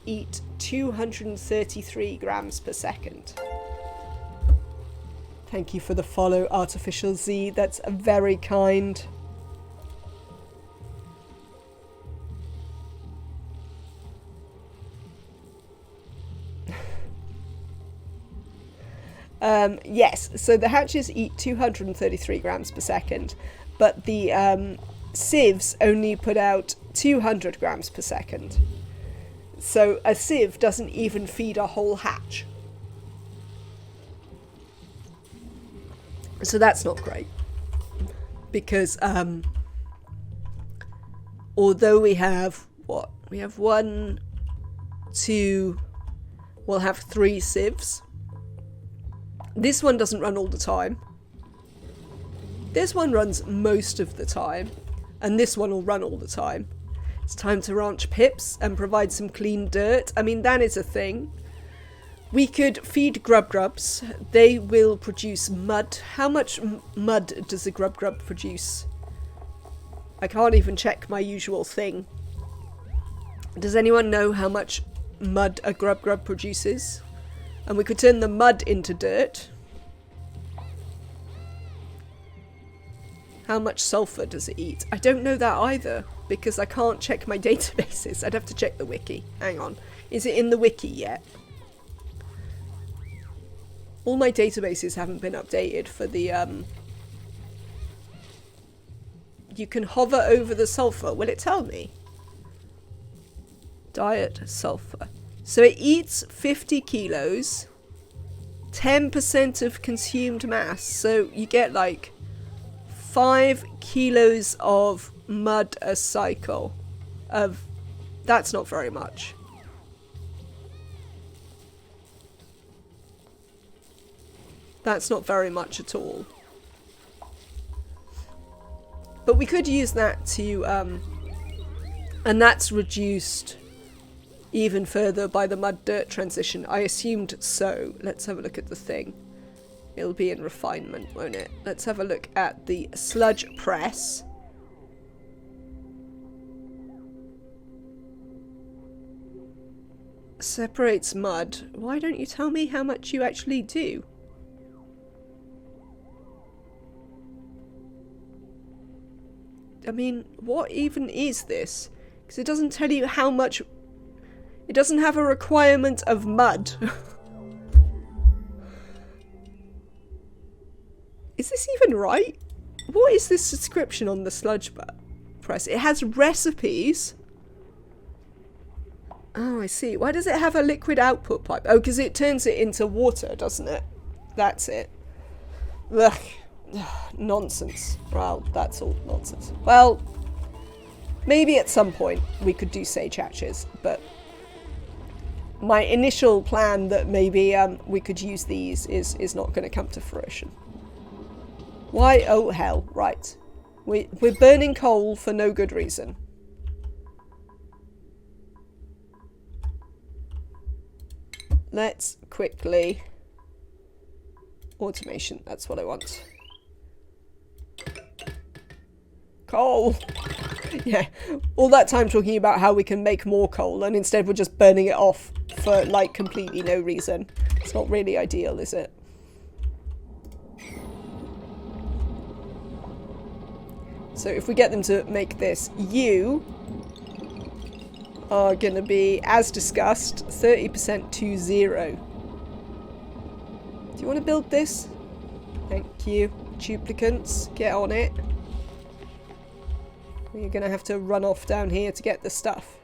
Speaker 1: eat 233 grams per second. Thank you for the follow, Artificial Z. That's very kind. Yes, so the hatches eat 233 grams per second, but the sieves only put out 200 grams per second. So a sieve doesn't even feed a whole hatch. So that's not great. Because although we have, what? We have one, two, we'll have 3 sieves. This one doesn't run all the time. This one runs most of the time. And this one will run all the time. It's time to ranch pips and provide some clean dirt. I mean, that is a thing. We could feed Grub Grubs. They will produce mud. How much mud does a Grub Grub produce? I can't even check my usual thing. Does anyone know how much mud a Grub Grub produces? And we could turn the mud into dirt. How much sulfur does it eat? I don't know that either, because I can't check my databases. I'd have to check the wiki. Hang on. Is it in the wiki yet? All my databases haven't been updated for the, You can hover over the sulfur. Will it tell me? Diet sulfur. So it eats 50 kilos, 10% of consumed mass. So you get like 5 kilos of mud a cycle. That's not very much. That's not very much at all. But we could use that to, and that's reduced even further by the mud-dirt transition. I assumed so. Let's have a look at the thing. It'll be in refinement, won't it? Let's have a look at the sludge press. Separates mud. Why don't you tell me how much you actually do? I mean, what even is this? Because it doesn't tell you how much... It doesn't have a requirement of mud. Is this even right? What is this description on the sludge press? It has recipes. Oh, I see. Why does it have a liquid output pipe? Oh, because it turns it into water, doesn't it? That's it. Ugh. Nonsense. Well, that's all nonsense. Well, maybe at some point we could do sage hatches, but my initial plan that maybe we could use these is not going to come to fruition. Why? Oh, hell. Right. We're burning coal for no good reason. Let's quickly... Automation. That's what I want. Coal! Yeah. All that time talking about how we can make more coal, and instead we're just burning it off for, like, completely no reason. It's not really ideal, is it? So if we get them to make this, you are going to be, as discussed, 30% to 0. Do you want to build this? Thank you. Duplicants, get on it. You're going to have to run off down here to get the stuff.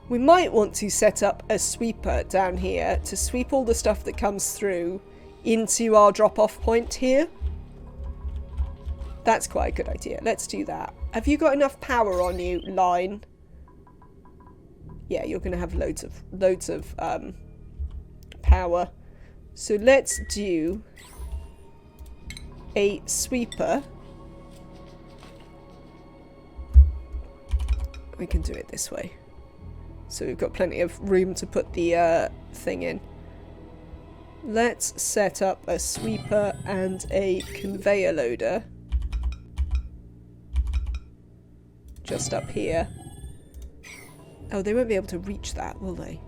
Speaker 1: We might want to set up a sweeper down here to sweep all the stuff that comes through into our drop-off point here. That's quite a good idea. Let's do that. Have you got enough power on you, line? Yeah, you're going to have loads of power. So let's do a sweeper. We can do it this way. So we've got plenty of room to put the thing in. Let's set up a sweeper and a conveyor loader. Just up here. Oh, they won't be able to reach that, will they?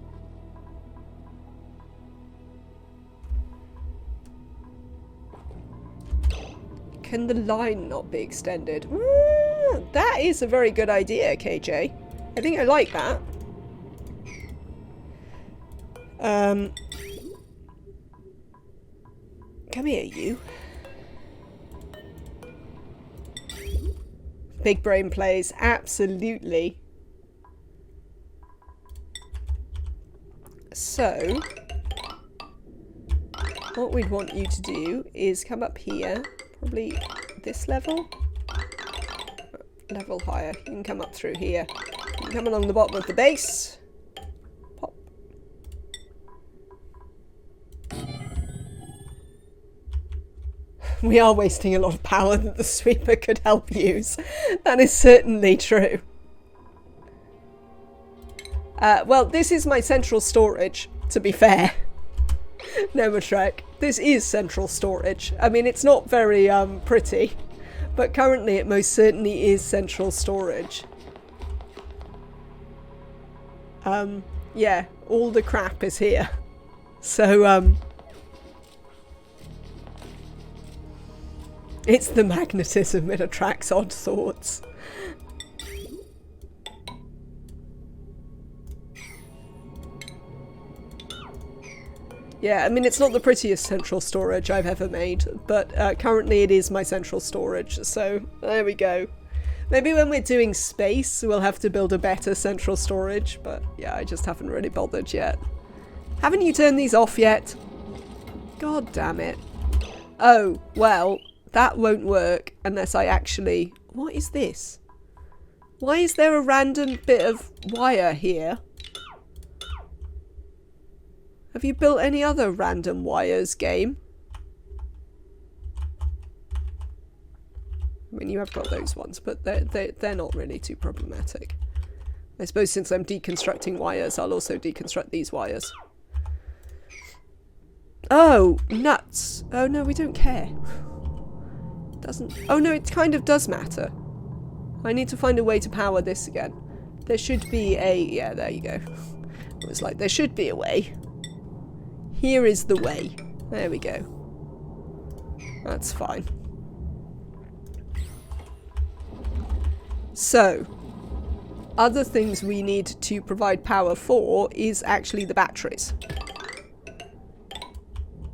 Speaker 1: Can the line not be extended? That is a very good idea, KJ. I think I like that. Come here, you. Big brain plays, absolutely. So, what we'd want you to do is come up here, probably this level. Level higher. You can come up through here. You can come along the bottom of the base. Pop. We are wasting a lot of power that the sweeper could help use. That is certainly true. Well, this is my central storage, to be fair. No, Trek. This is central storage. I mean, it's not very pretty, but currently it most certainly is central storage. Yeah, all the crap is here. So, it's the magnetism, it attracts odd thoughts. Yeah, I mean, it's not the prettiest central storage I've ever made, but currently it is my central storage, so there we go. Maybe when we're doing space, we'll have to build a better central storage, but yeah, I just haven't really bothered yet. Haven't you turned these off yet? God damn it. Oh, well, that won't work unless I actually... What is this? Why is there a random bit of wire here? Have you built any other random wires, game? I mean, you have got those ones, but they're not really too problematic. I suppose since I'm deconstructing wires, I'll also deconstruct these wires. Oh, nuts. Oh no, we don't care. Doesn't... Oh no, it kind of does matter. I need to find a way to power this again. There should be a... Yeah, there you go. It was like, there should be a way. Here is the way. There we go. That's fine. So, other things we need to provide power for is actually the batteries.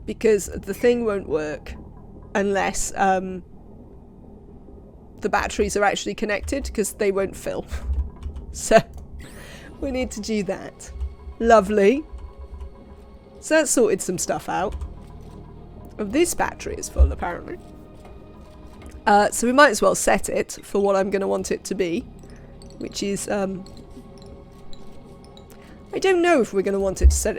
Speaker 1: Because the thing won't work unless the batteries are actually connected, because they won't fill. So, we need to do that. Lovely. So that sorted some stuff out. Oh, this battery is full, apparently. So we might as well set it for what I'm going to want it to be. Which is, I don't know if we're going to want it to set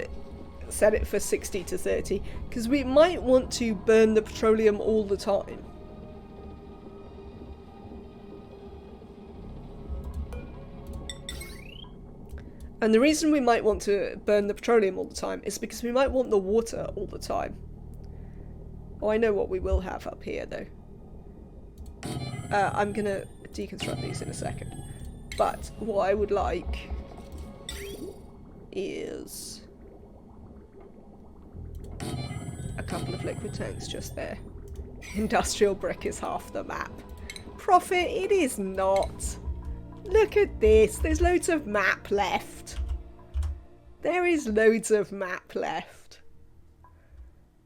Speaker 1: it for 60 to 30. Because we might want to burn the petroleum all the time. And the reason we might want to burn the petroleum all the time is because we might want the water all the time. Oh, I know what we will have up here, though. I'm going to deconstruct these in a second. But what I would like is a couple of liquid tanks just there. Industrial brick is half the map. Profit, it is not. Look at this. There's loads of map left. There is loads of map left.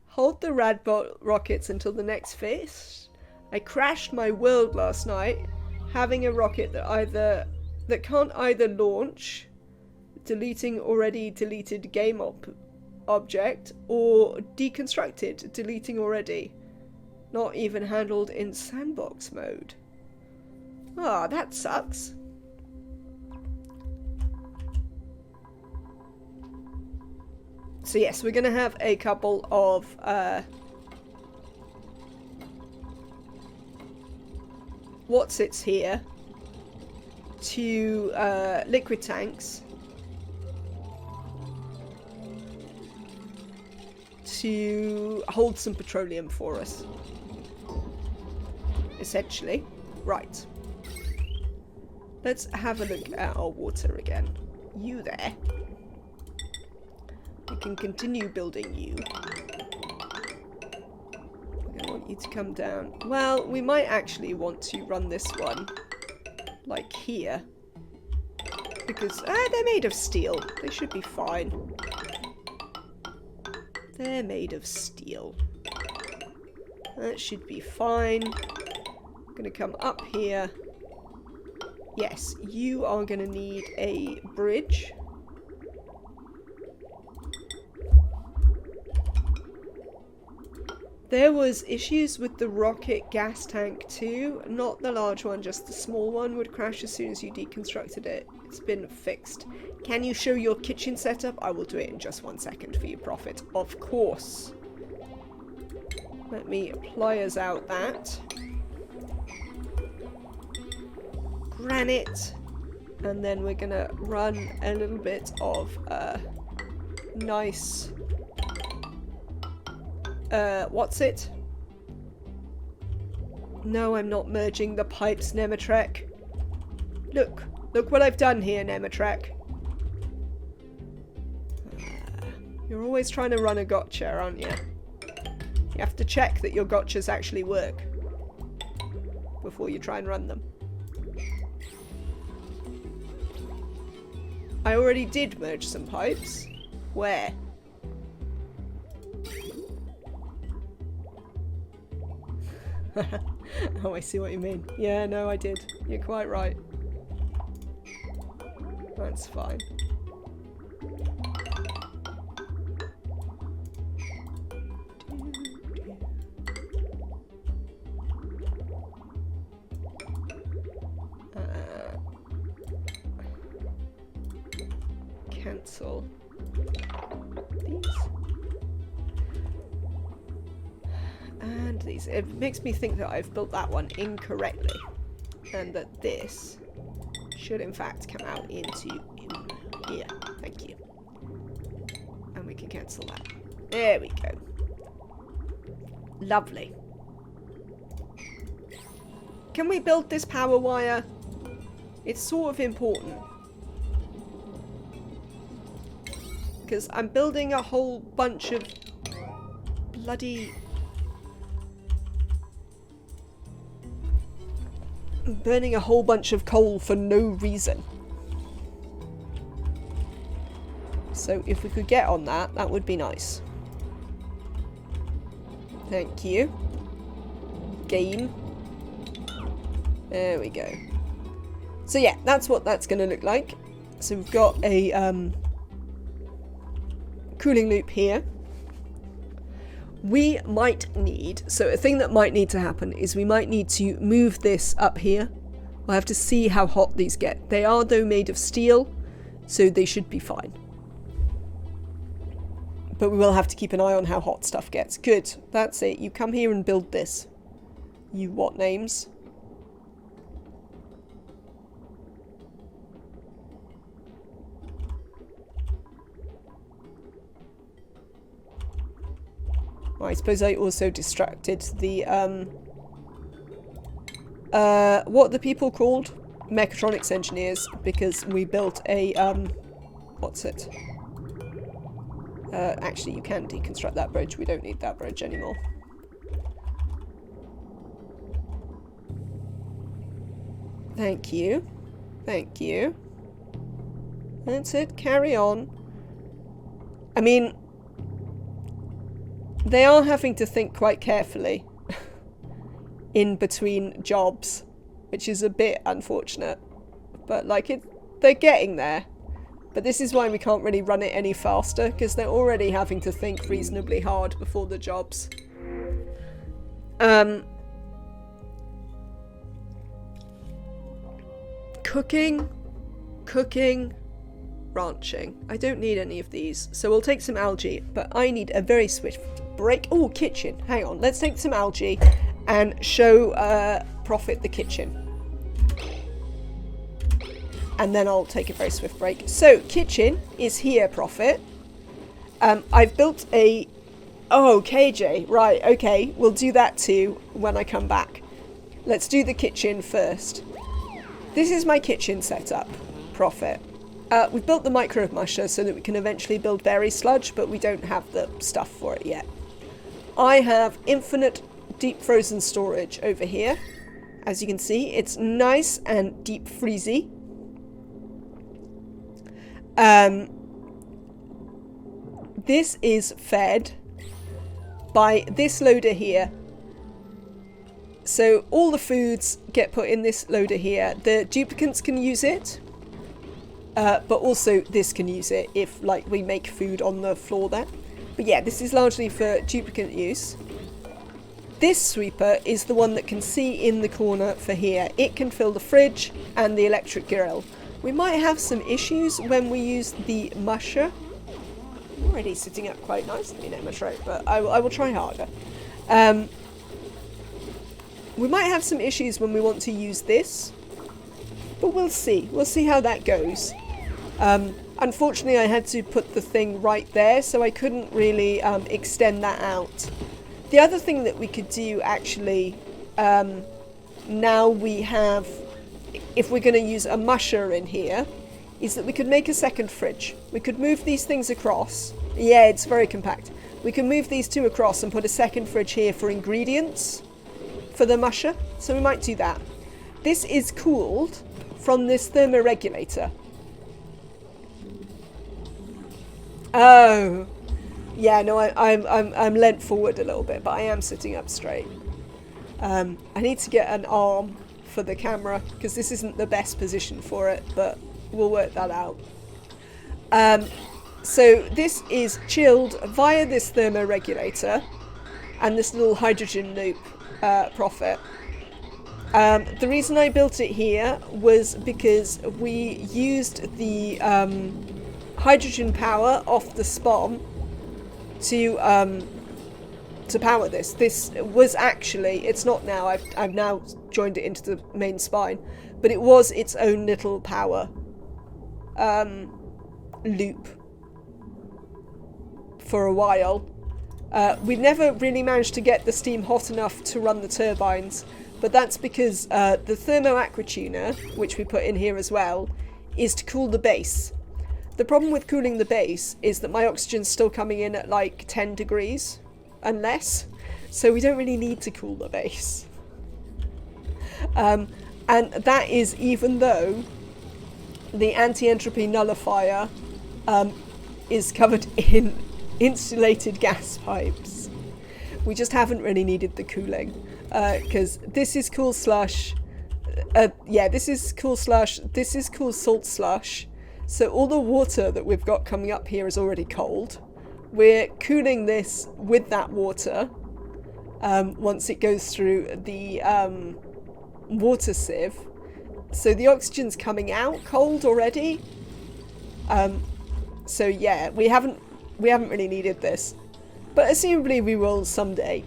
Speaker 1: Hold the Radbot rockets until the next phase. I crashed my world last night, having a rocket that can't either launch, deleting already deleted game object, or deconstructed, deleting already. Not even handled in sandbox mode. Ah, that sucks. So yes, we're going to have a couple of what's-its here to liquid tanks to hold some petroleum for us, essentially. Right. Let's have a look at our water again. You there. We can continue building you. I want you to come down. Well, we might actually want to run this one like here. Because, they're made of steel. They should be fine. They're made of steel. That should be fine. I'm going to come up here. Yes, you are going to need a bridge. There was issues with the rocket gas tank too. Not the large one, just the small one would crash as soon as you deconstructed it. It's been fixed. Can you show your kitchen setup? I will do it in just 1 second for you, Prophet. Of course. Let me pliers out that. Granite. And then we're gonna run a little bit of nice what's it? No, I'm not merging the pipes, Nematrek. Look what I've done here, Nematrek. You're always trying to run a gotcha, aren't you? You have to check that your gotchas actually work before you try and run them. I already did merge some pipes. Where? Oh, I see what you mean. Yeah, no, I did. You're quite right. That's fine. Cancel these. And into these. It makes me think that I've built that one incorrectly. And that this should in fact come out into here. Thank you. And we can cancel that. There we go. Lovely. Can we build this power wire? It's sort of important. Because I'm building a whole bunch of bloody... I'm burning a whole bunch of coal for no reason. So if we could get on that, that would be nice. Thank you. Game. There we go. So yeah, that's what that's going to look like. So we've got a cooling loop here. We might need, so a thing that might need to happen is we might need to move this up here. We'll have to see how hot these get. They are though made of steel, so they should be fine. But we will have to keep an eye on how hot stuff gets. Good, that's it. You come here and build this. You what names? I suppose I also distracted the, what are the people called? Mechatronics engineers, because we built a, what's it? Actually, you can deconstruct that bridge. We don't need that bridge anymore. Thank you. Thank you. That's it. Carry on. I mean... They are having to think quite carefully in between jobs, which is a bit unfortunate. But like they're getting there. But this is why we can't really run it any faster, because they're already having to think reasonably hard before the jobs. Cooking, ranching. I don't need any of these, so we'll take some algae, but I need a very swift break. Oh, kitchen. Hang on. Let's take some algae and show Prophet the kitchen. And then I'll take a very swift break. So, kitchen is here, Prophet. I've built a... Oh, KJ. Right, okay. We'll do that too when I come back. Let's do the kitchen first. This is my kitchen setup, Prophet. We've built the micro musher so that we can eventually build berry sludge, but we don't have the stuff for it yet. I have infinite deep frozen storage over here. As you can see, it's nice and deep freezy. This is fed by this loader here. So all the foods get put in this loader here. The duplicants can use it. But also this can use it if like we make food on the floor there. But yeah, this is largely for duplicate use. This sweeper is the one that can see in the corner for here. It can fill the fridge and the electric grill. We might have some issues when we use the musher. I'm already sitting up quite nicely in my throat, but I will try harder. We might have some issues when we want to use this. But we'll see. We'll see how that goes. Unfortunately, I had to put the thing right there, so I couldn't really extend that out. The other thing that we could do, actually, now we have, if we're going to use a musher in here, is that we could make a second fridge. We could move these things across. Yeah, it's very compact. We can move these two across and put a second fridge here for ingredients for the musher. So we might do that. This is cooled from this thermoregulator. Oh, yeah. No, I'm leant forward a little bit, but I am sitting up straight. I need to get an arm for the camera because this isn't the best position for it, but we'll work that out. So this is chilled via this thermoregulator and this little hydrogen loop Prophet. The reason I built it here was because we used the hydrogen power off the spawn to to power this. This was actually, it's not now, I've now joined it into the main spine, but it was its own little power loop for a while. We never really managed to get the steam hot enough to run the turbines, but that's because the thermo aqua tuner, which we put in here as well, is to cool the base. The problem with cooling the base is that my oxygen's still coming in at like 10 degrees and less, so we don't really need to cool the base. And that is even though the anti-entropy nullifier is covered in insulated gas pipes. We just haven't really needed the cooling because this is cool slush. This is cool slush. This is cool salt slush. So all the water that we've got coming up here is already cold. We're cooling this with that water once it goes through the water sieve. So the oxygen's coming out cold already. So yeah, we haven't really needed this, but assumably we will someday.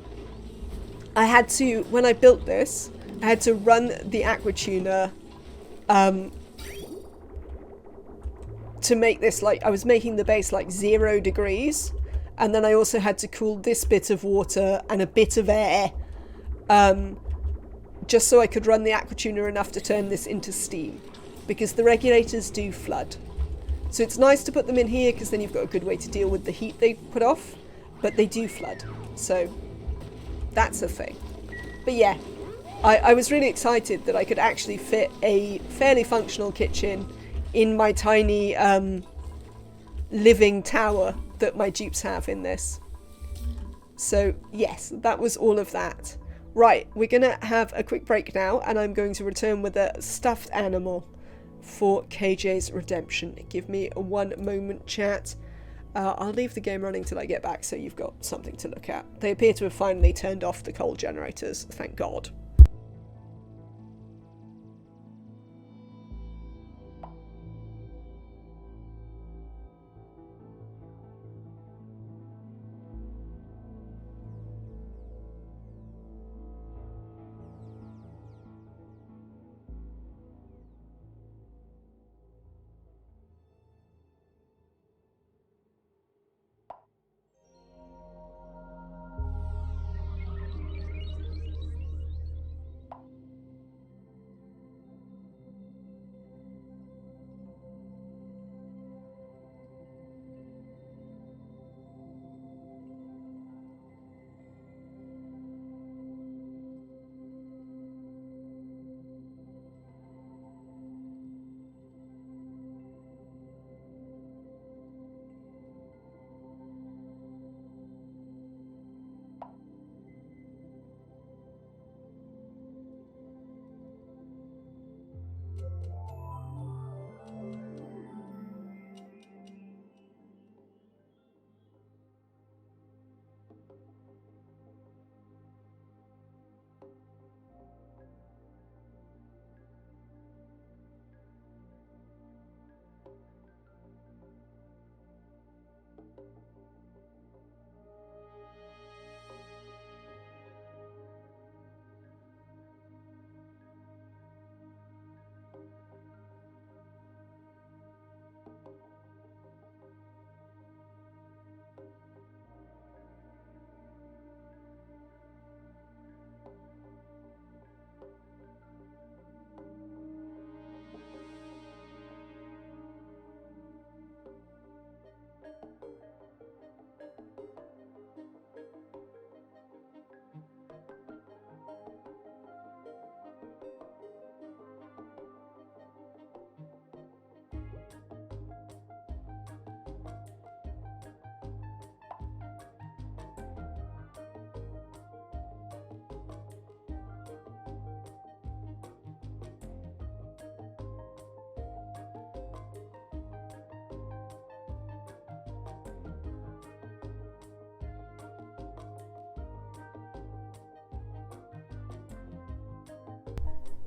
Speaker 1: I had to, when I built this, I had to run the aqua tuner to make this, like, I was making the base like 0 degrees, and then I also had to cool this bit of water and a bit of air just so I could run the aqua tuner enough to turn this into steam, because the regulators do flood. So it's nice to put them in here because then you've got a good way to deal with the heat they put off, but they do flood, so that's a thing. But yeah, I was really excited that I could actually fit a fairly functional kitchen in my tiny living tower that my dupes have in this. So yes, that was all of that. Right, we're gonna have a quick break now, and I'm going to return with a stuffed animal for KJ's redemption. Give me a 1 moment, chat. I'll leave the game running till I get back so you've got something to look at. They appear to have finally turned off the coal generators, thank God.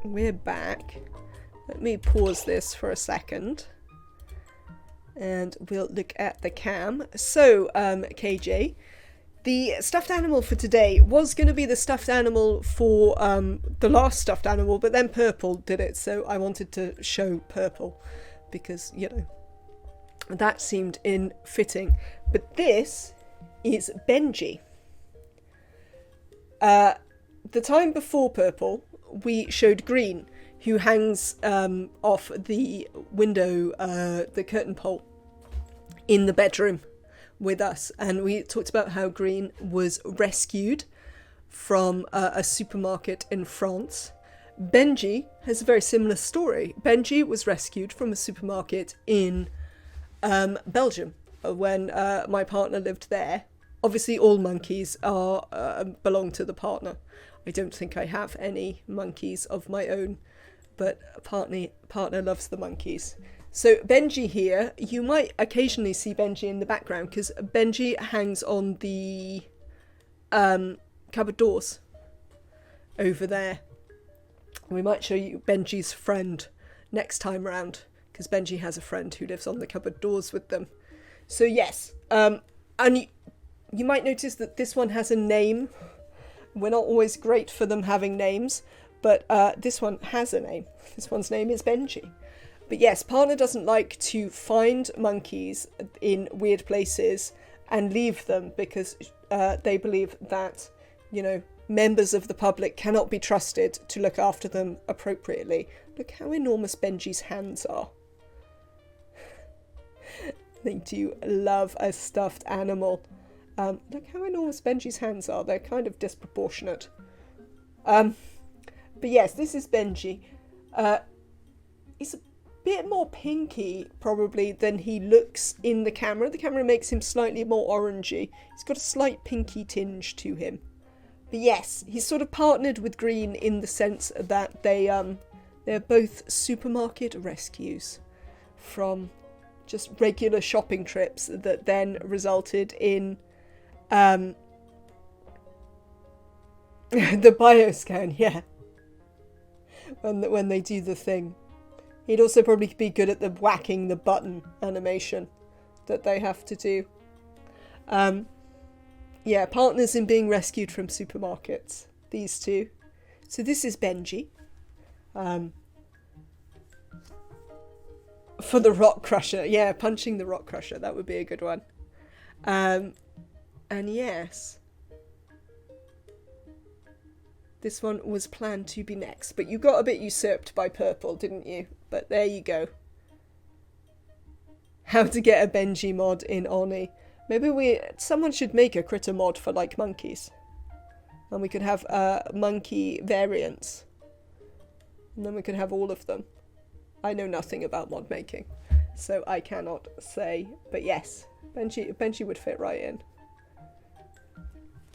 Speaker 1: We're back. Let me pause this for a second and we'll look at the cam. So, KJ, the stuffed animal for today was going to be the stuffed animal for the last stuffed animal, but then Purple did it, so I wanted to show Purple because, you know, that seemed fitting. But this is Benji. The time before Purple, we showed Green, who hangs off the window, the curtain pole in the bedroom with us, and we talked about how Green was rescued from a supermarket in France. Benji has a very similar story. Benji was rescued from a supermarket in Belgium when my partner lived there. Obviously all monkeys are belong to the partner. I don't think I have any monkeys of my own, but partner loves the monkeys. So Benji here, you might occasionally see Benji in the background because Benji hangs on the cupboard doors over there. We might show you Benji's friend next time round because Benji has a friend who lives on the cupboard doors with them. So yes, and you might notice that this one has a name. We're not always great for them having names, but this one has a name. This one's name is Benji. But yes, partner doesn't like to find monkeys in weird places and leave them because they believe that, you know, members of the public cannot be trusted to look after them appropriately. Look how enormous Benji's hands are. They do love a stuffed animal. Look how enormous Benji's hands are. They're kind of disproportionate. But yes, this is Benji. He's a bit more pinky, probably, than he looks in the camera. The camera makes him slightly more orangey. He's got a slight pinky tinge to him. But yes, he's sort of partnered with Green in the sense that they're both supermarket rescues from just regular shopping trips that then resulted in the bioscan, yeah. When they do the thing. He'd also probably be good at the whacking the button animation that they have to do. Yeah, partners in being rescued from supermarkets, these two. So this is Benji. For the rock crusher. Yeah, punching the rock crusher. That would be a good one. And yes, this one was planned to be next, but you got a bit usurped by Purple, didn't you? But there you go. How to get a Benji mod in Oni. Maybe someone should make a critter mod for like monkeys, and we could have monkey variants, and then we could have all of them. I know nothing about mod making, so I cannot say, but yes, Benji would fit right in.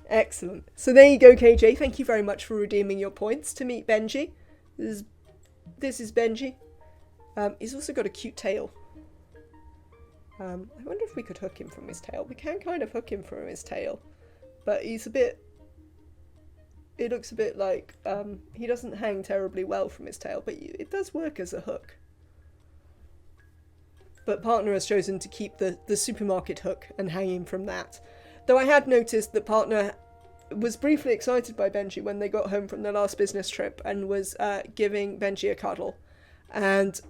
Speaker 1: Excellent. So there you go, KJ. Thank you very much for redeeming your points to meet Benji. This is Benji. He's also got a cute tail. I wonder if we could hook him from his tail. We can kind of hook him from his tail, but he's a bit... It looks a bit like he doesn't hang terribly well from his tail, but it does work as a hook. But partner has chosen to keep the supermarket hook and hanging from that. Though I had noticed that partner was briefly excited by Benji when they got home from their last business trip and was giving Benji a cuddle, and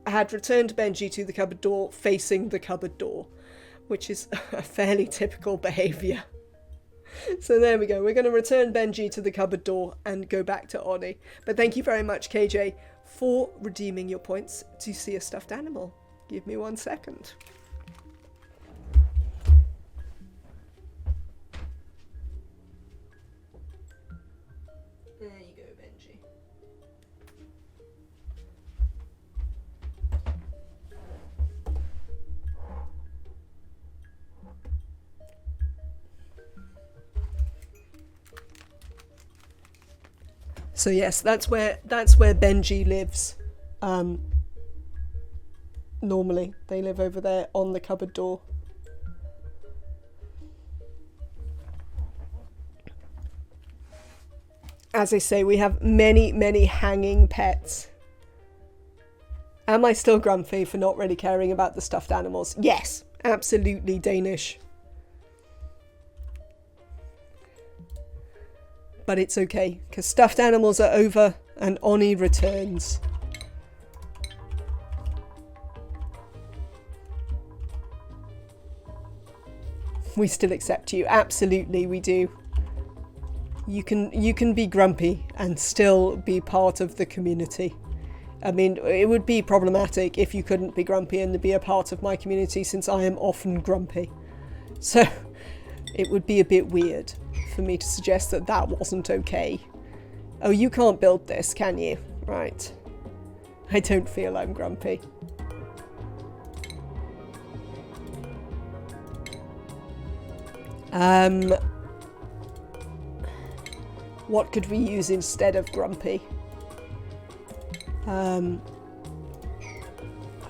Speaker 1: had returned Benji to the cupboard door facing the cupboard door, which is a fairly typical behaviour. So there we go. We're going to return Benji to the cupboard door and go back to Oni. But thank you very much, KJ, for redeeming your points to see a stuffed animal. Give me 1 second. There you go, Benji. So yes, that's where Benji lives. Normally, they live over there on the cupboard door. As I say, we have many, many hanging pets. Am I still grumpy for not really caring about the stuffed animals? Yes, absolutely Danish. But it's okay, because stuffed animals are over and Oni returns. We still accept you. Absolutely, we do. You can be grumpy and still be part of the community. I mean, it would be problematic if you couldn't be grumpy and be a part of my community, since I am often grumpy. So it would be a bit weird for me to suggest that that wasn't okay. Oh, you can't build this, can you? Right. I don't feel I'm grumpy. What could we use instead of grumpy? I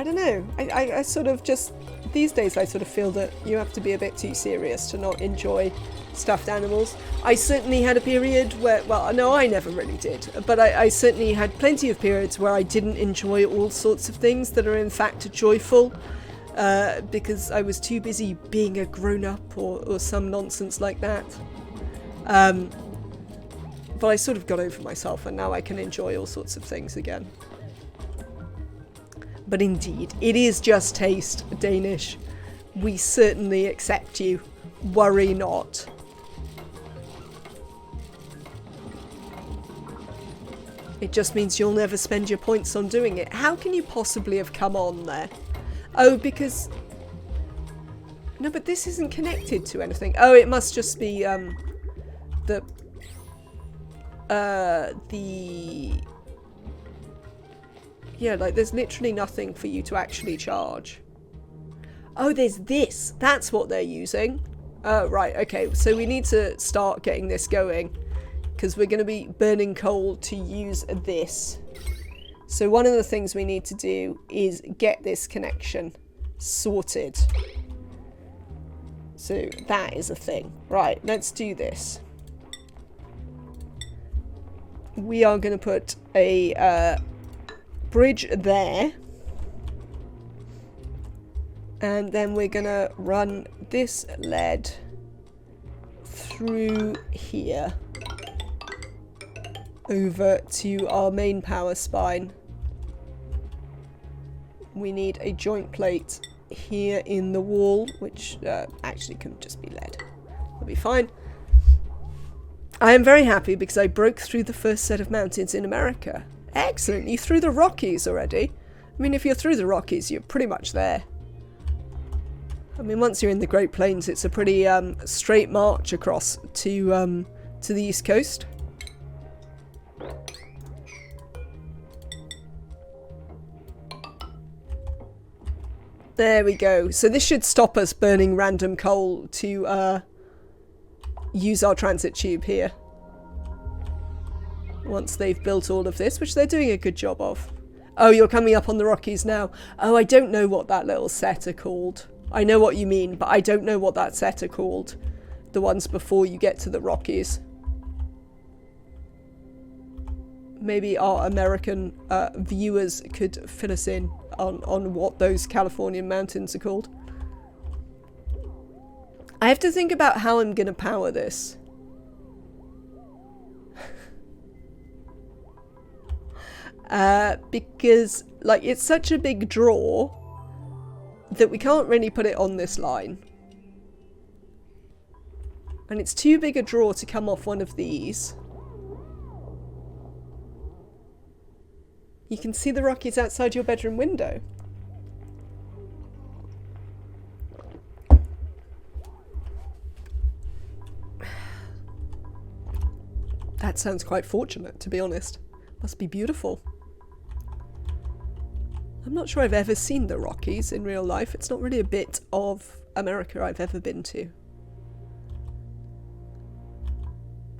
Speaker 1: don't know. I sort of just... These days I sort of feel that you have to be a bit too serious to not enjoy stuffed animals. I certainly had a period where... Well, no, I never really did. But I certainly had plenty of periods where I didn't enjoy all sorts of things that are in fact joyful. Because I was too busy being a grown-up or some nonsense like that. But I sort of got over myself and now I can enjoy all sorts of things again. But indeed, it is just taste, Danish. We certainly accept you. Worry not. It just means you'll never spend your points on doing it. How can you possibly have come on there? Oh, because... No, but this isn't connected to anything. Oh, it must just be, the... Yeah, like, there's literally nothing for you to actually charge. Oh, there's this. That's what they're using. Oh, right, okay. So we need to start getting this going, because we're going to be burning coal to use this. So one of the things we need to do is get this connection sorted. So that is a thing. Right, let's do this. We are going to put a bridge there. And then we're going to run this lead through here over to our main power spine. We need a joint plate here in the wall, which actually can just be lead. That'll be fine. I am very happy because I broke through the first set of mountains in America. Excellent, you through the Rockies already? I mean, if you're through the Rockies, you're pretty much there. I mean, once you're in the Great Plains, it's a pretty straight march across to the East Coast. There we go. So this should stop us burning random coal to use our transit tube here. Once they've built all of this, which they're doing a good job of. Oh, you're coming up on the Rockies now. Oh, I don't know what that little set are called. I know what you mean, but I don't know what that set are called. The ones before you get to the Rockies. Maybe our American viewers could fill us in on what those Californian mountains are called. I have to think about how I'm going to power this. Because, like, it's such a big draw that we can't really put it on this line. And it's too big a draw to come off one of these. You can see the Rockies outside your bedroom window. That sounds quite fortunate, to be honest. Must be beautiful. I'm not sure I've ever seen the Rockies in real life. It's not really a bit of America I've ever been to.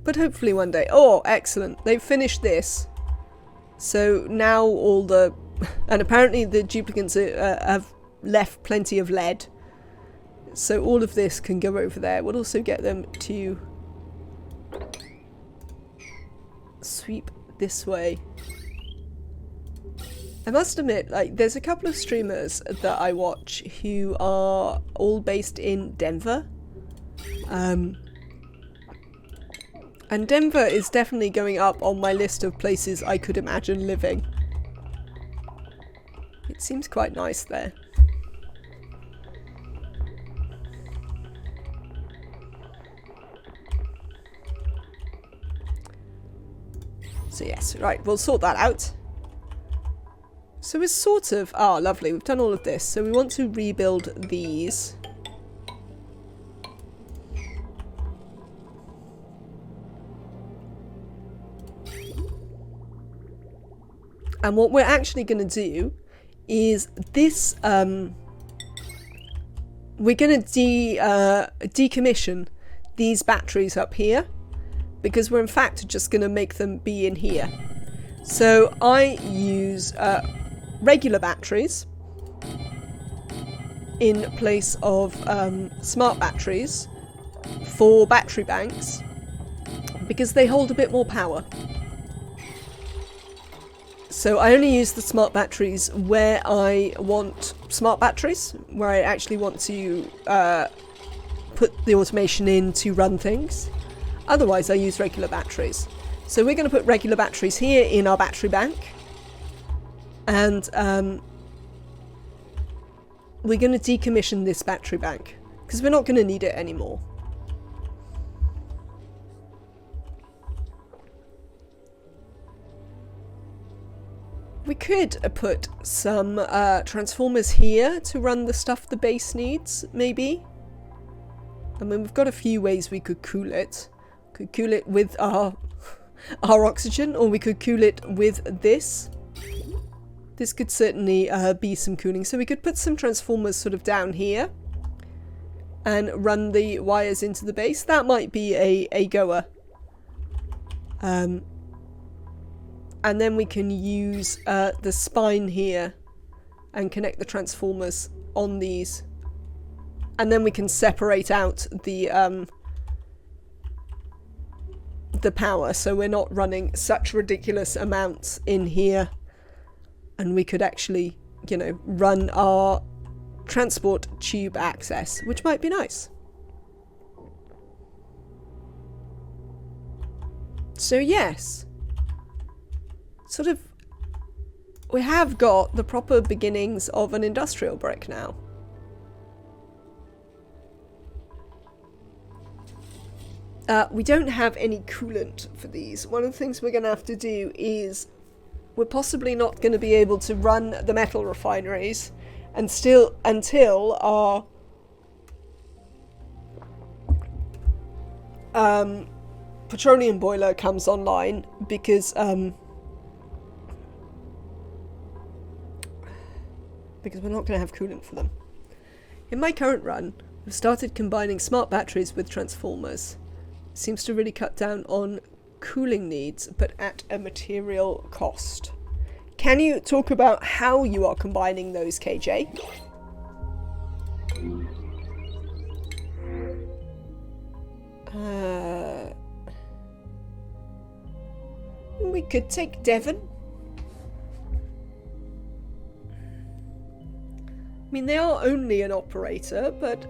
Speaker 1: But hopefully one day. Oh, excellent. They've finished this. So now all the... And apparently the duplicants have left plenty of lead. So all of this can go over there. We'll also get them to sweep this way. I must admit, like, there's a couple of streamers that I watch who are all based in Denver. I And Denver is definitely going up on my list of places I could imagine living. It seems quite nice there. So yes, right, we'll sort that out. So we're sort of... Ah, lovely, we've done all of this. So we want to rebuild these. And what we're actually going to do is this... we're going to decommission these batteries up here, because we're in fact just going to make them be in here. So I use regular batteries in place of smart batteries for battery banks, because they hold a bit more power. So I only use the smart batteries where I want smart batteries, where I actually want to put the automation in to run things. Otherwise I use regular batteries. So we're going to put regular batteries here in our battery bank. And we're going to decommission this battery bank, because we're not going to need it anymore. We could put some transformers here to run the stuff the base needs, maybe. I mean, we've got a few ways we could cool it. Could cool it with our oxygen, or we could cool it with this. This could certainly be some cooling. So we could put some transformers sort of down here and run the wires into the base. That might be a goer. And then we can use the spine here and connect the transformers on these. And then we can separate out the power, so we're not running such ridiculous amounts in here. And we could actually, you know, run our transport tube access, which might be nice. So yes, sort of, we have got the proper beginnings of an industrial brick now. We don't have any coolant for these. One of the things we're going to have to do is, we're possibly not going to be able to run the metal refineries until our petroleum boiler comes online, because we're not going to have coolant for them. In my current run, we've started combining smart batteries with transformers. It seems to really cut down on cooling needs, but at a material cost. Can you talk about how you are combining those, KJ? We could take Devon. I mean, they are only an operator, but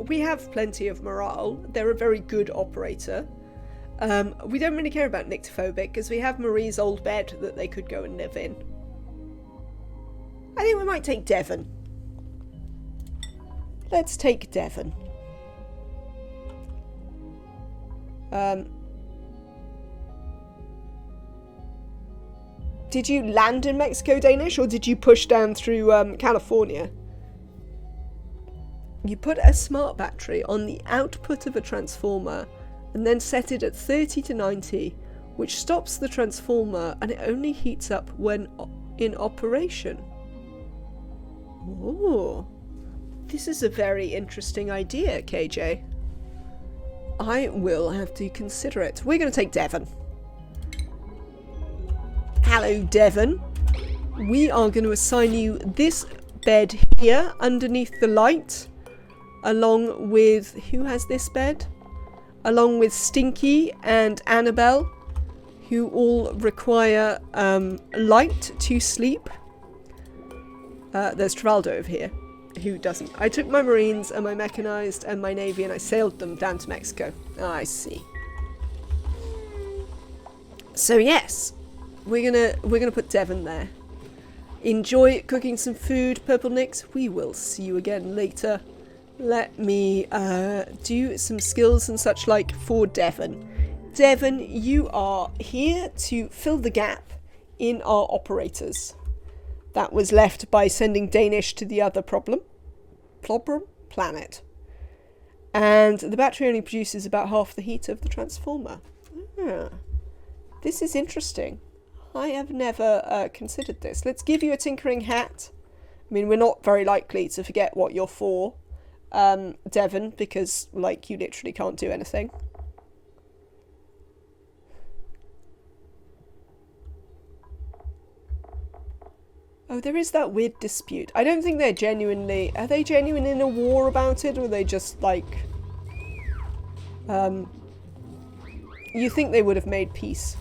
Speaker 1: we have plenty of morale. They're a very good operator. We don't really care about nyctophobic, because we have Marie's old bed that they could go and live in. I think we might take Devon. Let's take Devon. Did you land in Mexico, Danish, or did you push down through California? You put a smart battery on the output of a transformer and then set it at 30 to 90, which stops the transformer, and it only heats up when in operation. Oh, this is a very interesting idea, KJ. I will have to consider it. We're going to take Devon. Hello, Devon. We are going to assign you this bed here underneath the light, along with... Who has this bed? Along with Stinky and Annabelle, who all require light to sleep. There's Trafaldo over here, who doesn't. I took my Marines and my Mechanized and my Navy and I sailed them down to Mexico. Ah, I see. So yes, we're gonna put Devon there. Enjoy cooking some food, Purple Nix. We will see you again later. Let me do some skills and such like for Devon. Devon, you are here to fill the gap in our operators. That was left by sending Danish to the other planet. And the battery only produces about half the heat of the transformer. This is interesting. I have never considered this. Let's give you a tinkering hat. I mean, we're not very likely to forget what you're for, Devon, because, like, you literally can't do anything. Oh, there is that weird dispute. I don't think they're genuinely... Are they genuine in a war about it, or are they just, like... You think they would have made peace.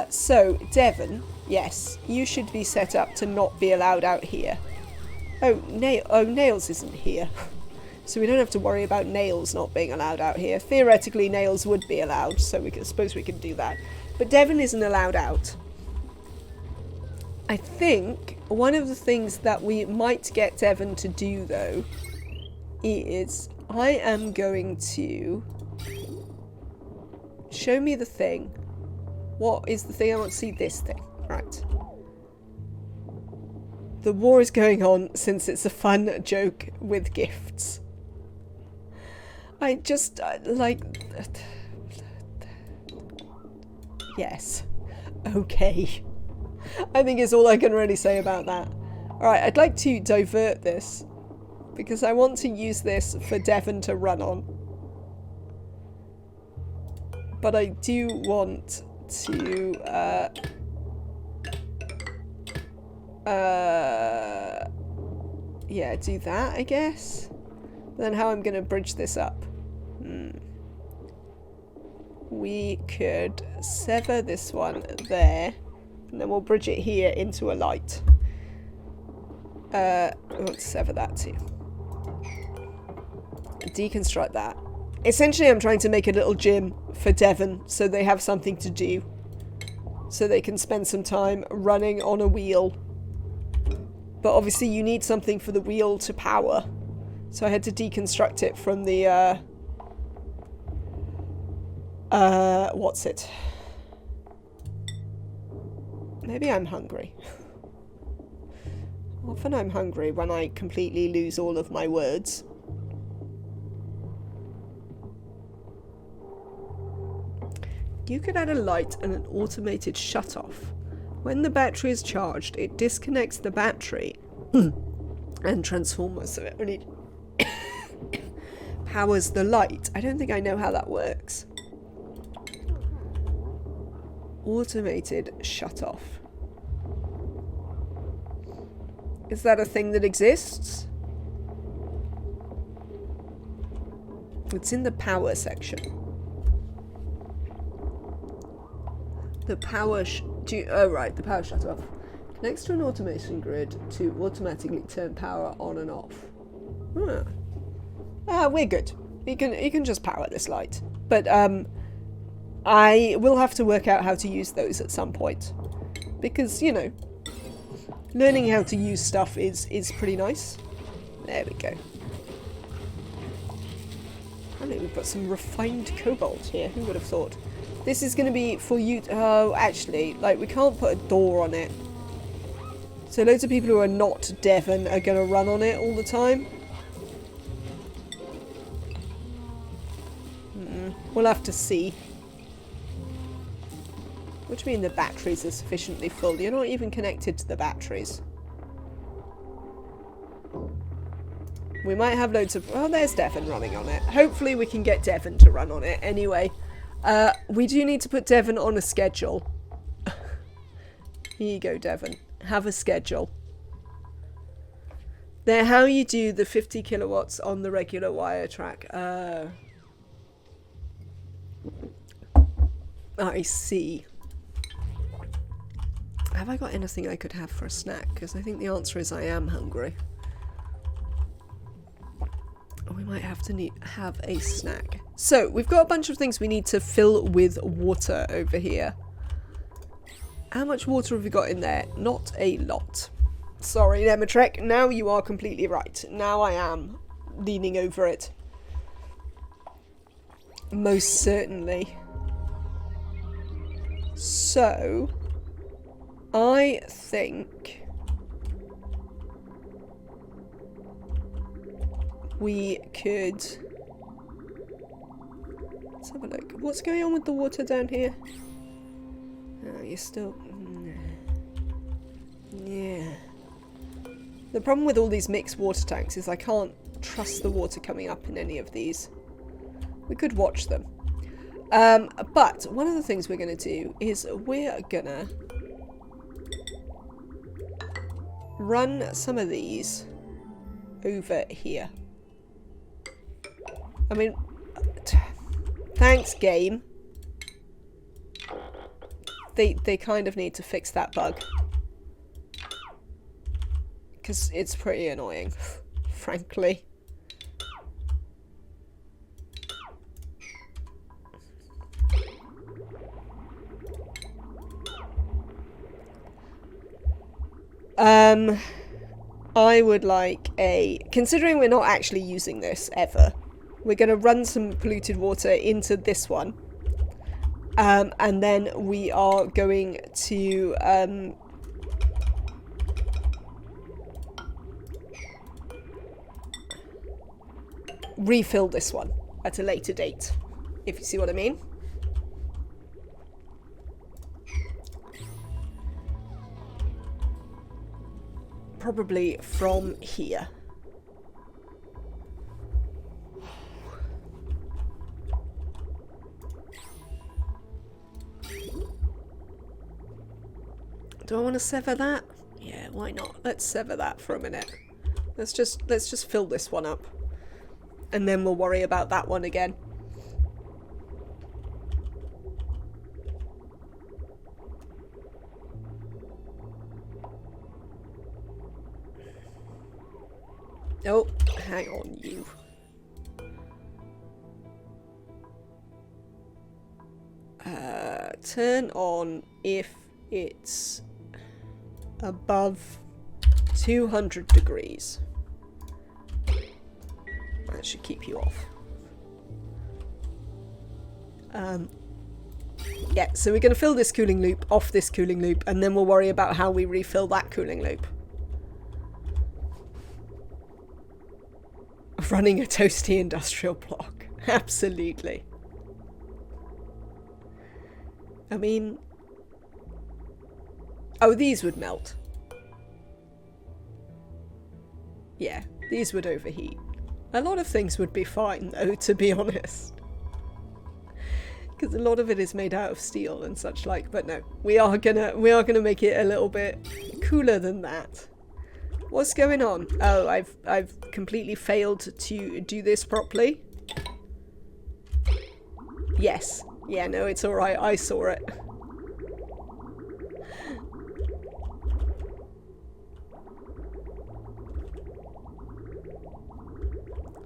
Speaker 1: So, Devon, yes, you should be set up to not be allowed out here. Oh, Nails isn't here. So we don't have to worry about Nails not being allowed out here. Theoretically, Nails would be allowed, so I suppose we could do that. But Devon isn't allowed out. I think one of the things that we might get Devon to do, though, is I am going to... Show me the thing. What is the thing? I want to see this thing. Right. The war is going on since it's a fun joke with gifts. I just, like... Yes. Okay. I think is all I can really say about that. Alright, I'd like to divert this, because I want to use this for Devon to run on. But I do want to, yeah, do that, I guess. Then how I'm going to bridge this up. We could sever this one there, and then we'll bridge it here into a light. We want to sever that too. Deconstruct that. Essentially, I'm trying to make a little gym for Devon so they have something to do. So they can spend some time running on a wheel. But obviously you need something for the wheel to power. So I had to deconstruct it from the, what's it? Maybe I'm hungry. Often I'm hungry when I completely lose all of my words. You could add a light and an automated shut-off. When the battery is charged, it disconnects the battery and transformers, so it only powers the light. I don't think I know how that works. Automated shut-off. Is that a thing that exists? It's in the power section. The power oh right, the power shut off. Connects to an automation grid to automatically turn power on and off. We're good. You can just power this light. But I will have to work out how to use those at some point. Because, you know, learning how to use stuff is pretty nice. There we go. I think we've got some refined cobalt here. Who would have thought? This is going to be for you. Oh, actually, like, we can't put a door on it. So loads of people who are not Devon are going to run on it all the time. We'll have to see. What do you mean the batteries are sufficiently full? You're not even connected to the batteries. We might have loads of... Oh, there's Devon running on it. Hopefully we can get Devon to run on it. Anyway, we do need to put Devon on a schedule. Here you go, Devon. Have a schedule. They're how you do the 50 kilowatts on the regular wire track. I see. Have I got anything I could have for a snack? Because I think the answer is I am hungry. Oh, we might have to have a snack. So, we've got a bunch of things we need to fill with water over here. How much water have we got in there? Not a lot. Sorry, Nematrek. Now you are completely right. Now I am leaning over it. Most certainly. So, I think we could... Let's have a look. What's going on with the water down here? Oh, you're still... Yeah. The problem with all these mixed water tanks is I can't trust the water coming up in any of these. We could watch them. But one of the things we're going to do is we're going to run some of these over here. I mean, thanks, game. They kind of need to fix that bug. Because it's pretty annoying, frankly. I would like a... Considering we're not actually using this ever, we're going to run some polluted water into this one. And then we are going to... refill this one at a later date, if you see what I mean. Probably from here. Do I want to sever that? Yeah, why not? Let's sever that for a minute. Let's just fill this one up. And then we'll worry about that one again. Oh, hang on, you. Turn on if it's above 200 degrees. That should keep you off. Yeah, so we're going to fill this cooling loop, off this cooling loop, and then we'll worry about how we refill that cooling loop. Running a toasty industrial block. Absolutely. I mean... Oh, these would melt. Yeah, these would overheat. A lot of things would be fine, though, to be honest. Because a lot of it is made out of steel and such like. But no, we are gonna make it a little bit cooler than that. What's going on? Oh, I've completely failed to do this properly. Yes. Yeah, no, it's alright. I saw it.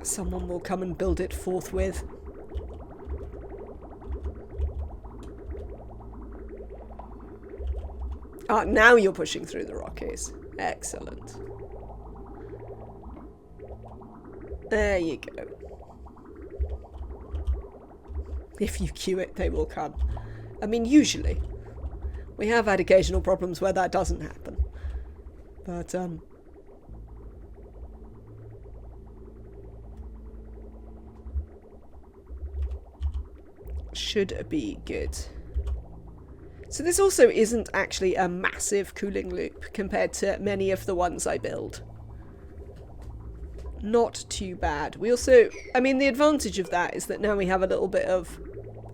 Speaker 1: Someone will come and build it forthwith. Ah, now you're pushing through the Rockies. Excellent. There you go. If you queue it, they will come. I mean, usually. We have had occasional problems where that doesn't happen. But, should be good. So this also isn't actually a massive cooling loop compared to many of the ones I build. Not too bad. We also, I mean, the advantage of that is that now we have a little bit of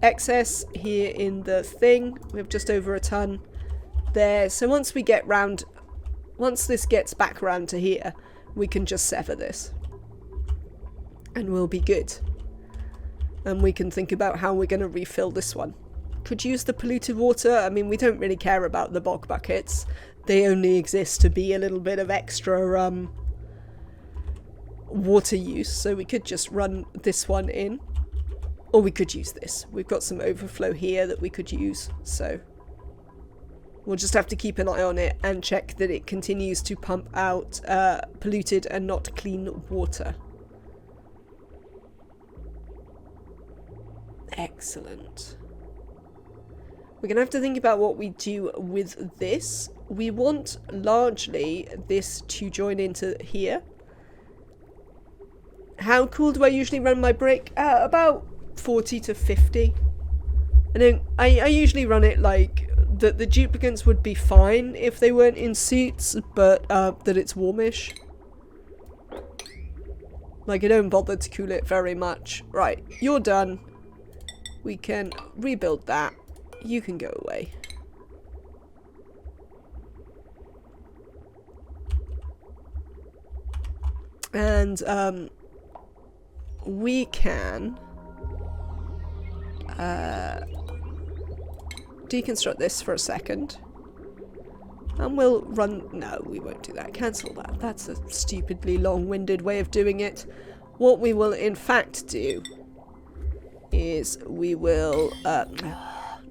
Speaker 1: excess here in the thing. We have just over a ton there. So once we get round, once this gets back around to here, we can just sever this. And we'll be good. And we can think about how we're going to refill this one. Could use the polluted water. I mean, we don't really care about the bog buckets. They only exist to be a little bit of extra water use, so we could just run this one in. Or we could use this. We've got some overflow here that we could use, so we'll just have to keep an eye on it and check that it continues to pump out polluted and not clean water. Excellent. We're going to have to think about what we do with this. We want largely this to join into here. How cool do I usually run my brick? About 40 to 50. And then I usually run it like that the duplicants would be fine if they weren't in suits, but that it's warmish. Like, I don't bother to cool it very much. Right, you're done. We can rebuild that. You can go away. And we can deconstruct this for a second. And we'll run... No, we won't do that. Cancel that. That's a stupidly long-winded way of doing it. What we will in fact do is we will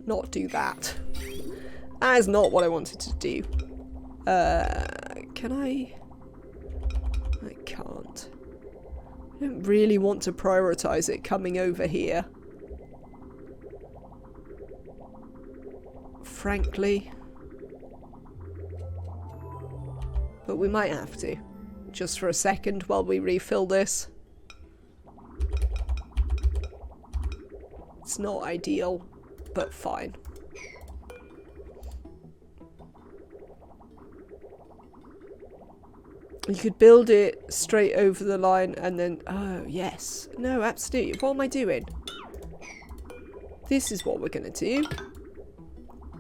Speaker 1: not do that. That is not what I wanted to do. Can I... I can't. I don't really want to prioritize it coming over here. Frankly. But we might have to. Just for a second while we refill this. It's not ideal, but fine. You could build it straight over the line and then... Oh, yes. No, absolutely. What am I doing? This is what we're going to do.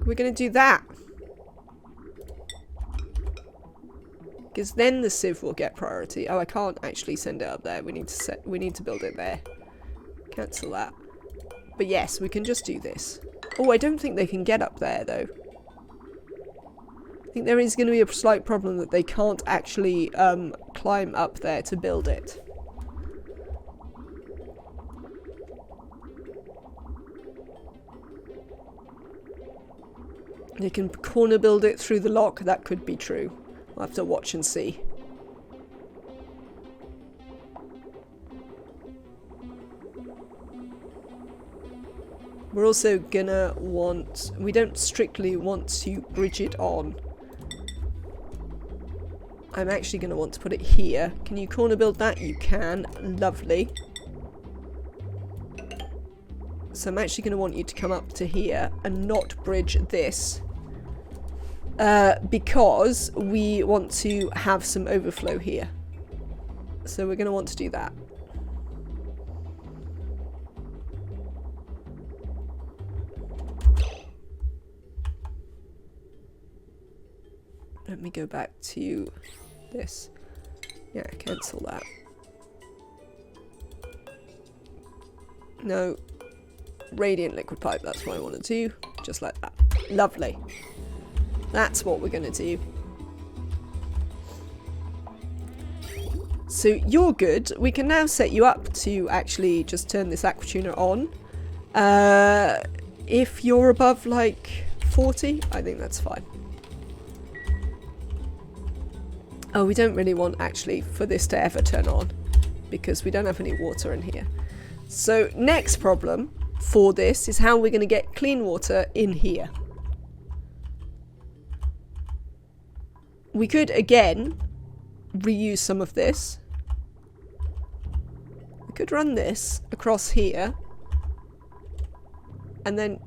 Speaker 1: We're going to do that. Because then the sieve will get priority. Oh, I can't actually send it up there. We need to build it there. Cancel that. But yes, we can just do this. Oh, I don't think they can get up there, though. I think there is going to be a slight problem that they can't actually climb up there to build it. They can corner build it through the lock. That could be true. We'll have to watch and see. We're also gonna want... We don't strictly want to bridge it on. I'm actually gonna want to put it here. Can you corner build that? You can. Lovely. So I'm actually gonna want you to come up to here and not bridge this. Because we want to have some overflow here. So we're gonna want to do that. Let me go back to this. Yeah, cancel that. No. Radiant liquid pipe, that's what I want to do. Just like that. Lovely. That's what we're going to do. So you're good. We can now set you up to actually just turn this aquatuner on. If you're above like 40, I think that's fine. Oh, we don't really want actually for this to ever turn on because we don't have any water in here. So next problem for this is how we're going to get clean water in here. We could again reuse some of this. We could run this across here and then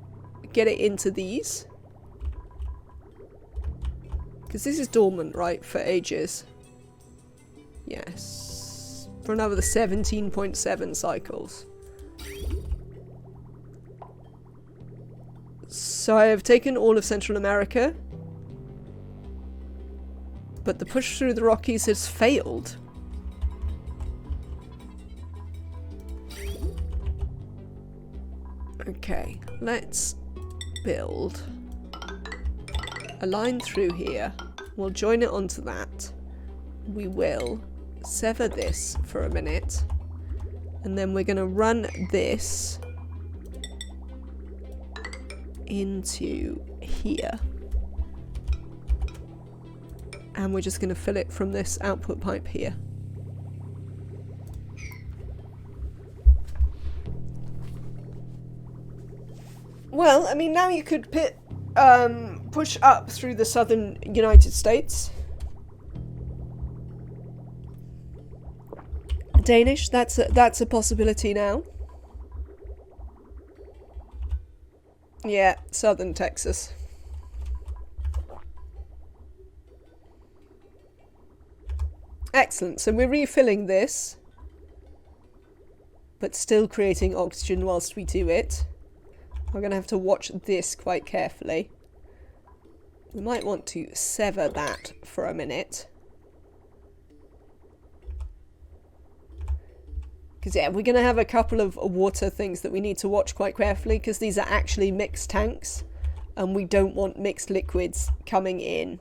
Speaker 1: get it into these. Because this is dormant, right, for ages. Yes. For another 17.7 cycles. So I have taken all of Central America. But the push through the Rockies has failed. Okay, let's build a line through here. We'll join it onto that. We will sever this for a minute. And then we're going to run this into here. And we're just going to fill it from this output pipe here. Well, I mean, now you could push up through the southern United States. Danish, that's a possibility now. Yeah, southern Texas. Excellent, so we're refilling this, but still creating oxygen whilst we do it. We're going to have to watch this quite carefully. We might want to sever that for a minute. Because yeah, we're going to have a couple of water things that we need to watch quite carefully, because these are actually mixed tanks and we don't want mixed liquids coming in.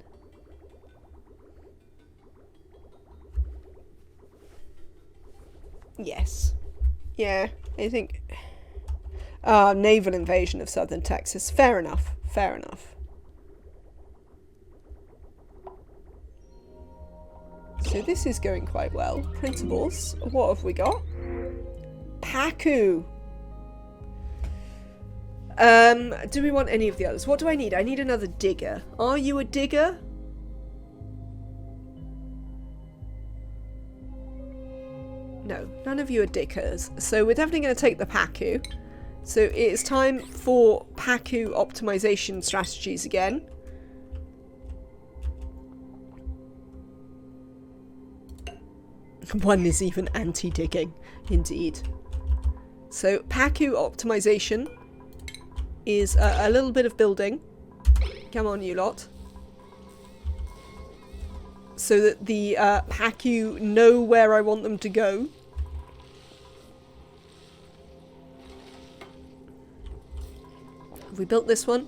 Speaker 1: Yes. Yeah, I think... naval invasion of southern Texas. Fair enough. Fair enough. So this is going quite well. Principles. What have we got? Paku. Do we want any of the others? What do I need? I need another digger. Are you a digger? No, none of you are diggers. So we're definitely going to take the Paku. So it is time for Paku optimization strategies again. One is even anti-digging, indeed. So Paku optimization is a little bit of building. Come on, you lot. So that the Paku know where I want them to go. Have we built this one?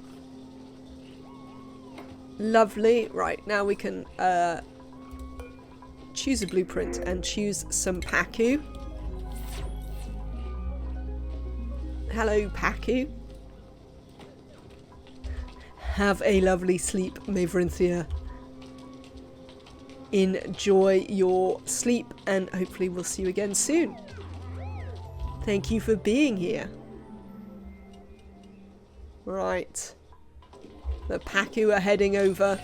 Speaker 1: Lovely. Right, now we can choose a blueprint and choose some Paku. Hello, Paku. Have a lovely sleep, Maverinthia. Enjoy your sleep, and hopefully we'll see you again soon. Thank you for being here. Right. The Paku are heading over.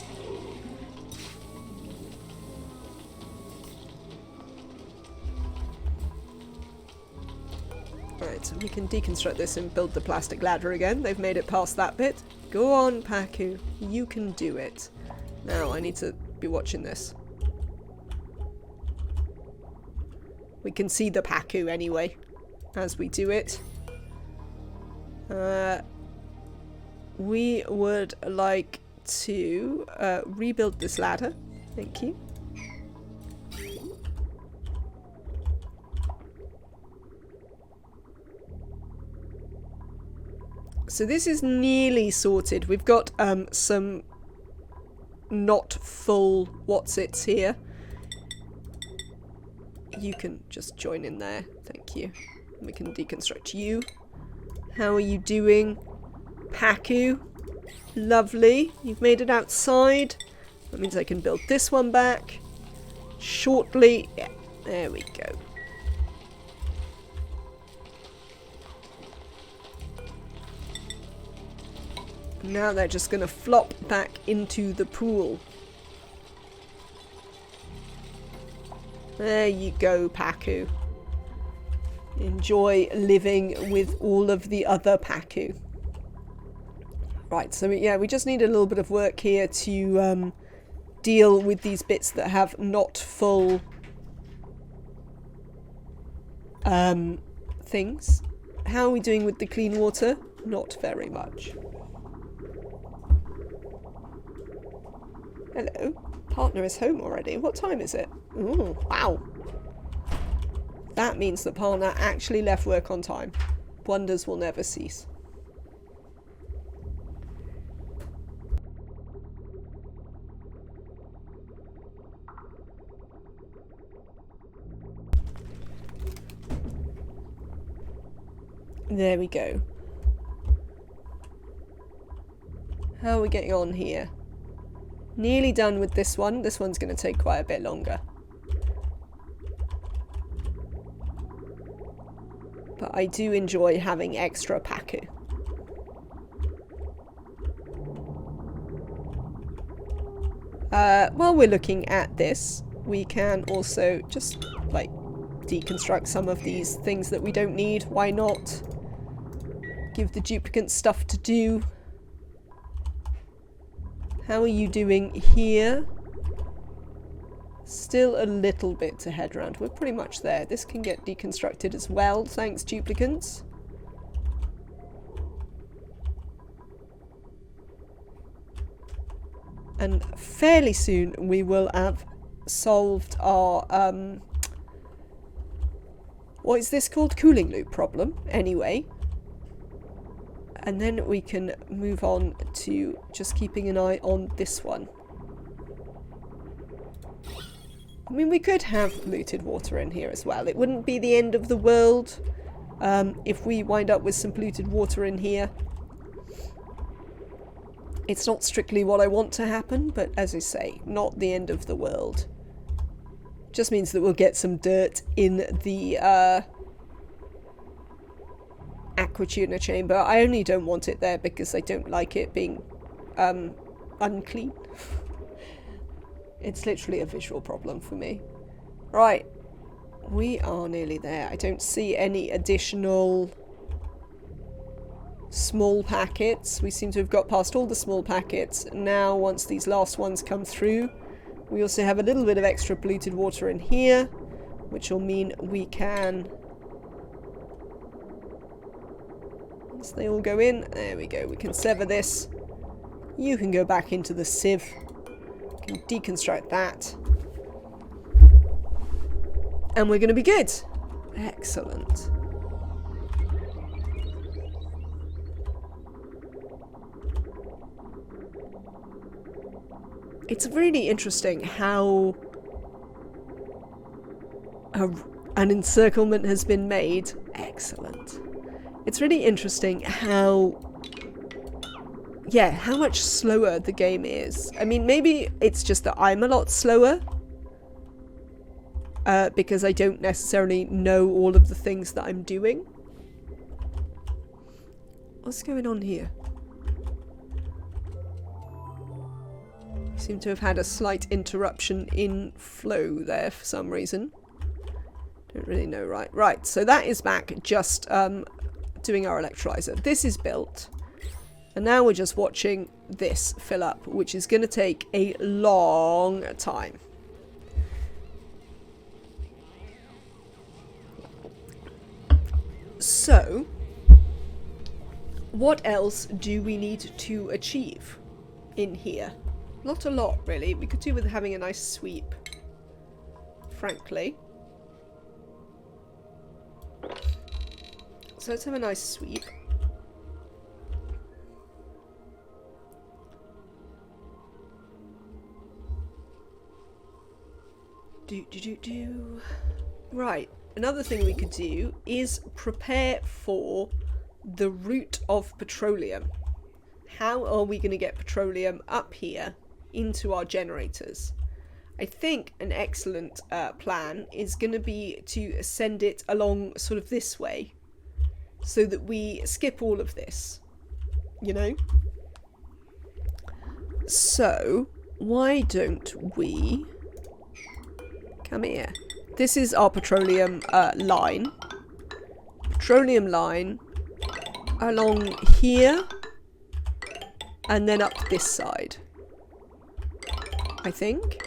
Speaker 1: Right, so we can deconstruct this and build the plastic ladder again. They've made it past that bit. Go on, Paku. You can do it. Now, I need to be watching this. We can see the Paku anyway, as we do it. We would like to rebuild this ladder. Thank you. So this is nearly sorted. We've got some not full what's-its here. You can just join in there. Thank you. We can deconstruct you. How are you doing, Paku? Lovely. You've made it outside. That means I can build this one back shortly. Yeah, there we go. Now they're just going to flop back into the pool. There you go, Paku. Enjoy living with all of the other Paku. Right, so yeah, we just need a little bit of work here to deal with these bits that have not full things. How are we doing with the clean water? Not very much. Hello. Partner is home already. What time is it? Ooh, wow. That means the partner actually left work on time. Wonders will never cease. There we go. How are we getting on here? Nearly done with this one. This one's going to take quite a bit longer. But I do enjoy having extra paku. While we're looking at this, we can also just, like, deconstruct some of these things that we don't need. Why not? Give the duplicants stuff to do. How are you doing here? Still a little bit to head around. We're pretty much there. This can get deconstructed as well, thanks duplicants. And fairly soon we will have solved our, what is this called? Cooling loop problem, anyway. And then we can move on to just keeping an eye on this one. I mean, we could have polluted water in here as well. It wouldn't be the end of the world if we wind up with some polluted water in here. It's not strictly what I want to happen, but as I say, not the end of the world. Just means that we'll get some dirt in the aquatuna chamber. I only don't want it there because I don't like it being unclean. It's literally a visual problem for me. Right, we are nearly there. I don't see any additional small packets. We seem to have got past all the small packets. Now, once these last ones come through, we also have a little bit of extra polluted water in here, which will mean we can... Once they all go in, there we go. We can sever this. You can go back into the sieve. We can deconstruct that. And we're going to be good. Excellent. It's really interesting how an encirclement has been made. Excellent. It's really interesting how, yeah, how much slower the game is. I mean, maybe it's just that I'm a lot slower because I don't necessarily know all of the things that I'm doing. What's going on here? Seem to have had a slight interruption in flow there for some reason. Don't really know. Right, so that is back just doing our electrolyzer. This is built. And now we're just watching this fill up, which is going to take a long time. So, what else do we need to achieve in here? Not a lot, really. We could do with having a nice sweep, frankly. So let's have a nice sweep. Right, another thing we could do is prepare for the route of petroleum. How are we going to get petroleum up here into our generators? I think an excellent plan is going to be to send it along sort of this way so that we skip all of this, you know? So, why don't we come here? This is our petroleum line. Petroleum line along here and then up this side, I think.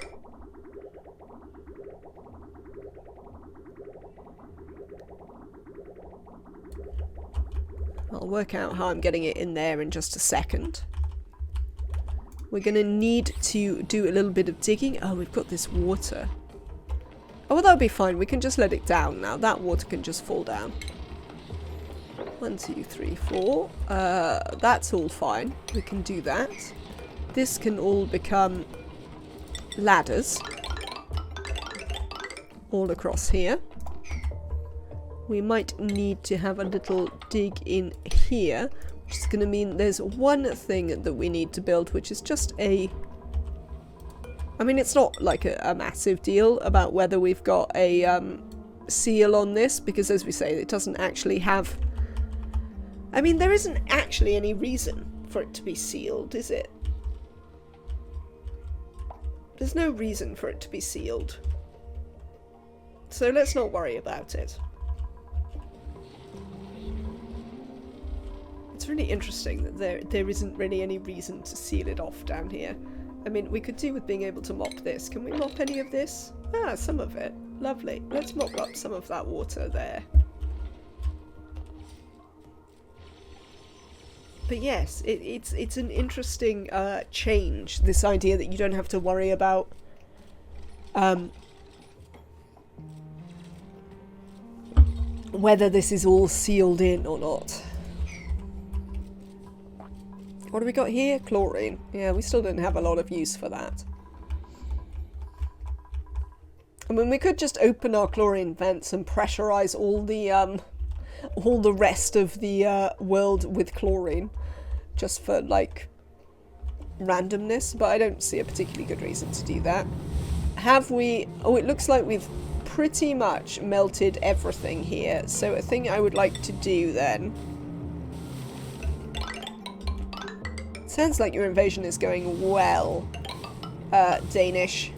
Speaker 1: I'll work out how I'm getting it in there in just a second. We're going to need to do a little bit of digging. Oh, we've got this water. Oh, well, that'll be fine. We can just let it down now. That water can just fall down. 1, 2, 3, 4. That's all fine. We can do that. This can all become ladders all across here. we might need to have a little dig in here, which is going to mean there's one thing that we need to build, which is just a... I mean, it's not like a massive deal about whether we've got a seal on this, because as we say, it doesn't actually have... I mean, there isn't actually any reason for it to be sealed, is it? There's no reason for it to be sealed. So let's not worry about it. It's really interesting that there isn't really any reason to seal it off down here. I mean, we could do with being able to mop this. Can we mop any of this? Ah, some of it. Lovely. Let's mop up some of that water there. But yes, it's an interesting change, this idea that you don't have to worry about whether this is all sealed in or not. What do we got here? Chlorine. Yeah, we still didn't have a lot of use for that. I mean, we could just open our chlorine vents and pressurize all the rest of the world with chlorine, just for like randomness, but I don't see a particularly good reason to do that. Have we... Oh, it looks like we've pretty much melted everything here, so a thing I would like to do then... Sounds like your invasion is going well, Danish.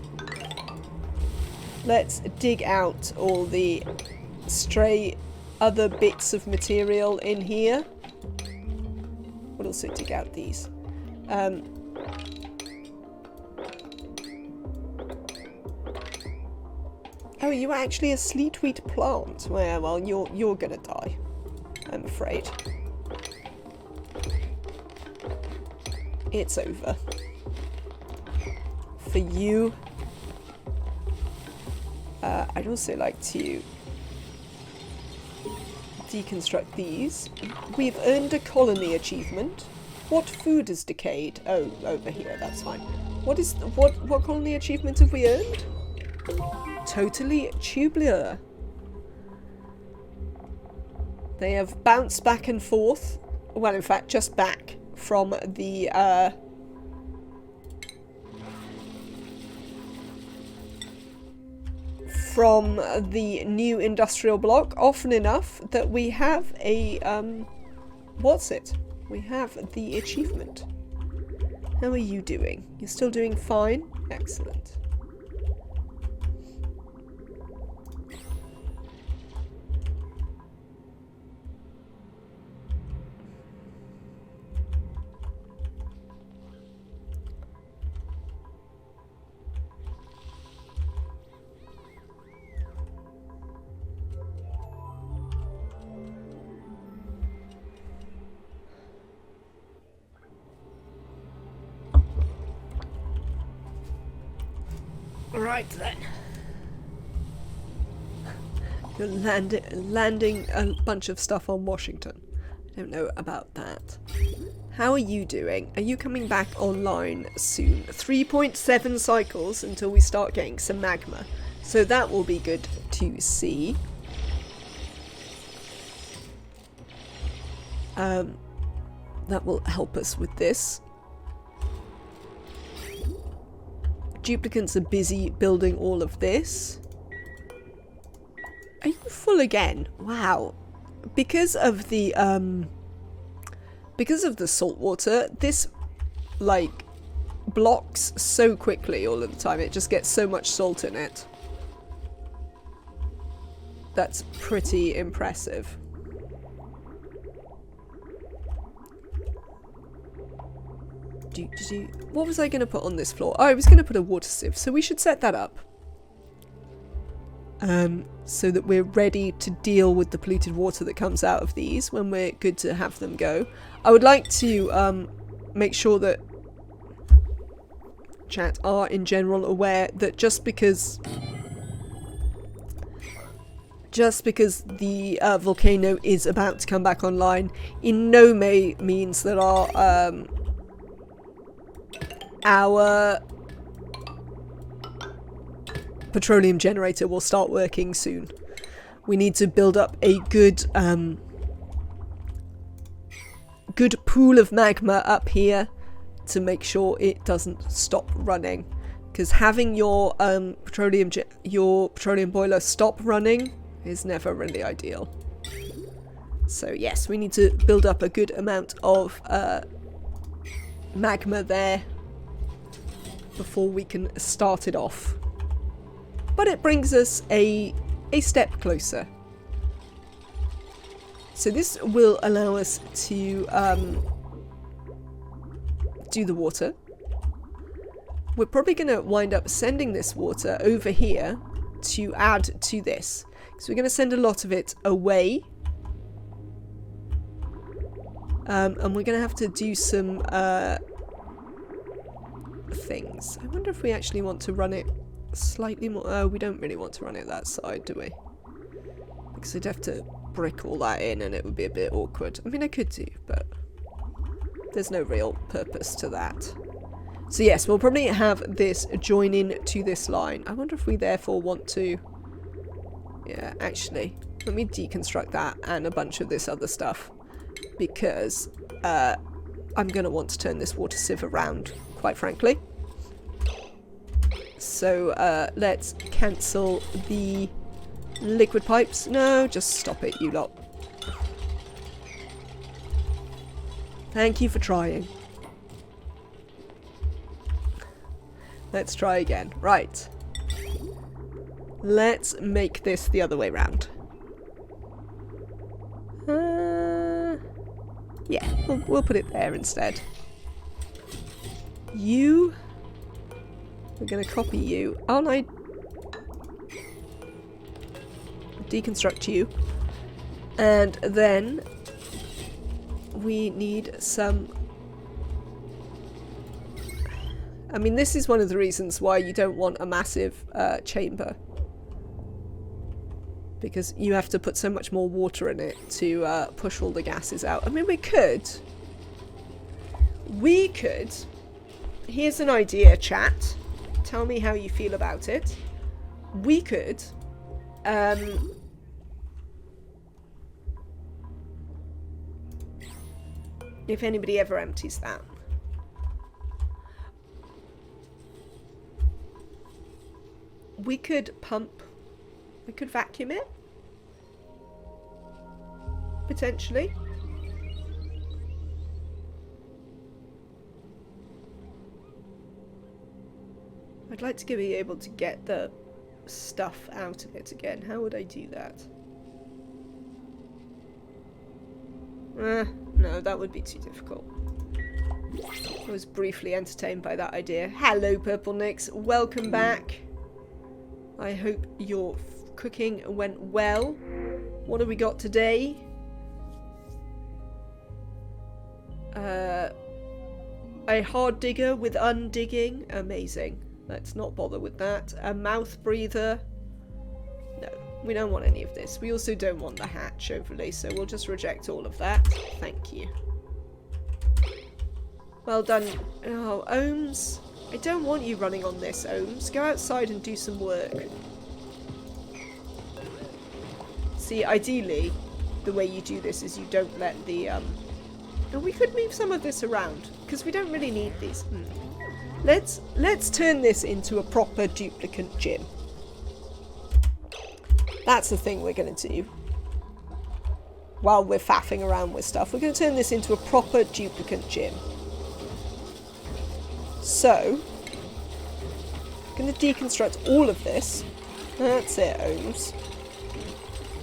Speaker 1: Let's dig out all the stray other bits of material in here. We'll also dig out these. Oh, are you actually a sleet-wheat plant? Well, you're gonna die, I'm afraid. It's over. For you. I'd also like to deconstruct these. We've earned a colony achievement. What food is decayed? Oh, over here, that's fine. What colony achievement have we earned? Totally tubular. They have bounced back and forth. Well, in fact, just back from the new industrial block often enough that we have a what's it? We have the achievement. How are you doing? You're still doing fine? Excellent. Right then. You're landing a bunch of stuff on Washington. I don't know about that. How are you doing? Are you coming back online soon? 3.7 cycles until we start getting some magma. So that will be good to see. That will help us with this. Duplicants are busy building all of this. Are you full again? Wow. Because of the salt water, this like blocks so quickly all of the time. It just gets so much salt in it. That's pretty impressive. What was I going to put on this floor? Oh, I was going to put a water sieve, so we should set that up. So that we're ready to deal with the polluted water that comes out of these when we're good to have them go. I would like to make sure that chat are in general aware that just because the volcano is about to come back online in no way means that our petroleum generator will start working soon. we need to build up a good good pool of magma up here to make sure it doesn't stop running. Because having your petroleum boiler stop running is never really ideal. So yes, we need to build up a good amount of magma there before we can start it off. But it brings us a step closer. So this will allow us to do the water. We're probably going to wind up sending this water over here to add to this. So we're going to send a lot of it away. And we're going to have to do some things. I wonder if we actually want to run it slightly more. Oh, we don't really want to run it that side, do we? Because I'd have to brick all that in and it would be a bit awkward. I mean, I could do, but there's no real purpose to that. So yes, we'll probably have this join in to this line. I wonder if we therefore want to... Yeah, actually, let me deconstruct that and a bunch of this other stuff. Because I'm going to want to turn this water sieve around, quite frankly. So let's cancel the liquid pipes. No, just stop it, you lot. Thank you for trying. Let's try again. Right. Let's make this the other way round. Yeah, we'll put it there instead. You... We're going to copy you. Aren't I? Deconstruct you. And then we need some... I mean, this is one of the reasons why you don't want a massive chamber. Because you have to put so much more water in it to push all the gases out. I mean, we could... Here's an idea, chat. Tell me how you feel about it. We could... if anybody ever empties that. We could pump... We could vacuum it. Potentially. I'd like to be able to get the stuff out of it again. How would I do that? No, that would be too difficult. I was briefly entertained by that idea. Hello, Purple Nix. Welcome back. I hope your cooking went well. What have we got today? A hard digger with undigging. Amazing. Let's not bother with that. A mouth breather. No, we don't want any of this. We also don't want the hatch overlay, so we'll just reject all of that. Thank you. Well done. Oh, Ohms. I don't want you running on this, Ohms. Go outside and do some work. See, ideally, the way you do this is you don't let the... And we could move some of this around, because we don't really need these. Let's turn this into a proper duplicate gym. That's the thing we're going to do. While we're faffing around with stuff, we're going to turn this into a proper duplicate gym. So, I'm going to deconstruct all of this. That's it, Ohms.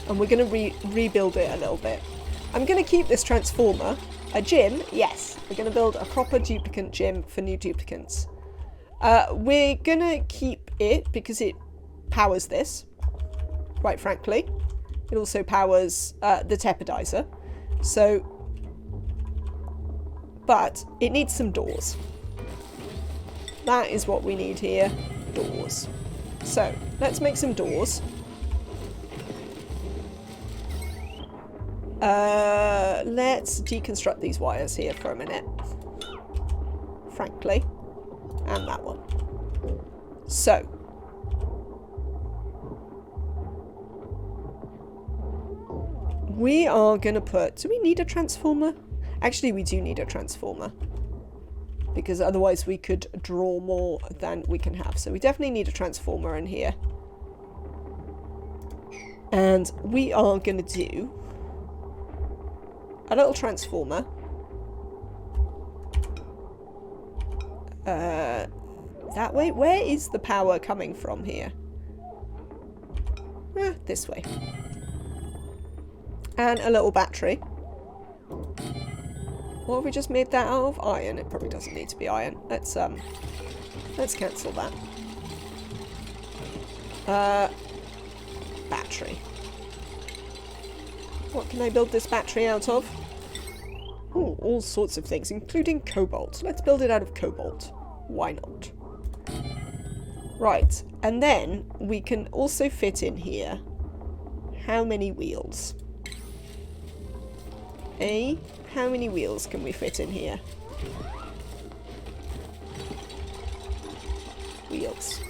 Speaker 1: And we're going to rebuild it a little bit. I'm going to keep this transformer. A gym? Yes. We're going to build a proper duplicate gym for new duplicants. We're going to keep it because it powers this, quite frankly. It also powers the tepidizer. So, but it needs some doors. That is what we need here. Doors. So, let's make some doors. Let's deconstruct these wires here for a minute. Frankly. And that one. So. We are going to put... Do we need a transformer? Actually, we do need a transformer. Because otherwise we could draw more than we can have. So we definitely need a transformer in here. And we are going to do a little transformer. That way? Where is the power coming from here? This way. And a little battery. What have we just made that out of? Iron. It probably doesn't need to be iron. Let's cancel that. Battery. What can I build this battery out of? Oh, all sorts of things, including cobalt. Let's build it out of cobalt. Why not? Right, and then we can also fit in here how many wheels? How many wheels can we fit in here? Wheels.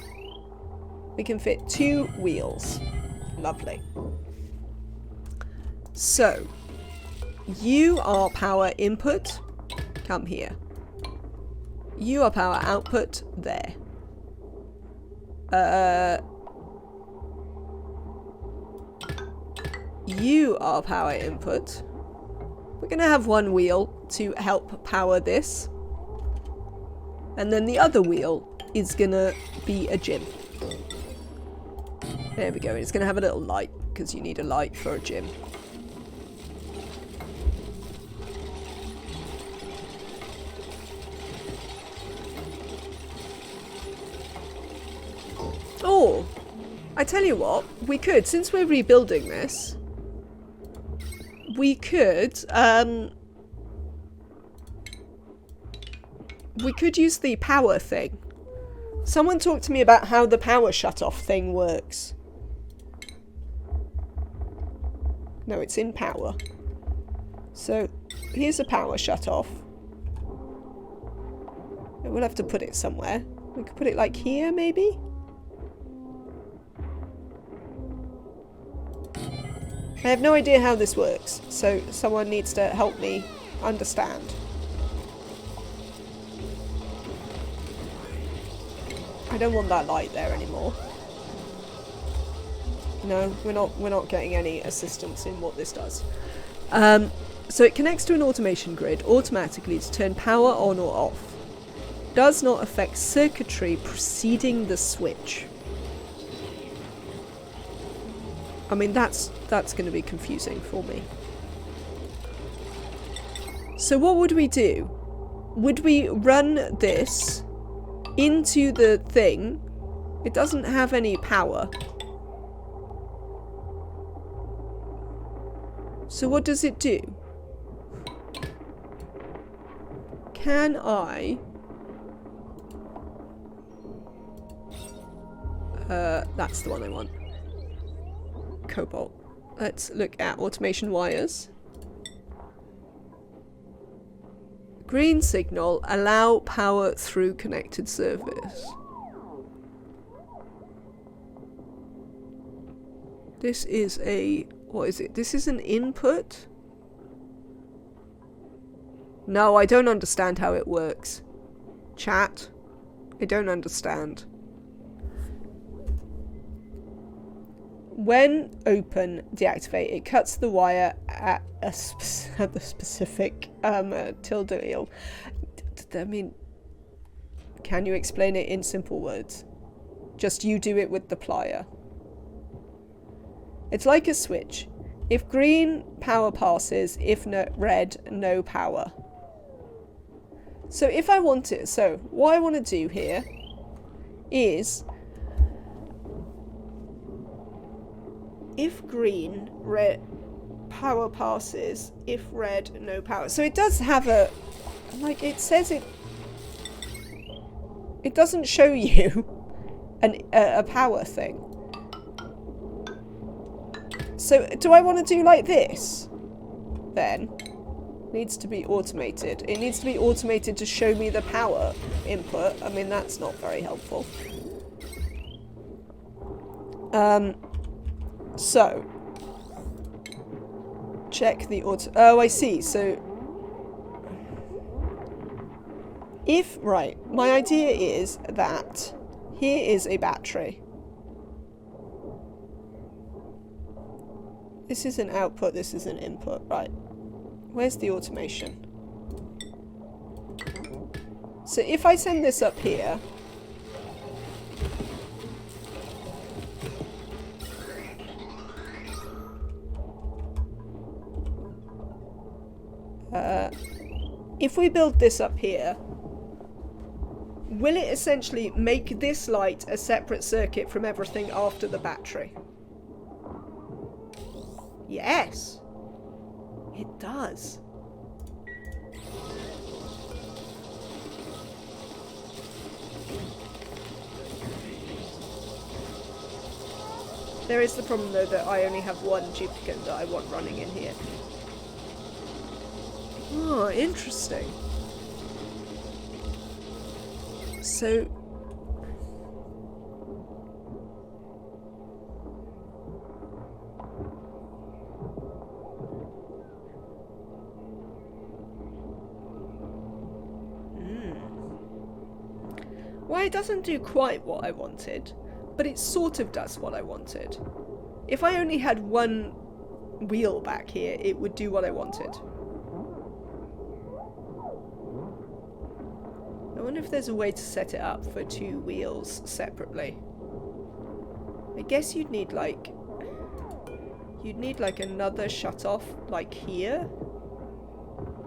Speaker 1: We can fit 2 wheels. Lovely. So, you are power input. Come here. You are power output. There. You are power input. We're going to have 1 wheel to help power this. And then the other wheel is going to be a gym. There we go. It's going to have a little light because you need a light for a gym. Oh, I tell you what, we could, since we're rebuilding this, we could use the power thing. Someone talked to me about how the power shut-off thing works. No, it's in power. So, here's a power shut-off. We'll have to put it somewhere. We could put it like here, maybe? I have no idea how this works, so someone needs to help me understand. I don't want that light there anymore. No, we're not getting any assistance in what this does. So it connects to an automation grid automatically to turn power on or off. Does not affect circuitry preceding the switch. I mean, that's going to be confusing for me. So what would we do? Would we run this into the thing? It doesn't have any power. So what does it do? Can I... that's the one I want. Cobalt. Let's look at automation wires. Green signal, allow power through connected service. This is a... what is it? This is an input? No, I don't understand how it works. Chat. I don't understand. When open, deactivate, it cuts the wire at the specific tilde wheel. I mean, can you explain it in simple words? Just you do it with the plier. It's like a switch. If green, power passes. If no, red, no power. So if I want it, so what I want to do here is... if green, red, power passes. If red, no power. So it does have a... like, it says it... it doesn't show you a power thing. So do I want to do like this? Then. Needs to be automated. It needs to be automated to show me the power input. I mean, that's not very helpful. So, check the auto... Oh, I see. So if... Right. My idea is that here is a battery. This is an output, this is an input. Right. Where's the automation? So if I send this up here... if we build this up here, will it essentially make this light a separate circuit from everything after the battery? Yes, it does. There is the problem though that I only have one duplicate that I want running in here. Oh, interesting. So... Well, it doesn't do quite what I wanted, but it sort of does what I wanted. If I only had one wheel back here, it would do what I wanted. I wonder if there's a way to set it up for two wheels separately. I guess you'd need like another shut-off like here,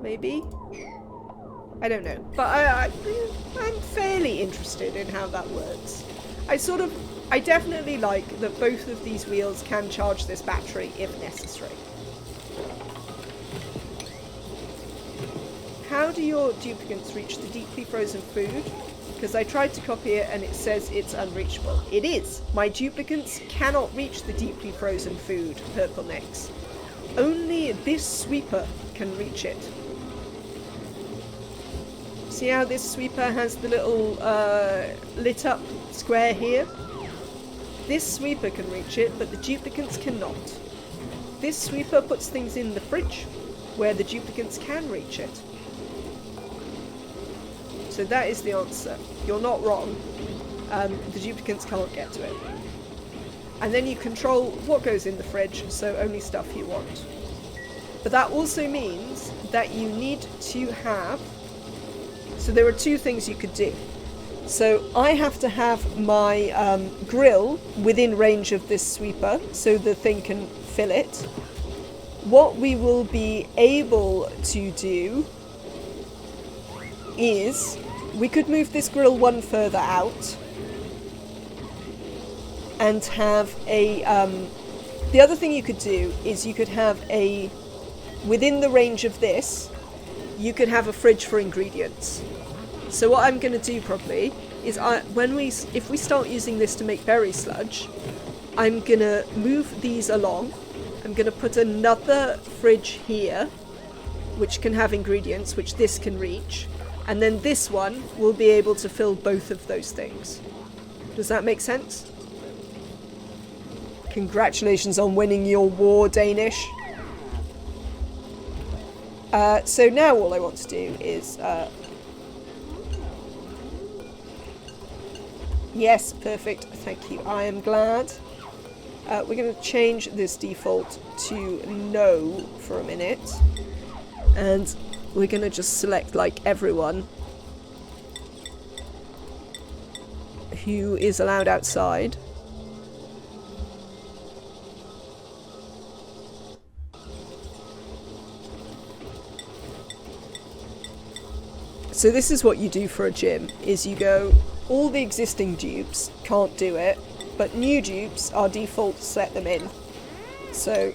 Speaker 1: maybe? I don't know, but I'm fairly interested in how that works. I definitely like that both of these wheels can charge this battery if necessary. How do your duplicates reach the deeply frozen food? Because I tried to copy it and it says it's unreachable. It is! My duplicates cannot reach the deeply frozen food, Purple Necks. Only this sweeper can reach it. See how this sweeper has the little lit up square here? This sweeper can reach it, but the duplicates cannot. This sweeper puts things in the fridge, where the duplicates can reach it. So that is the answer. You're not wrong. The duplicates can't get to it. And then you control what goes in the fridge, so only stuff you want. But that also means that you need to have... So there are two things you could do. So I have to have my grill within range of this sweeper, so the thing can fill it. What we will be able to do is we could move this grill one further out and have a the other thing you could do is you could have a within the range of this you could have a fridge for ingredients. So what I'm going to do probably is if we start using this to make berry sludge, I'm going to move these along. I'm going to put another fridge here which can have ingredients which this can reach. And then this one will be able to fill both of those things. Does that make sense? Congratulations on winning your war, Danish. So now all I want to do is... Yes, perfect. Thank you. I am glad. We're going to change this default to no for a minute. And... we're going to just select, like, everyone who is allowed outside. So this is what you do for a gym, is you go, all the existing dupes can't do it, but new dupes are default to set them in. So,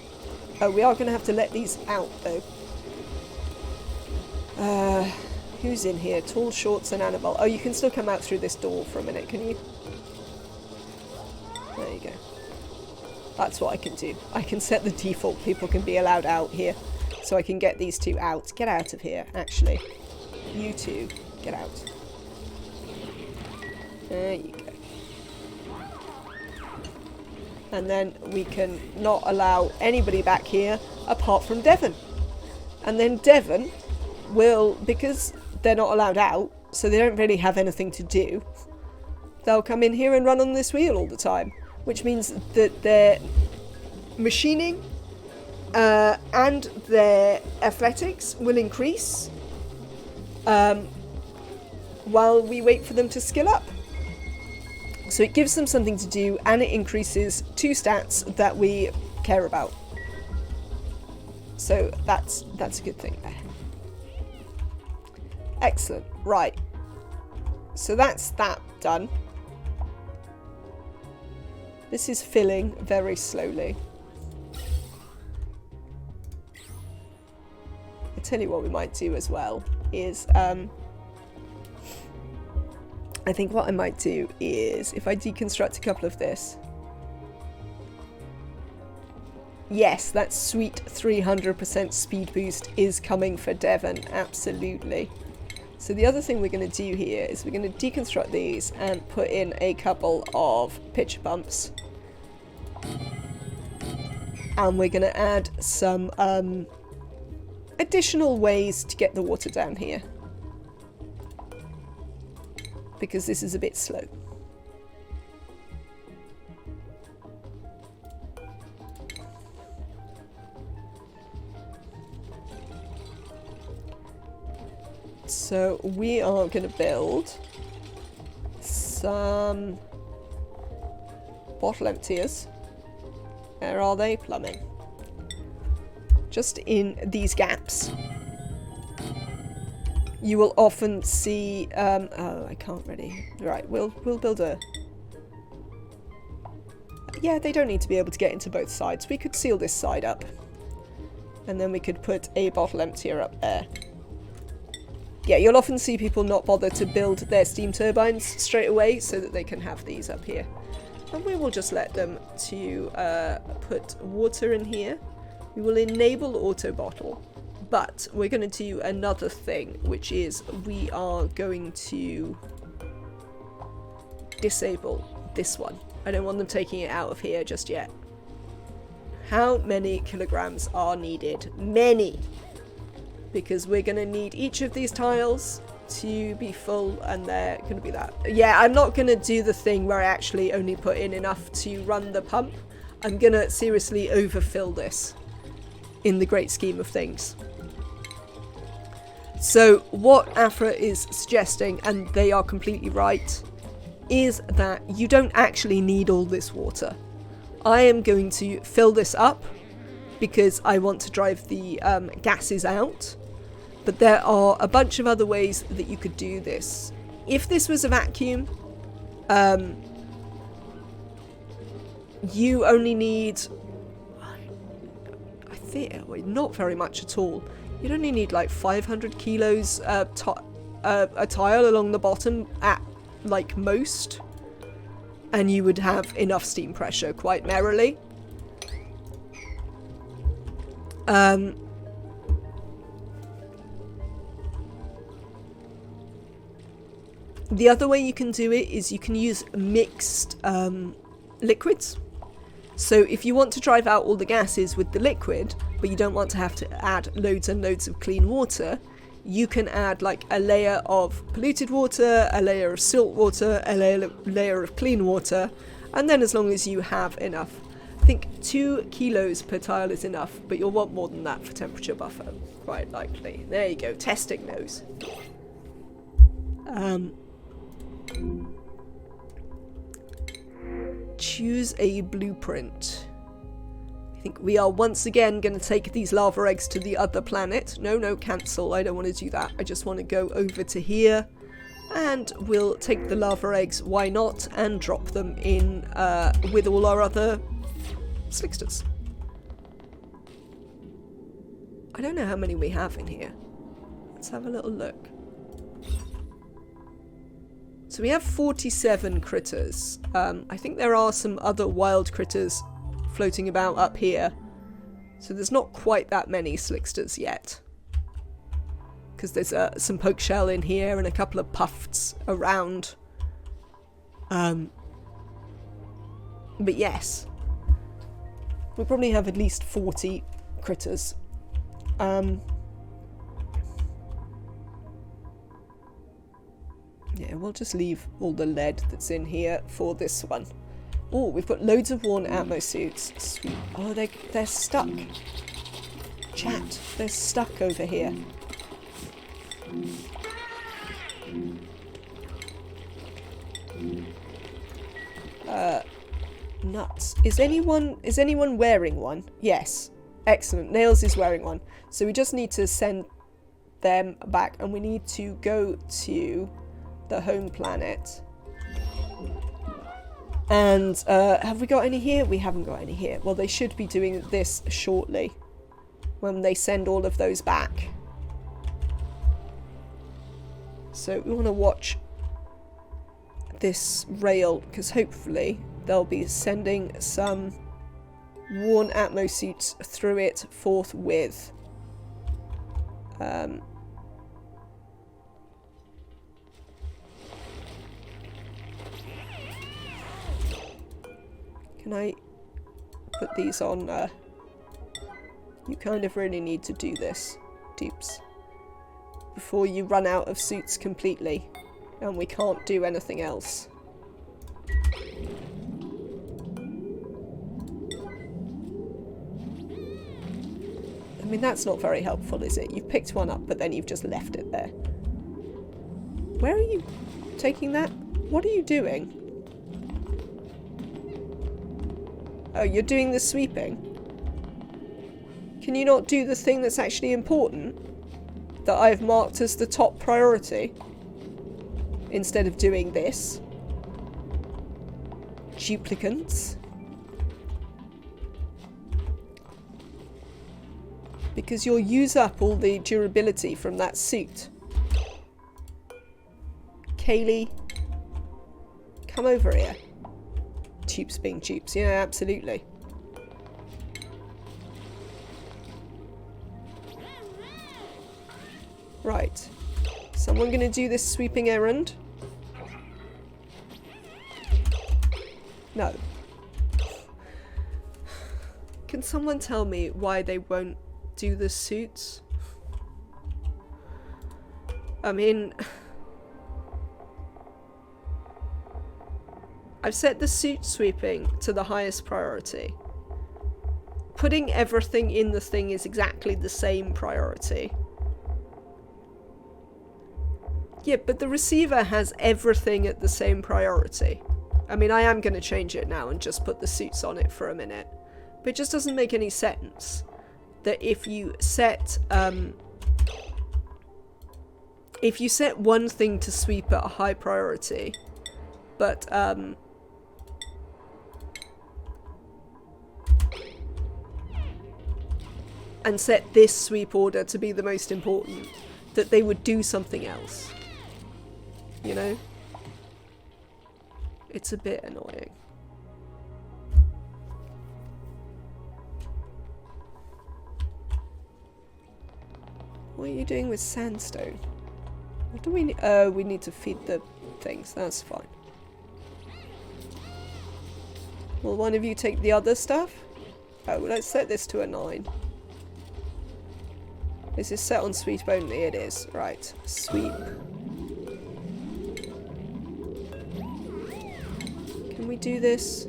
Speaker 1: we are going to have to let these out, though. Who's in here? Tall Shorts and Annabelle. Oh, you can still come out through this door for a minute, can you? There you go. That's what I can do. I can set the default people can be allowed out here. So I can get these two out. Get out of here, actually. You two, get out. There you go. And then we can not allow anybody back here apart from Devon. And then Devon will, because they're not allowed out, so they don't really have anything to do, they'll come in here and run on this wheel all the time, which means that their machining and their athletics will increase while we wait for them to skill up. So it gives them something to do, and it increases 2 stats that we care about. So that's a good thing there. Excellent. Right. So that's that done. This is filling very slowly. I tell you what we might do as well is I think what I might do is, if I deconstruct a couple of this. Yes, that sweet 300% speed boost is coming for Devon, absolutely. So the other thing we're going to do here is we're going to deconstruct these and put in a couple of pitcher pumps. And we're going to add some additional ways to get the water down here, because this is a bit slow. So we are going to build some bottle emptiers. Where are they? Plumbing. Just in these gaps. You will often see, oh, I can't really. Right, we'll build a... Yeah, they don't need to be able to get into both sides. We could seal this side up. And then we could put a bottle emptier up there. Yeah, you'll often see people not bother to build their steam turbines straight away so that they can have these up here. And we will just let them to put water in here. We will enable auto bottle. But we're going to do another thing, which is we are going to disable this one. I don't want them taking it out of here just yet. How many kilograms are needed? Many! Because we're going to need each of these tiles to be full, and they're going to be that. Yeah, I'm not going to do the thing where I actually only put in enough to run the pump. I'm going to seriously overfill this in the great scheme of things. So what Afra is suggesting, and they are completely right, is that you don't actually need all this water. I am going to fill this up because I want to drive the gases out. But there are a bunch of other ways that you could do this. If this was a vacuum, you only need, I think, not very much at all. You'd only need like 500 kilos a tile along the bottom at like most. And you would have enough steam pressure quite merrily. The other way you can do it is you can use mixed liquids. So if you want to drive out all the gases with the liquid, but you don't want to have to add loads and loads of clean water, you can add like a layer of polluted water, a layer of silt water, a layer of clean water, and then as long as you have enough. I think 2 kilos per tile is enough, but you'll want more than that for temperature buffer, quite likely. There you go, testing those. Choose a blueprint. I think we are once again going to take these lava eggs to the other planet. No, cancel. I don't want to do that. I just want to go over to here. And we'll take the lava eggs, why not, and drop them in with all our other slicksters. I don't know how many we have in here. Let's have a little look. So we have 47 critters. I think there are some other wild critters floating about up here. So there's not quite that many slicksters yet. Because there's some poke shell in here and a couple of puffs around. But yes. We'll probably have at least 40 critters. Yeah, we'll just leave all the lead that's in here for this one. Oh, we've got loads of worn Atmo suits. Sweet. Oh, they're stuck. Chat, they're stuck over here. Nuts. Is anyone wearing one? Yes. Excellent. Nails is wearing one. So we just need to send them back, and we need to go to the home planet. And have we got any here? We haven't got any here. Well, they should be doing this shortly when they send all of those back. So we want to watch this rail, because hopefully they'll be sending some worn Atmo suits through it forthwith. Can I put these on? You kind of really need to do this, dupes, before you run out of suits completely and we can't do anything else. I mean, that's not very helpful, is it? You've picked one up, but then you've just left it there. Where are you taking that? What are you doing? Oh, you're doing the sweeping? Can you not do the thing that's actually important? That I've marked as the top priority? Instead of doing this? Duplicants? Because you'll use up all the durability from that suit. Kaylee, come over here. Dupes being dupes, yeah, absolutely. Right. Someone gonna do this sweeping errand? No. Can someone tell me why they won't do the suits? I mean, I've set the suit sweeping to the highest priority. Putting everything in the thing is exactly the same priority. Yeah, but the receiver has everything at the same priority. I mean, I am going to change it now and just put the suits on it for a minute. But it just doesn't make any sense that if you set one thing to sweep at a high priority, but and set this sweep order to be the most important, that they would do something else. You know? It's a bit annoying. What are you doing with sandstone? What do we need? Oh, we need to feed the things. That's fine. Will one of you take the other stuff? Oh, well, let's set this to a 9. Is this set on sweep only? It is. Right. Sweep. Can we do this?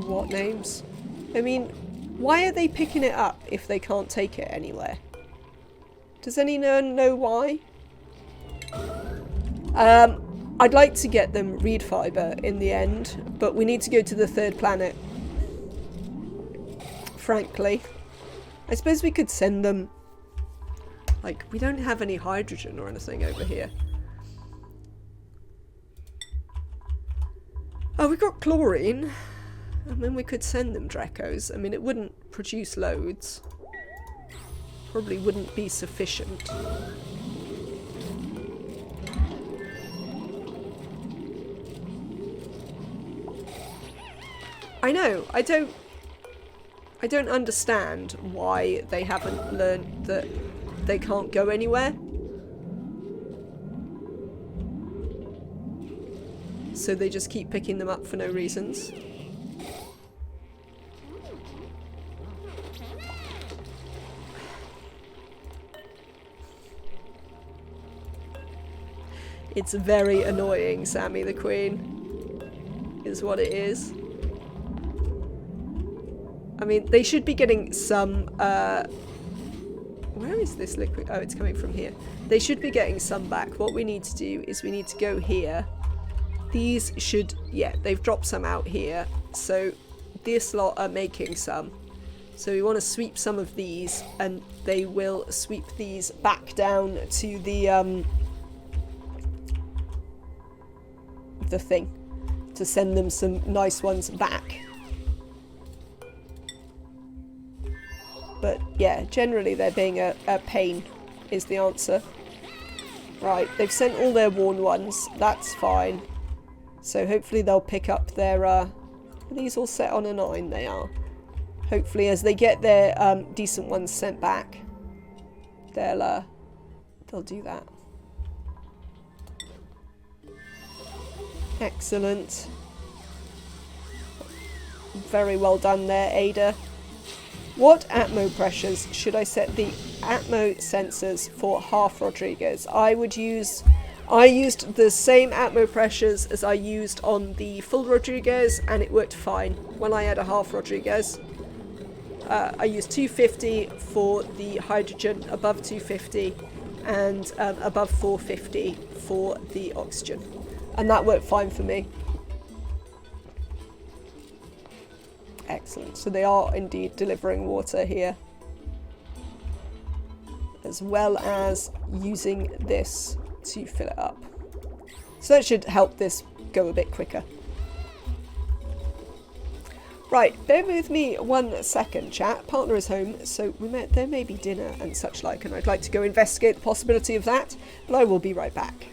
Speaker 1: What names? I mean, why are they picking it up if they can't take it anywhere? Does anyone know why? I'd like to get them reed fiber in the end, but we need to go to the 3rd planet. Frankly. I suppose we could send them... Like, we don't have any hydrogen or anything over here. Oh, we got chlorine. I mean, we could send them Dracos. I mean, it wouldn't produce loads. Probably wouldn't be sufficient. I know, I don't understand why they haven't learned that they can't go anywhere. So they just keep picking them up for no reasons. It's very annoying, Sammy the Queen, is what it is. I mean, they should be getting some, where is this liquid? Oh, it's coming from here. They should be getting some back. What we need to do is we need to go here. These should, yeah, they've dropped some out here. So this lot are making some. So we want to sweep some of these, and they will sweep these back down to the thing, to send them some nice ones back. But yeah, generally they're being a pain is the answer. Right, they've sent all their worn ones. That's fine. So hopefully they'll pick up their... are these all set on a 9? They are. Hopefully as they get their decent ones sent back, they'll do that. Excellent. Very well done there, Ada. What atmo pressures should I set the atmo sensors for half Rodriguez? I used the same atmo pressures as I used on the full Rodriguez, and it worked fine when I had a half Rodriguez. I used 250 for the hydrogen, above 250, and above 450 for the oxygen. And that worked fine for me. Excellent. So they are indeed delivering water here, as well as using this to fill it up. So that should help this go a bit quicker. Right, bear with me 1 second, chat. Partner is home, so there may be dinner and such like, and I'd like to go investigate the possibility of that, but I will be right back.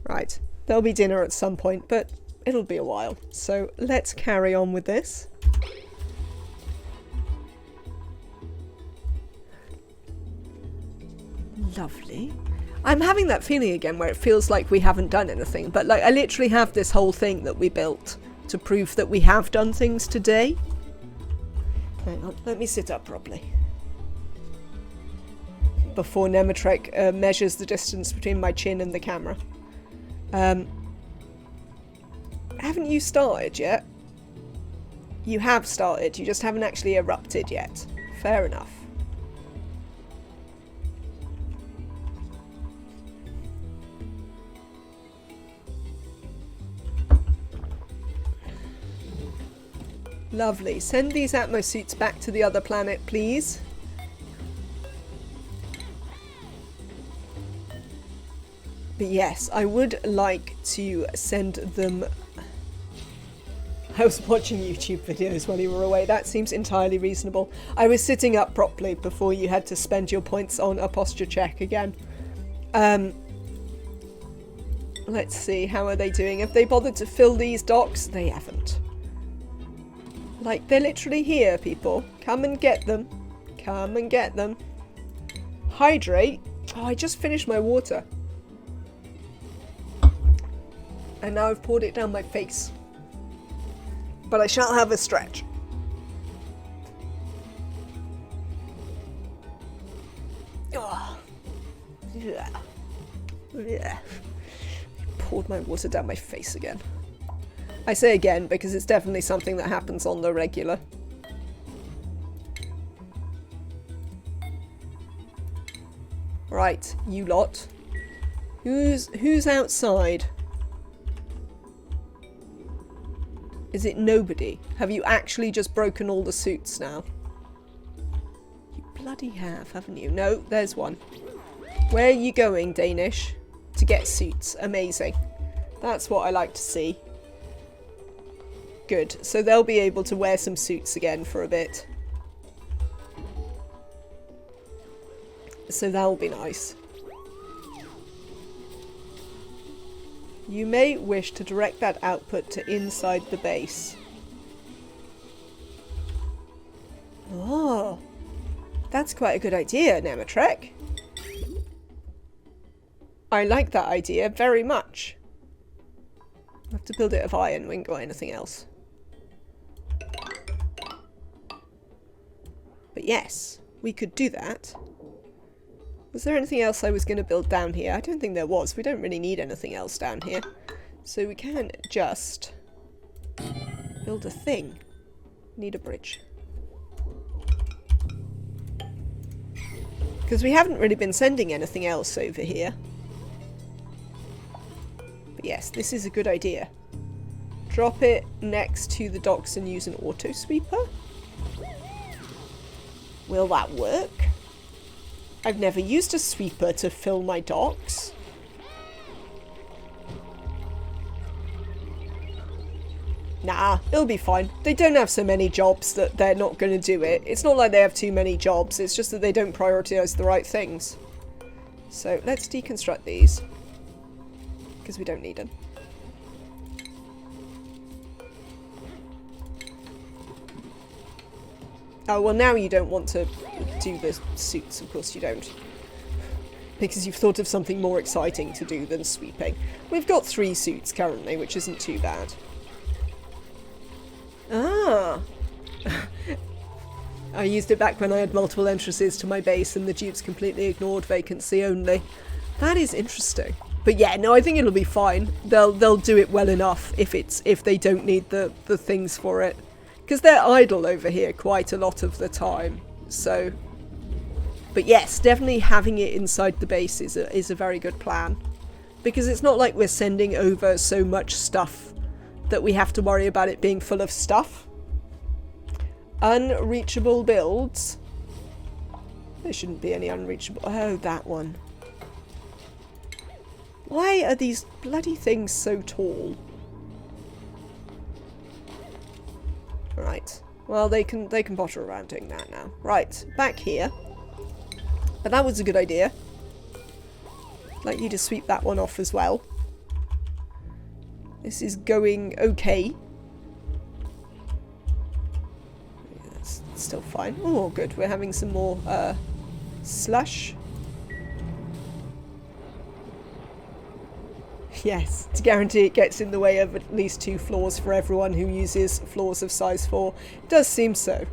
Speaker 1: Right, there'll be dinner at some point, but it'll be a while. So let's carry on with this. Lovely. I'm having that feeling again where it feels like we haven't done anything, but like I literally have this whole thing that we built to prove that we have done things today. Hang on, let me sit up properly. Before Nematrek measures the distance between my chin and the camera. Haven't you started yet? You have started, you just haven't actually erupted yet. Fair enough. Lovely. Send these Atmos suits back to the other planet, please. But yes, I would like to send them... I was watching YouTube videos while you were away. That seems entirely reasonable. I was sitting up properly before you had to spend your points on a posture check again. Let's see, how are they doing? Have they bothered to fill these docks? They haven't. Like, they're literally here, people. Come and get them. Come and get them. Hydrate. Oh, I just finished my water. And now I've poured it down my face. But I shall have a stretch. Oh. Yeah. Yeah. Poured my water down my face again. I say again because it's definitely something that happens on the regular. Right, you lot. Who's outside? Is it nobody? Have you actually just broken all the suits now? You bloody have, haven't you? No, there's one. Where are you going, Danish? To get suits. Amazing. That's what I like to see. Good. So they'll be able to wear some suits again for a bit. So that'll be nice. You may wish to direct that output to inside the base. Oh, that's quite a good idea, Nematrek. I like that idea very much. I have to build it of iron, we ain't got anything else. But yes, we could do that. Was there anything else I was going to build down here? I don't think there was. We don't really need anything else down here. So we can just build a thing. Need a bridge. Because we haven't really been sending anything else over here. But yes, this is a good idea. Drop it next to the docks and use an auto sweeper. Will that work? I've never used a sweeper to fill my docks. Nah, it'll be fine. They don't have so many jobs that they're not going to do it. It's not like they have too many jobs, it's just that they don't prioritise the right things. So let's deconstruct these. Because we don't need them. Oh, well now you don't want to do the suits, of course you don't. Because you've thought of something more exciting to do than sweeping. We've got 3 suits currently, which isn't too bad. Ah! I used it back when I had multiple entrances to my base and the dupes completely ignored vacancy only. That is interesting. But yeah, no, I think it'll be fine. They'll do it well enough if they don't need the things for it. Because they're idle over here quite a lot of the time, so... But yes, definitely having it inside the base is a very good plan. Because it's not like we're sending over so much stuff that we have to worry about it being full of stuff. Unreachable builds. There shouldn't be any unreachable... Oh, that one. Why are these bloody things so tall? Right. Well, they can potter around doing that now. Right, back here. But that was a good idea. I'd like you to sweep that one off as well. This is going okay. That's still fine. Oh, good. We're having some more slush. Yes, to guarantee it gets in the way of at least 2 floors for everyone who uses floors of size 4. It does seem so.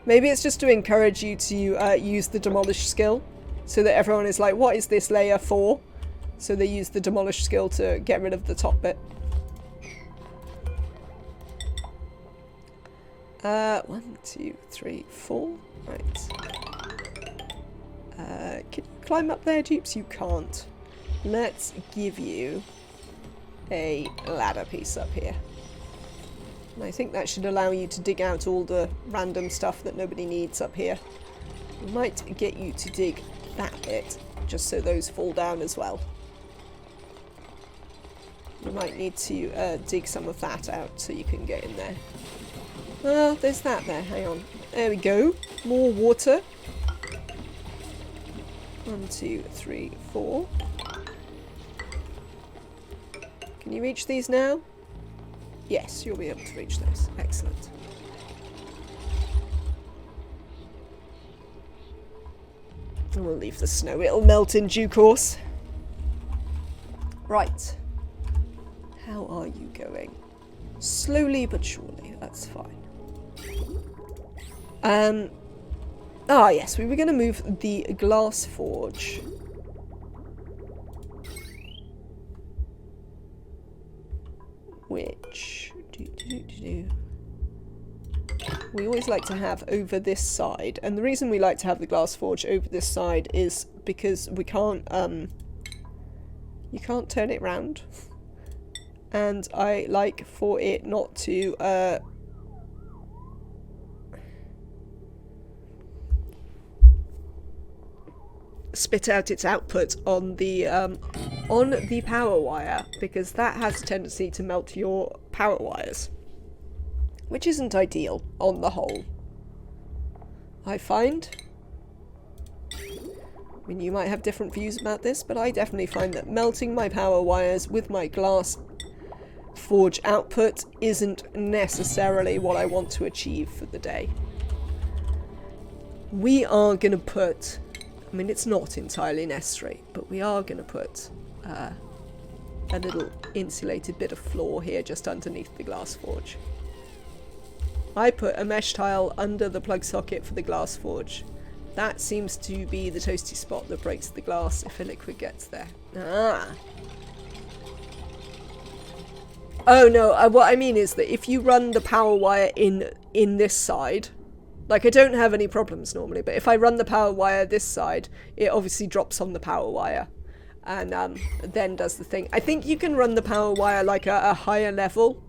Speaker 1: Maybe it's just to encourage you to use the demolish skill, so that everyone is like, what is this layer for? So they use the demolish skill to get rid of the top bit. 1, 2, 3, 4. Right. Can you climb up there, dupes? You can't. Let's give you a ladder piece up here. And I think that should allow you to dig out all the random stuff that nobody needs up here. We might get you to dig that bit, just so those fall down as well. You might need to dig some of that out so you can get in there. Oh, there's that there. Hang on. There we go. More water. 1, 2, 3, 4. Can you reach these now? Yes, you'll be able to reach those. Excellent. And we'll leave the snow. It'll melt in due course. Right. How are you going? Slowly but surely. That's fine. Ah, yes, we were going to move the glass forge. Which we always like to have over this side. And the reason we like to have the glass forge over this side is because we can't, you can't turn it round. And I like for it not to, spit out its output on the power wire, because that has a tendency to melt your power wires, which isn't ideal on the whole, I find. I mean, you might have different views about this, but I definitely find that melting my power wires with my glass forge output isn't necessarily what I want to achieve for the day. We are going to put, I mean, it's not entirely necessary, but we are going to put a little insulated bit of floor here just underneath the glass forge. I put a mesh tile under the plug socket for the glass forge. That seems to be the toasty spot that breaks the glass if a liquid gets there. Ah. Oh no, what I mean is that if you run the power wire in this side, like, I don't have any problems normally, but if I run the power wire this side, it obviously drops on the power wire and then does the thing. I think you can run the power wire like a higher level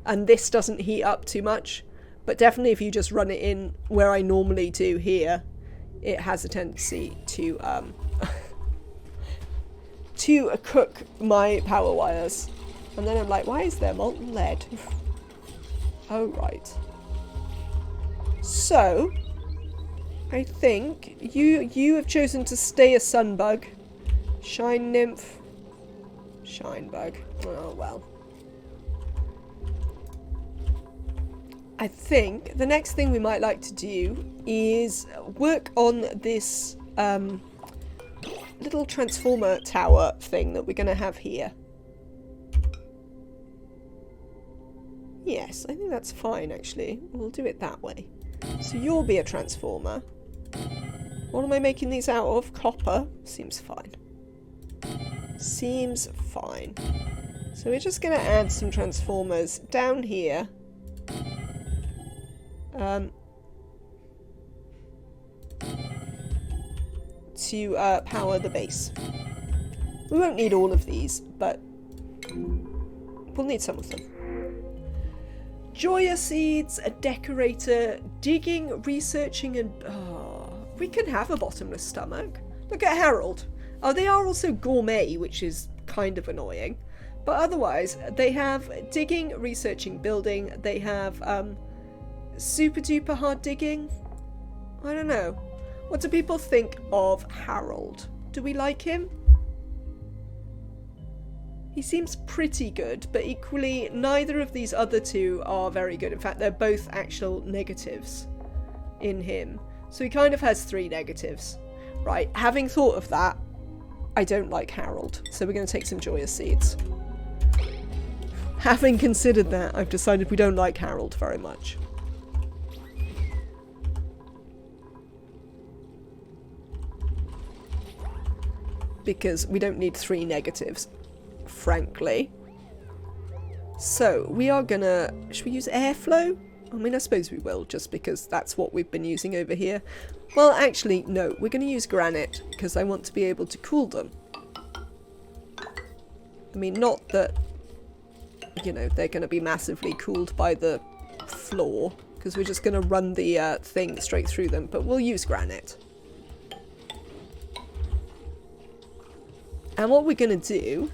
Speaker 1: and this doesn't heat up too much, but definitely if you just run it in where I normally do here, it has a tendency to to cook my power wires. And then I'm like, why is there molten lead? Oh, right. So, I think you have chosen to stay a sunbug. Shine nymph. Shine bug. Oh, well. I think the next thing we might like to do is work on this little transformer tower thing that we're going to have here. Yes, I think that's fine, actually. We'll do it that way. So you'll be a transformer. What am I making these out of? Copper? Seems fine. Seems fine. So we're just going to add some transformers down here. To power the base. We won't need all of these, but we'll need some of them. Joya seeds, a decorator, digging, researching, and... Oh, we can have a bottomless stomach. Look at Harold. Oh, they are also gourmet, which is kind of annoying. But otherwise, they have digging, researching, building. They have super duper hard digging. I don't know. What do people think of Harold? Do we like him? He seems pretty good, but equally neither of these other two are very good. In fact, they're both actual negatives in him. So he kind of has 3 negatives. Right, having thought of that, I don't like Harold, so we're going to take some Joyous Seeds. Having considered that, I've decided we don't like Harold very much. Because we don't need 3 negatives, frankly. So, we are gonna... Should we use airflow? I mean, I suppose we will, just because that's what we've been using over here. Well, actually, no. We're going to use granite, because I want to be able to cool them. I mean, not that, you know, they're going to be massively cooled by the floor, because we're just going to run the thing straight through them, but we'll use granite. And what we're going to do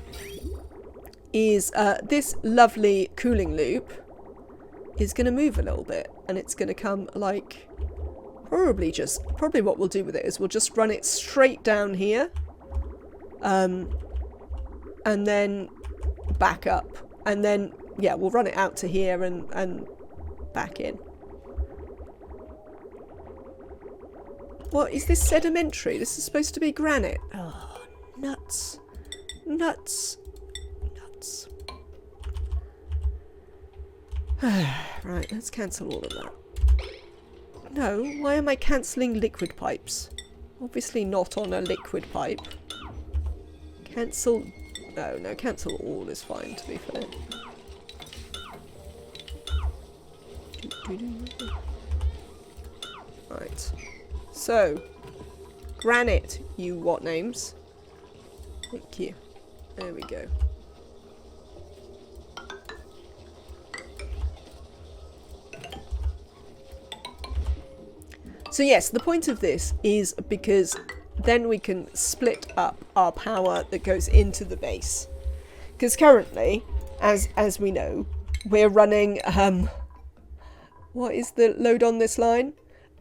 Speaker 1: is this lovely cooling loop is going to move a little bit, and it's going to come like probably what we'll do with it is we'll just run it straight down here, and then back up, and then yeah, we'll run it out to here and back in. What is this? Sedimentary? This is supposed to be granite. Oh, nuts, nuts, nuts. Right, let's cancel all of that. No, why am I cancelling liquid pipes? Obviously not on a liquid pipe. Cancel... No, cancel all is fine, to be fair. Right. So, granite, you what names? Thank you. There we go. So yes, the point of this is because then we can split up our power that goes into the base. Because currently, as we know, we're running, what is the load on this line?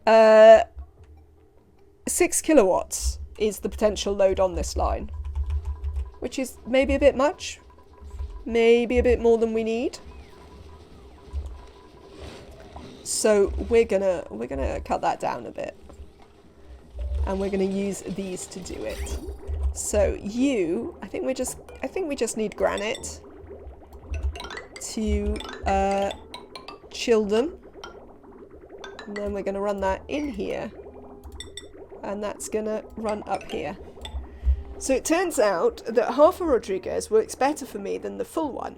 Speaker 1: 6 kilowatts is the potential load on this line. Which is maybe a bit much. Maybe a bit more than we need. So we're gonna cut that down a bit, and we're gonna use these to do it. So I think we just need granite to chill them, and then we're gonna run that in here, and that's gonna run up here. So it turns out that half a Rodriguez works better for me than the full one.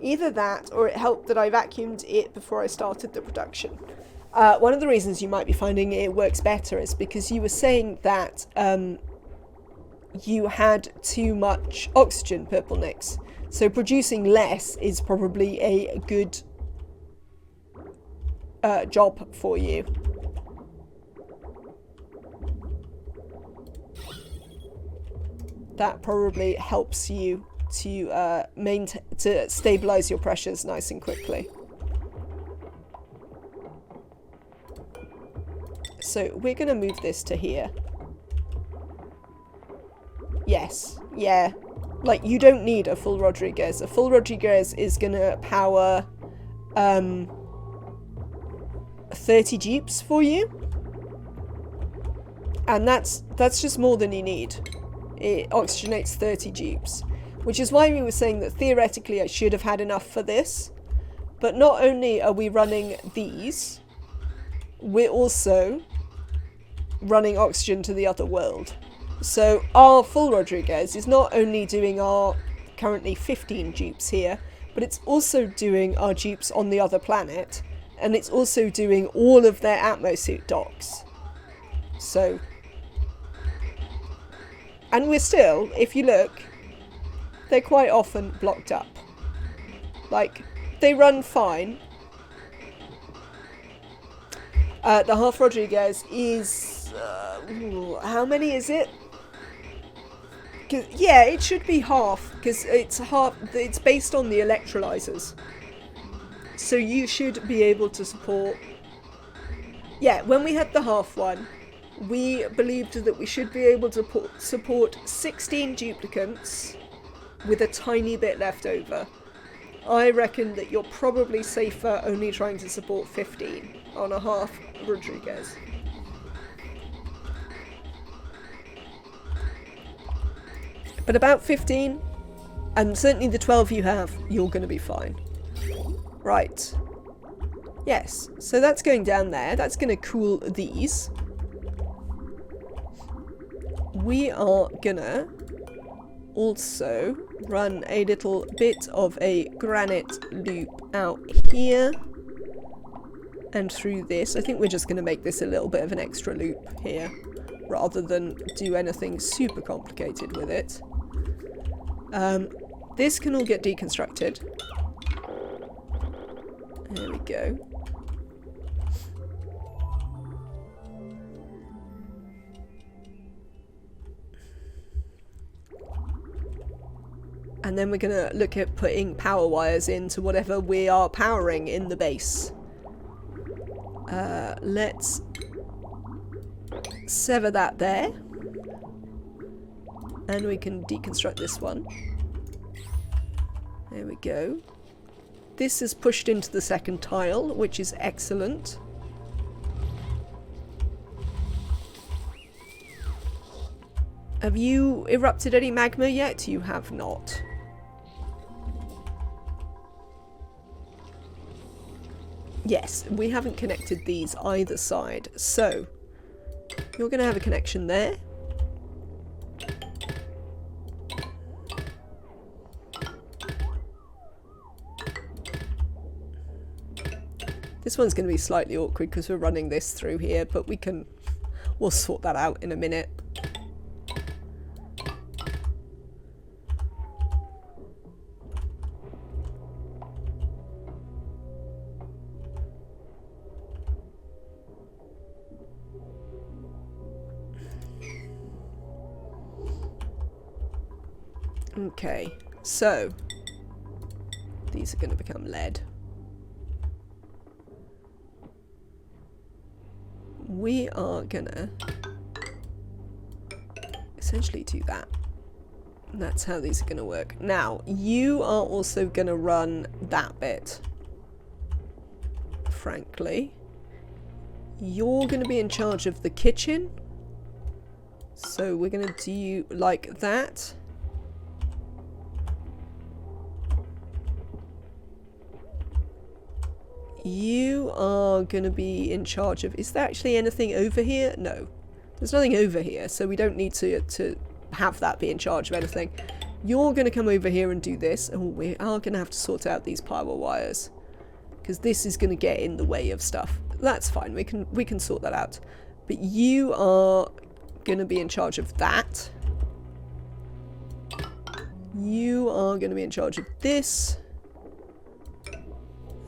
Speaker 1: Either that, or it helped that I vacuumed it before I started the production. One of the reasons you might be finding it works better is because you were saying that you had too much oxygen, Purple Nix. So producing less is probably a good job for you. That probably helps you to stabilize your pressures nice and quickly. So we're going to move this to here. Yes, yeah. Like, you don't need a full Rodriguez. A full Rodriguez is going to power 30 jeeps for you. And that's just more than you need. It oxygenates 30 jeeps. Which is why we were saying that theoretically I should have had enough for this. But not only are we running these, we're also running oxygen to the other world. So our full Rodriguez is not only doing our currently 15 jeeps here, but it's also doing our jeeps on the other planet. And it's also doing all of their atmosuit docks. So... And we're still, if you look... they're quite often blocked up. Like, they run fine. The half Rodriguez is... how many is it? Yeah, it should be half, because it's based on the electrolyzers. So you should be able to support... Yeah, when we had the half one, we believed that we should be able to support 16 duplicants with a tiny bit left over. I reckon that you're probably safer only trying to support 15 on a half Rodriguez. But about 15, and certainly the 12 you have, you're going to be fine. Right. Yes, so that's going down there. That's going to cool these. We are going to also run a little bit of a granite loop out here and through this. I think we're just going to make this a little bit of an extra loop here rather than do anything super complicated with it. This can all get deconstructed. There we go. And then we're going to look at putting power wires into whatever we are powering in the base. Let's sever that there. And we can deconstruct this one. There we go. This is pushed into the second tile, which is excellent. Have you erupted any magma yet? You have not. Yes, we haven't connected these either side, so you're going to have a connection there. This one's going to be slightly awkward because we're running this through here, but we'll sort that out in a minute. Okay, so these are going to become lead. We are going to essentially do that. And that's how these are going to work. Now, you are also going to run that bit. Frankly. You're going to be in charge of the kitchen. So we're going to do like that. You are going to be in charge of... Is there actually anything over here? No. There's nothing over here, so we don't need to have that be in charge of anything. You're going to come over here and do this. Oh, we are going to have to sort out these power wires. Because this is going to get in the way of stuff. That's fine. We can sort that out. But you are going to be in charge of that. You are going to be in charge of this.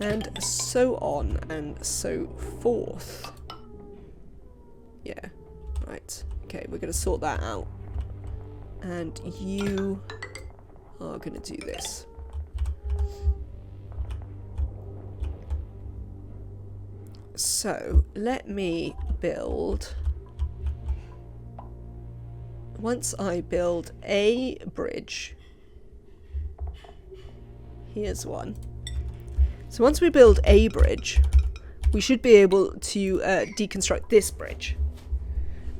Speaker 1: And so on and so forth. Yeah, right. Okay, we're going to sort that out. And you are going to do this. So, let me build... Once I build a bridge... Here's one. So once we build a bridge, we should be able to deconstruct this bridge.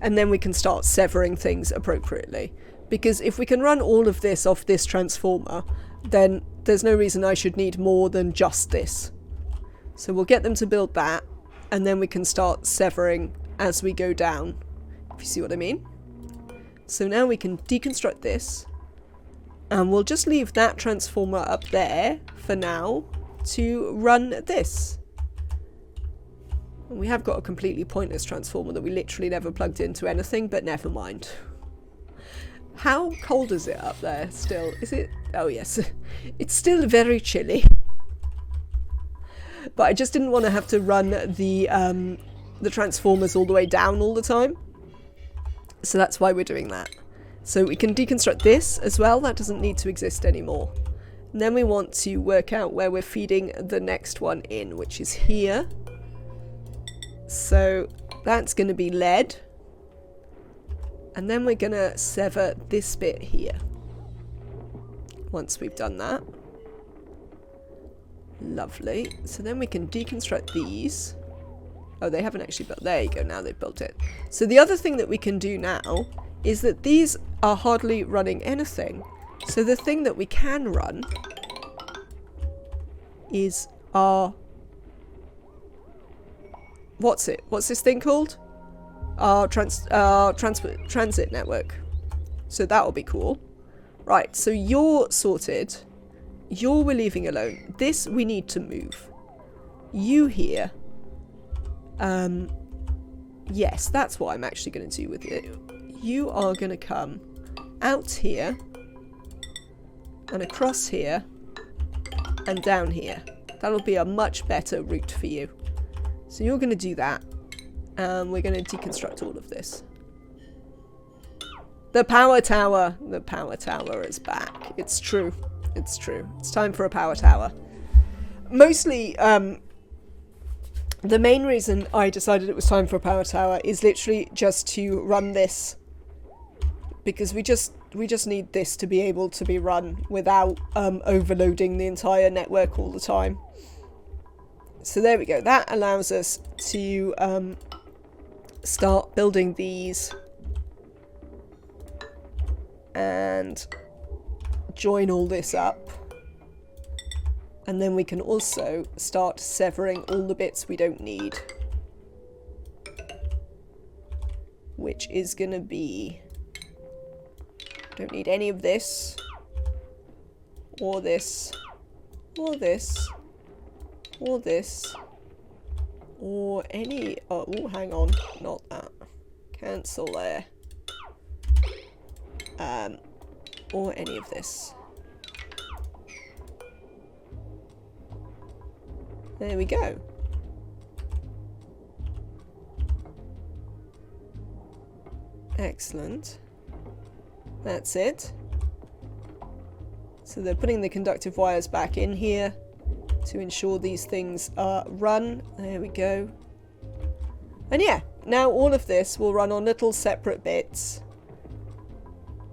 Speaker 1: And then we can start severing things appropriately. Because if we can run all of this off this transformer, then there's no reason I should need more than just this. So we'll get them to build that, and then we can start severing as we go down, if you see what I mean. So now we can deconstruct this, and we'll just leave that transformer up there for now to run this. And we have got a completely pointless transformer that we literally never plugged into anything, but never mind. How cold is it up there still? Is it? Oh yes, it's still very chilly. But I just didn't want to have to run the transformers all the way down all the time. So that's why we're doing that. So we can deconstruct this as well. That doesn't need to exist anymore. And then we want to work out where we're feeding the next one in, which is here. So that's going to be lead. And then we're going to sever this bit here. Once we've done that. Lovely. So then we can deconstruct these. Oh, they haven't actually built... There you go, now they've built it. So the other thing that we can do now is that these are hardly running anything. So the thing that we can run is our... What's this thing called? Our transit network. So that'll be cool. Right, so you're sorted. We're leaving alone. This we need to move. You here. Yes, that's what I'm actually going to do with you. You are going to come out here and across here and down here. That'll be a much better route for you. So you're going to do that, and we're going to deconstruct all of this. The power tower! The power tower is back. It's true. It's true. It's time for a power tower. Mostly, the main reason I decided it was time for a power tower is literally just to run this. Because we just need this to be able to be run without overloading the entire network all the time. So there we go. That allows us to start building these and join all this up. And then we can also start severing all the bits we don't need. Which is going to be... Don't need any of this. Or this. Or this. Or this. Or any... Oh, hang on. Not that. Cancel there. Or any of this. There we go. Excellent. That's it. So they're putting the conductive wires back in here to ensure these things are run. There we go. And yeah, now all of this will run on little separate bits.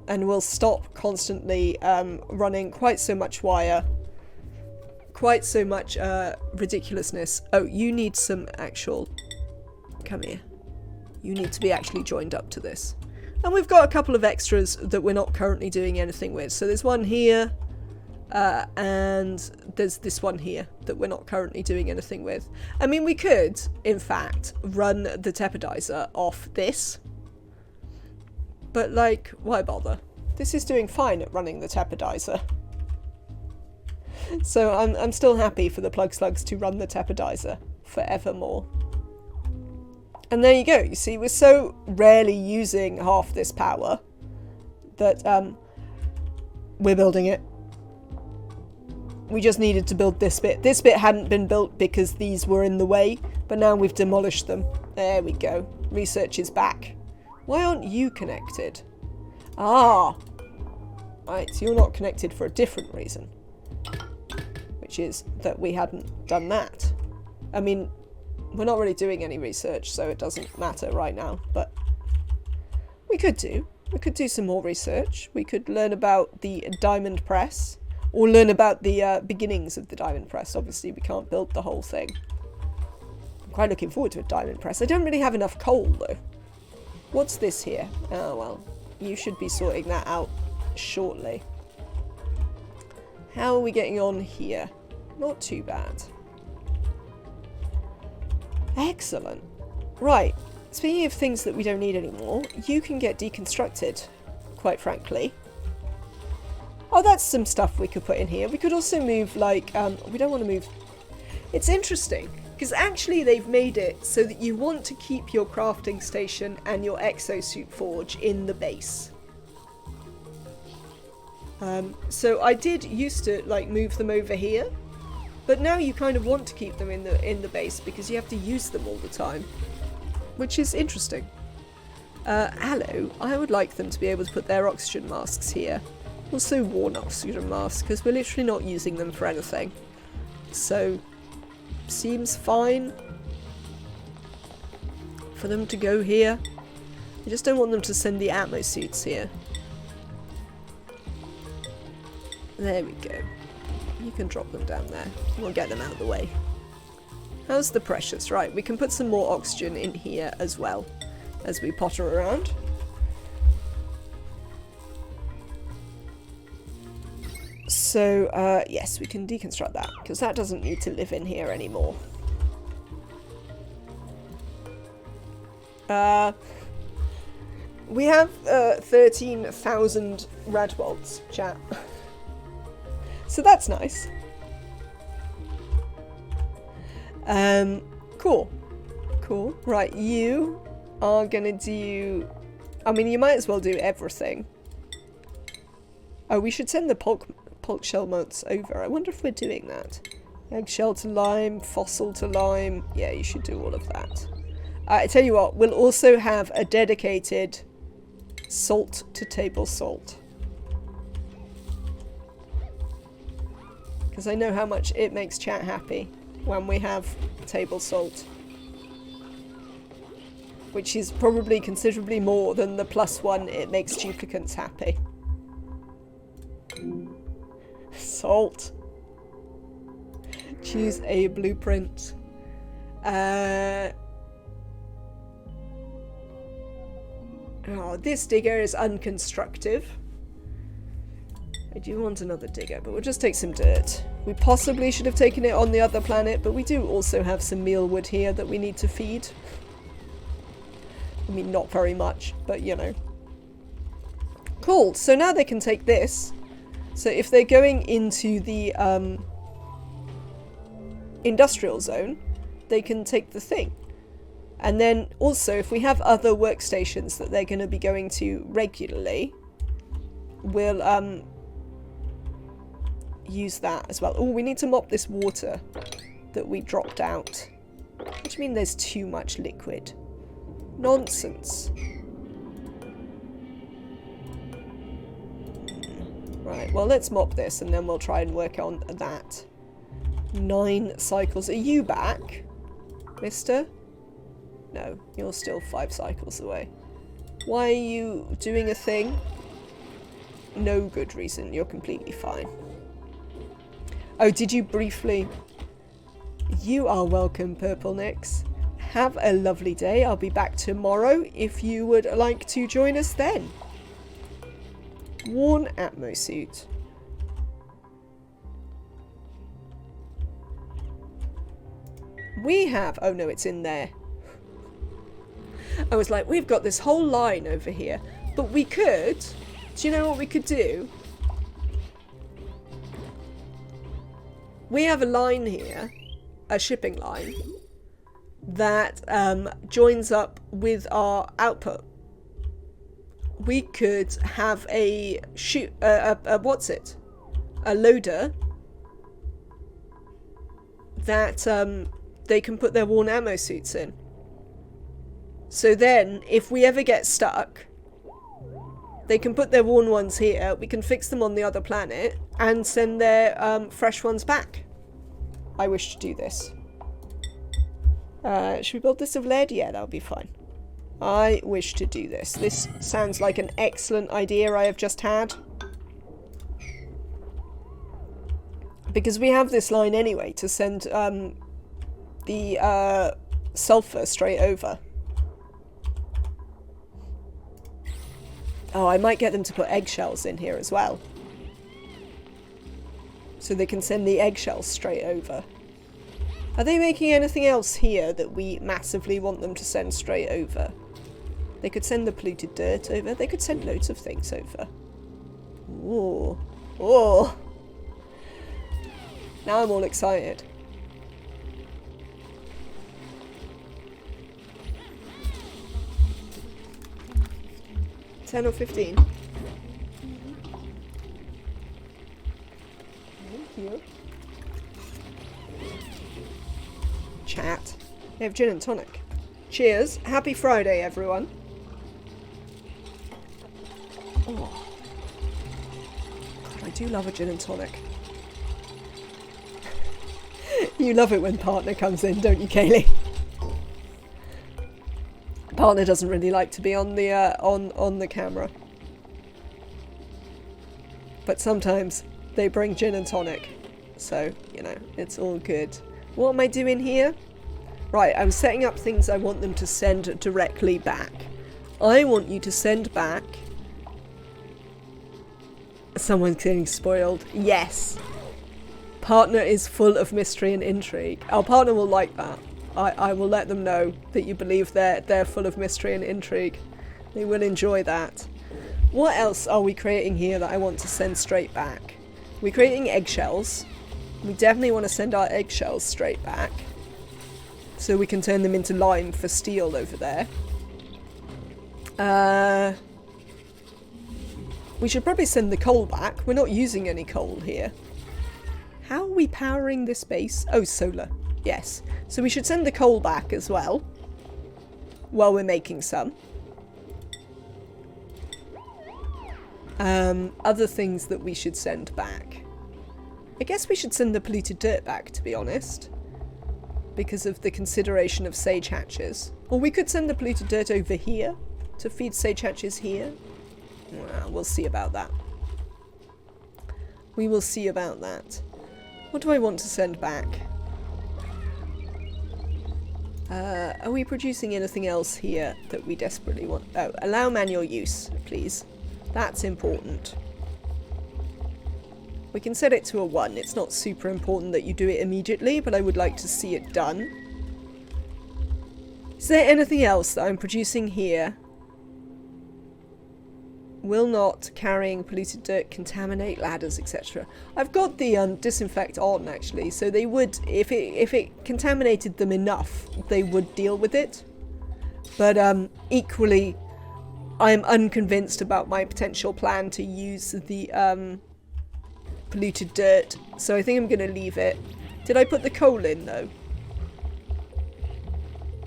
Speaker 1: And we'll stop constantly running quite so much wire. Quite so much ridiculousness. Oh, you need some actual... Come here. You need to be actually joined up to this. And we've got a couple of extras that we're not currently doing anything with. So there's one here. And there's this one here that we're not currently doing anything with. I mean, we could, in fact, run the tepidizer off this. But, like, why bother? This is doing fine at running the tepidizer. So I'm still happy for the plug slugs to run the tepidizer forevermore. And there you go. You see, we're so rarely using half this power that we're building it. We just needed to build this bit. This bit hadn't been built because these were in the way, but now we've demolished them. There we go. Research is back. Why aren't you connected? Ah! Right, so you're not connected for a different reason. Which is that we hadn't done that. I mean, we're not really doing any research, so it doesn't matter right now, but we could do. We could do some more research. We could learn about the diamond press, or learn about the beginnings of the diamond press. Obviously, we can't build the whole thing. I'm quite looking forward to a diamond press. I don't really have enough coal, though. What's this here? Oh, well, you should be sorting that out shortly. How are we getting on here? Not too bad. Excellent. Right, speaking of things that we don't need anymore, you can get deconstructed, quite frankly. Oh, that's some stuff we could put in here. We could also move, like, we don't want to move... It's interesting, because actually they've made it so that you want to keep your crafting station and your exosuit forge in the base. So I did used to, like, move them over here, but now you kind of want to keep them in the base because you have to use them all the time, which is interesting. Hello, I would like them to be able to put their oxygen masks here. Also worn oxygen masks, because we're literally not using them for anything. So, seems fine for them to go here. I just don't want them to send the Atmo suits here. There we go. You can drop them down there. We'll get them out of the way. How's the precious? Right, we can put some more oxygen in here as well as we potter around. So, yes, we can deconstruct that, because that doesn't need to live in here anymore. We have 13,000 red bolts, chat. So that's nice. Cool. Cool. Right, you are gonna do... I mean, you might as well do everything. Oh, we should send the pulp shell motes over. I wonder if we're doing that. Eggshell to lime, fossil to lime. Yeah, you should do all of that. I tell you what, we'll also have a dedicated salt to table salt. Because I know how much it makes chat happy when we have table salt. Which is probably considerably more than the +1 it makes duplicants happy. Salt. Choose a blueprint. Oh, this digger is unconstructive. I do want another digger, but we'll just take some dirt. We possibly should have taken it on the other planet, but we do also have some mealwood here that we need to feed. I mean, not very much, but you know. Cool, so now they can take this. So if they're going into the industrial zone, they can take the thing. And then also, if we have other workstations that they're going to be going to regularly, we'll use that as well. Oh, we need to mop this water that we dropped out. What do you mean there's too much liquid? Nonsense. Right, well, let's mop this and then we'll try and work on that. 9 cycles. Are you back, mister? No, you're still 5 cycles away. Why are you doing a thing? No good reason. You're completely fine. Oh, did you briefly... You are welcome, Purple Nix. Have a lovely day. I'll be back tomorrow if you would like to join us then. Worn Atmo suit. We have... Oh no, it's in there. I was like, we've got this whole line over here. But we could... Do you know what we could do? We have a line here. A shipping line. That joins up with our output. We could have a what's it? A loader. That they can put their worn ammo suits in. So then, if we ever get stuck, they can put their worn ones here, we can fix them on the other planet, and send their fresh ones back. I wish to do this. Should we build this of lead? Yeah, that'll be fine. I wish to do this. This sounds like an excellent idea I have just had. Because we have this line anyway to send the sulfur straight over. Oh, I might get them to put eggshells in here as well. So they can send the eggshells straight over. Are they making anything else here that we massively want them to send straight over? They could send the polluted dirt over. They could send loads of things over. Ooh. Oh. Now I'm all excited. 10 or 15? Thank you. Chat. They have gin and tonic. Cheers. Happy Friday, everyone. Oh. God, I do love a gin and tonic. You love it when partner comes in, don't you, Kaylee? Partner doesn't really like to be on the on the camera, but sometimes they bring gin and tonic, so you know it's all good. What am I doing here? Right, I'm setting up things I want them to send directly back. I want you to send back Someone's getting spoiled. Yes. Partner is full of mystery and intrigue. Our partner will like that. I will let them know that you believe they're full of mystery and intrigue. They will enjoy that. What else are we creating here that I want to send straight back? We're creating eggshells. We definitely want to send our eggshells straight back, so we can turn them into lime for steel over there. We should probably send the coal back. We're not using any coal here. How are we powering this base? Oh, solar. Yes. So we should send the coal back as well, while we're making some. Other things that we should send back. I guess we should send the polluted dirt back, to be honest, because of the consideration of sage hatches. Or we could send the polluted dirt over here to feed sage hatches here. Well, we'll see about that. We will see about that. What do I want to send back? Are we producing anything else here that we desperately want? Oh, allow manual use, please. That's important. We can set it to a 1. It's not super important that you do it immediately, but I would like to see it done. Is there anything else that I'm producing here? Will not carrying polluted dirt contaminate ladders, etc. I've got the disinfect on, actually, so they would, if it contaminated them enough, they would deal with it. But equally, I'm unconvinced about my potential plan to use the polluted dirt, so I think I'm going to leave it. Did I put the coal in, though?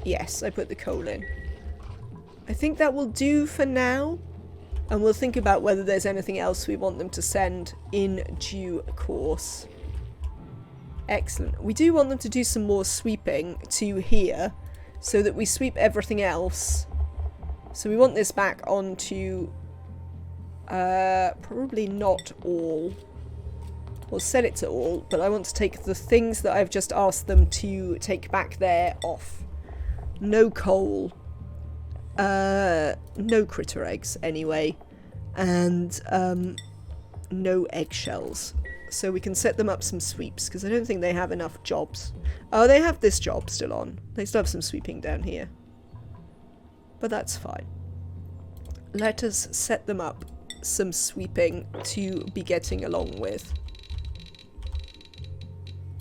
Speaker 1: Yes, I put the coal in. I think that will do for now. And we'll think about whether there's anything else we want them to send in due course. Excellent. We do want them to do some more sweeping to here, so that we sweep everything else. So we want this back onto... probably not all. We'll set it to all, but I want to take the things that I've just asked them to take back there off. No coal. No critter eggs anyway, and no eggshells, so we can set them up some sweeps, because I don't think they have enough jobs. Oh, they have this job still on. They still have some sweeping down here, but that's fine. Let us set them up some sweeping to be getting along with.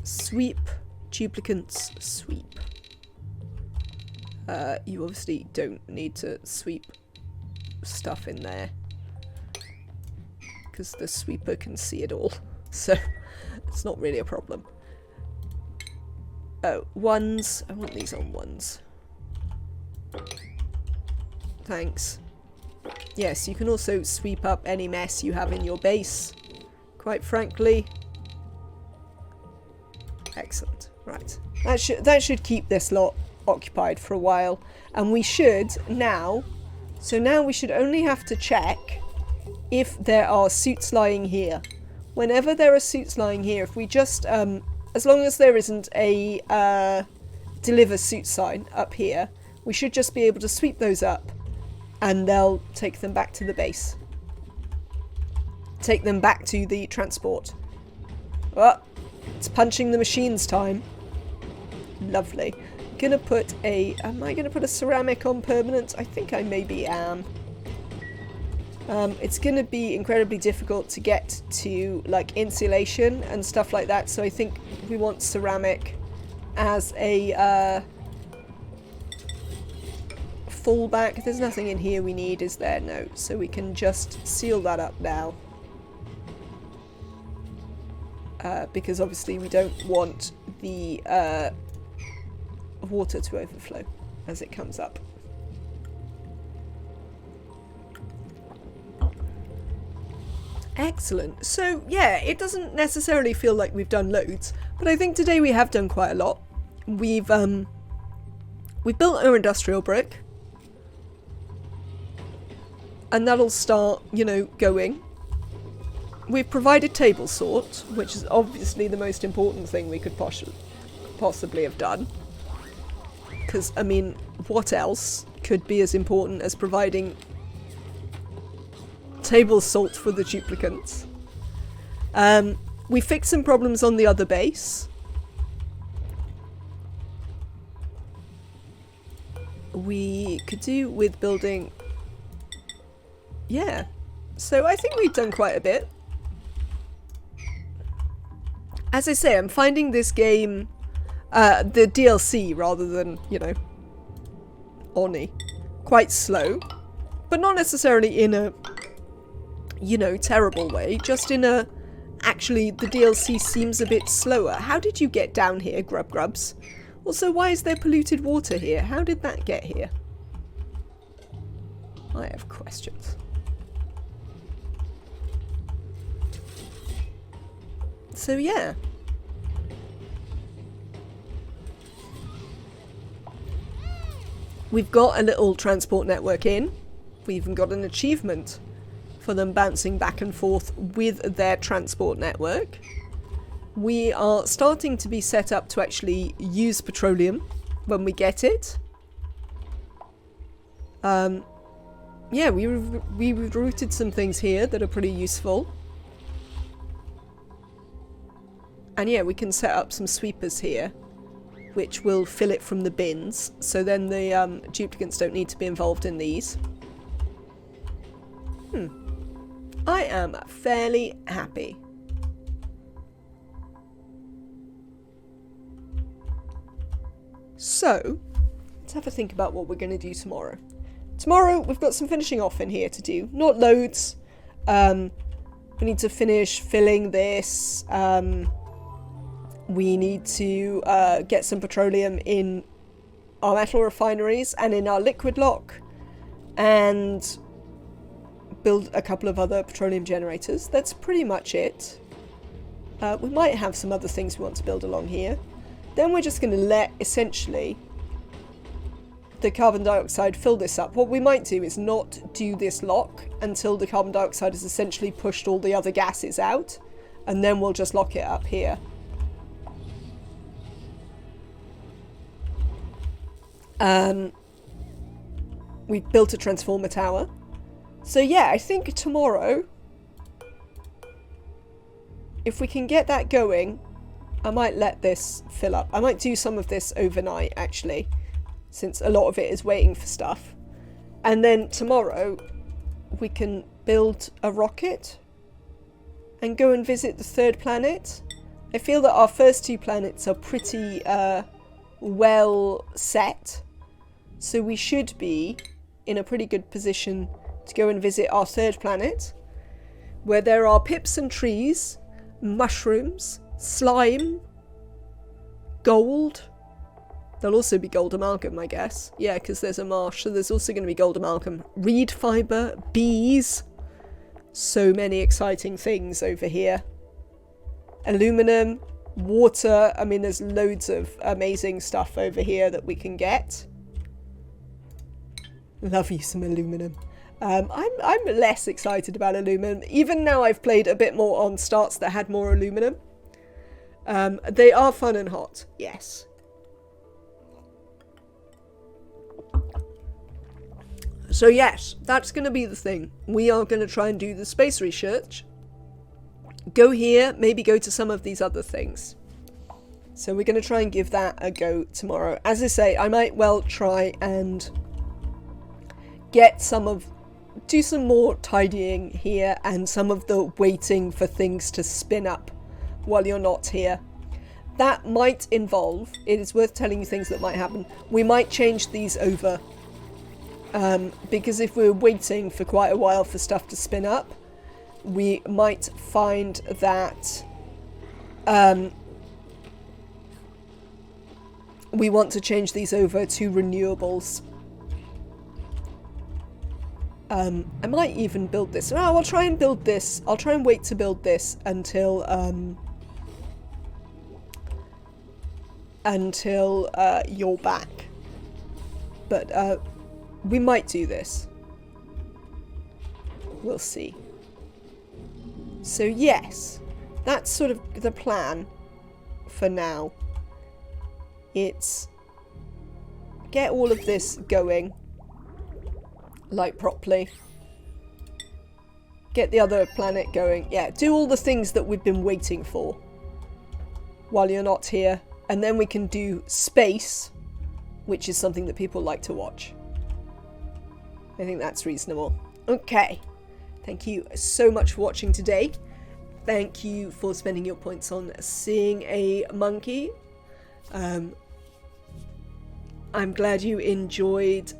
Speaker 1: Sweep, duplicants, sweep. You obviously don't need to sweep stuff in there, because the sweeper can see it all, so it's not really a problem. Oh, ones. I want these on ones. Thanks. Yes, you can also sweep up any mess you have in your base, quite frankly. Excellent. Right. That should keep this lot occupied for a while, and we should now, so now we should only have to check if there are suits lying here. Whenever there are suits lying here, if we just as long as there isn't a deliver suit sign up here, we should just be able to sweep those up, and they'll take them back to the base, take them back to the transport. Oh, it's punching the machines time. Lovely. Gonna put a... Am I gonna put a ceramic on permanent? I think I maybe am. It's gonna be incredibly difficult to get to, like, insulation and stuff like that, so I think we want ceramic as a fallback. There's nothing in here we need, is there? No. So we can just seal that up now. Because obviously we don't want the water to overflow as it comes up. Excellent. So yeah, it doesn't necessarily feel like we've done loads, but I think today we have done quite a lot. We've built our industrial brick, and that'll start, you know, going. We've provided table sort, which is obviously the most important thing we could possibly have done. Because, I mean, what else could be as important as providing table salt for the duplicants? We fixed some problems on the other base. We could do with building... Yeah. So I think we've done quite a bit. As I say, I'm finding this game, the DLC rather than, you know, Oni, quite slow. But not necessarily in a, you know, terrible way. Just in a, actually, the DLC seems a bit slower. How did you get down here, Grub Grubs? Also, why is there polluted water here? How did that get here? I have questions. So yeah. We've got a little transport network in. We even got an achievement for them bouncing back and forth with their transport network. We are starting to be set up to actually use petroleum when we get it. Yeah, we routed some things here that are pretty useful. And yeah, we can set up some sweepers here, which will fill it from the bins, so then the duplicants don't need to be involved in these. I am fairly happy. So, let's have a think about what we're going to do tomorrow. Tomorrow, we've got some finishing off in here to do. Not loads. We need to finish filling this. We need to get some petroleum in our metal refineries and in our liquid lock. And build a couple of other petroleum generators. That's pretty much it. We might have some other things we want to build along here. Then we're just going to let, essentially, the carbon dioxide fill this up. What we might do is not do this lock until the carbon dioxide has essentially pushed all the other gases out, and then we'll just lock it up here. We've built a transformer tower. So yeah, I think tomorrow, if we can get that going, I might let this fill up. I might do some of this overnight, actually, since a lot of it is waiting for stuff. And then tomorrow, we can build a rocket and go and visit the third planet. I feel that our first two planets are pretty well set, so we should be in a pretty good position to go and visit our third planet, where there are pips and trees, mushrooms, slime, gold. There'll also be gold amalgam, I guess. Yeah, because there's a marsh, so there's also going to be gold amalgam. Reed fibre, bees. So many exciting things over here. Aluminum, water. I mean, there's loads of amazing stuff over here that we can get. Love you some aluminum. I'm less excited about aluminum. Even now I've played a bit more on starts that had more aluminum. They are fun and hot, yes. So yes, that's going to be the thing. We are going to try and do the space research. Go here, maybe go to some of these other things. So we're going to try and give that a go tomorrow. As I say, I might well try and get do some more tidying here and some of the waiting for things to spin up while you're not here. That might involve, it is worth telling you things that might happen. We might change these over. Because if we're waiting for quite a while for stuff to spin up, we might find that we want to change these over to renewables. I might even build this. Oh, I'll try and build this. I'll try and wait to build this until you're back. But we might do this. We'll see. So yes, that's sort of the plan for now. It's get all of this going, like properly. Get the other planet going. Yeah, do all the things that we've been waiting for while you're not here. And then we can do space, which is something that people like to watch. I think that's reasonable. Okay. Thank you so much for watching today. Thank you for spending your points on seeing a monkey. I'm glad you enjoyed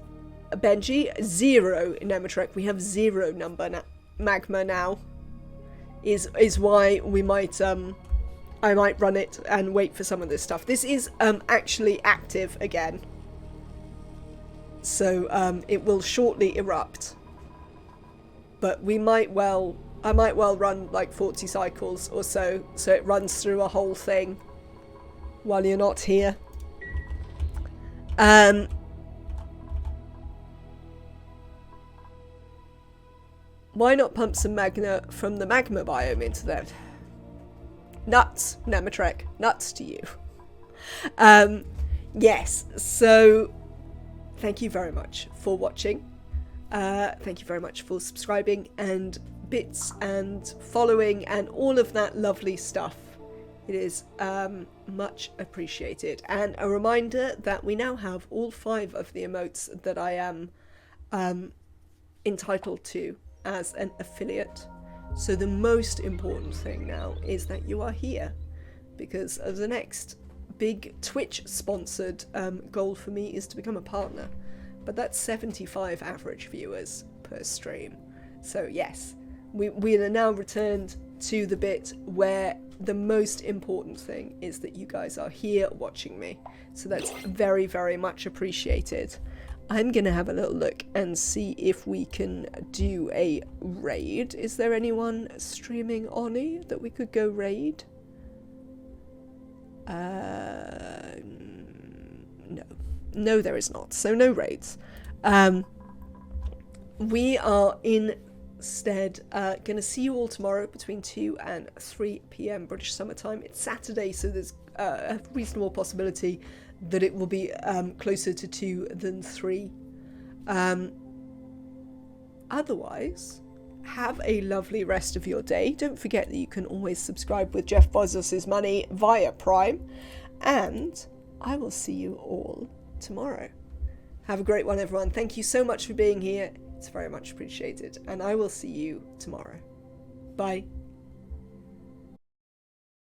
Speaker 1: Benji. 0 Nemetrek. We have 0 number magma now. Is why we might I might run it and wait for some of this stuff. This is actually active again. So it will shortly erupt. But I might well run like 40 cycles or so it runs through a whole thing while you're not here. Why not pump some magma from the magma biome into that? Nuts, Nemetrek. Nuts to you. Yes, so thank you very much for watching. Thank you very much for subscribing and bits and following and all of that lovely stuff. It is much appreciated. And a reminder that we now have all 5 of the emotes that I am entitled to as an affiliate. So the most important thing now is that you are here, because the next big Twitch sponsored goal for me is to become a partner, but that's 75 average viewers per stream. So yes, we are now returned to the bit where the most important thing is that you guys are here watching me. So that's very, very much appreciated. I'm gonna have a little look and see if we can do a raid. Is there anyone streaming Oni that we could go raid? No, there is not. So no raids. We are instead gonna see you all tomorrow between 2 and 3 p.m. British Summer Time. It's Saturday, so there's a reasonable possibility that it will be closer to 2 than 3. Otherwise, have a lovely rest of your day. Don't forget that you can always subscribe with Jeff Bezos' money via Prime. And I will see you all tomorrow. Have a great one, everyone. Thank you so much for being here. It's very much appreciated. And I will see you tomorrow. Bye.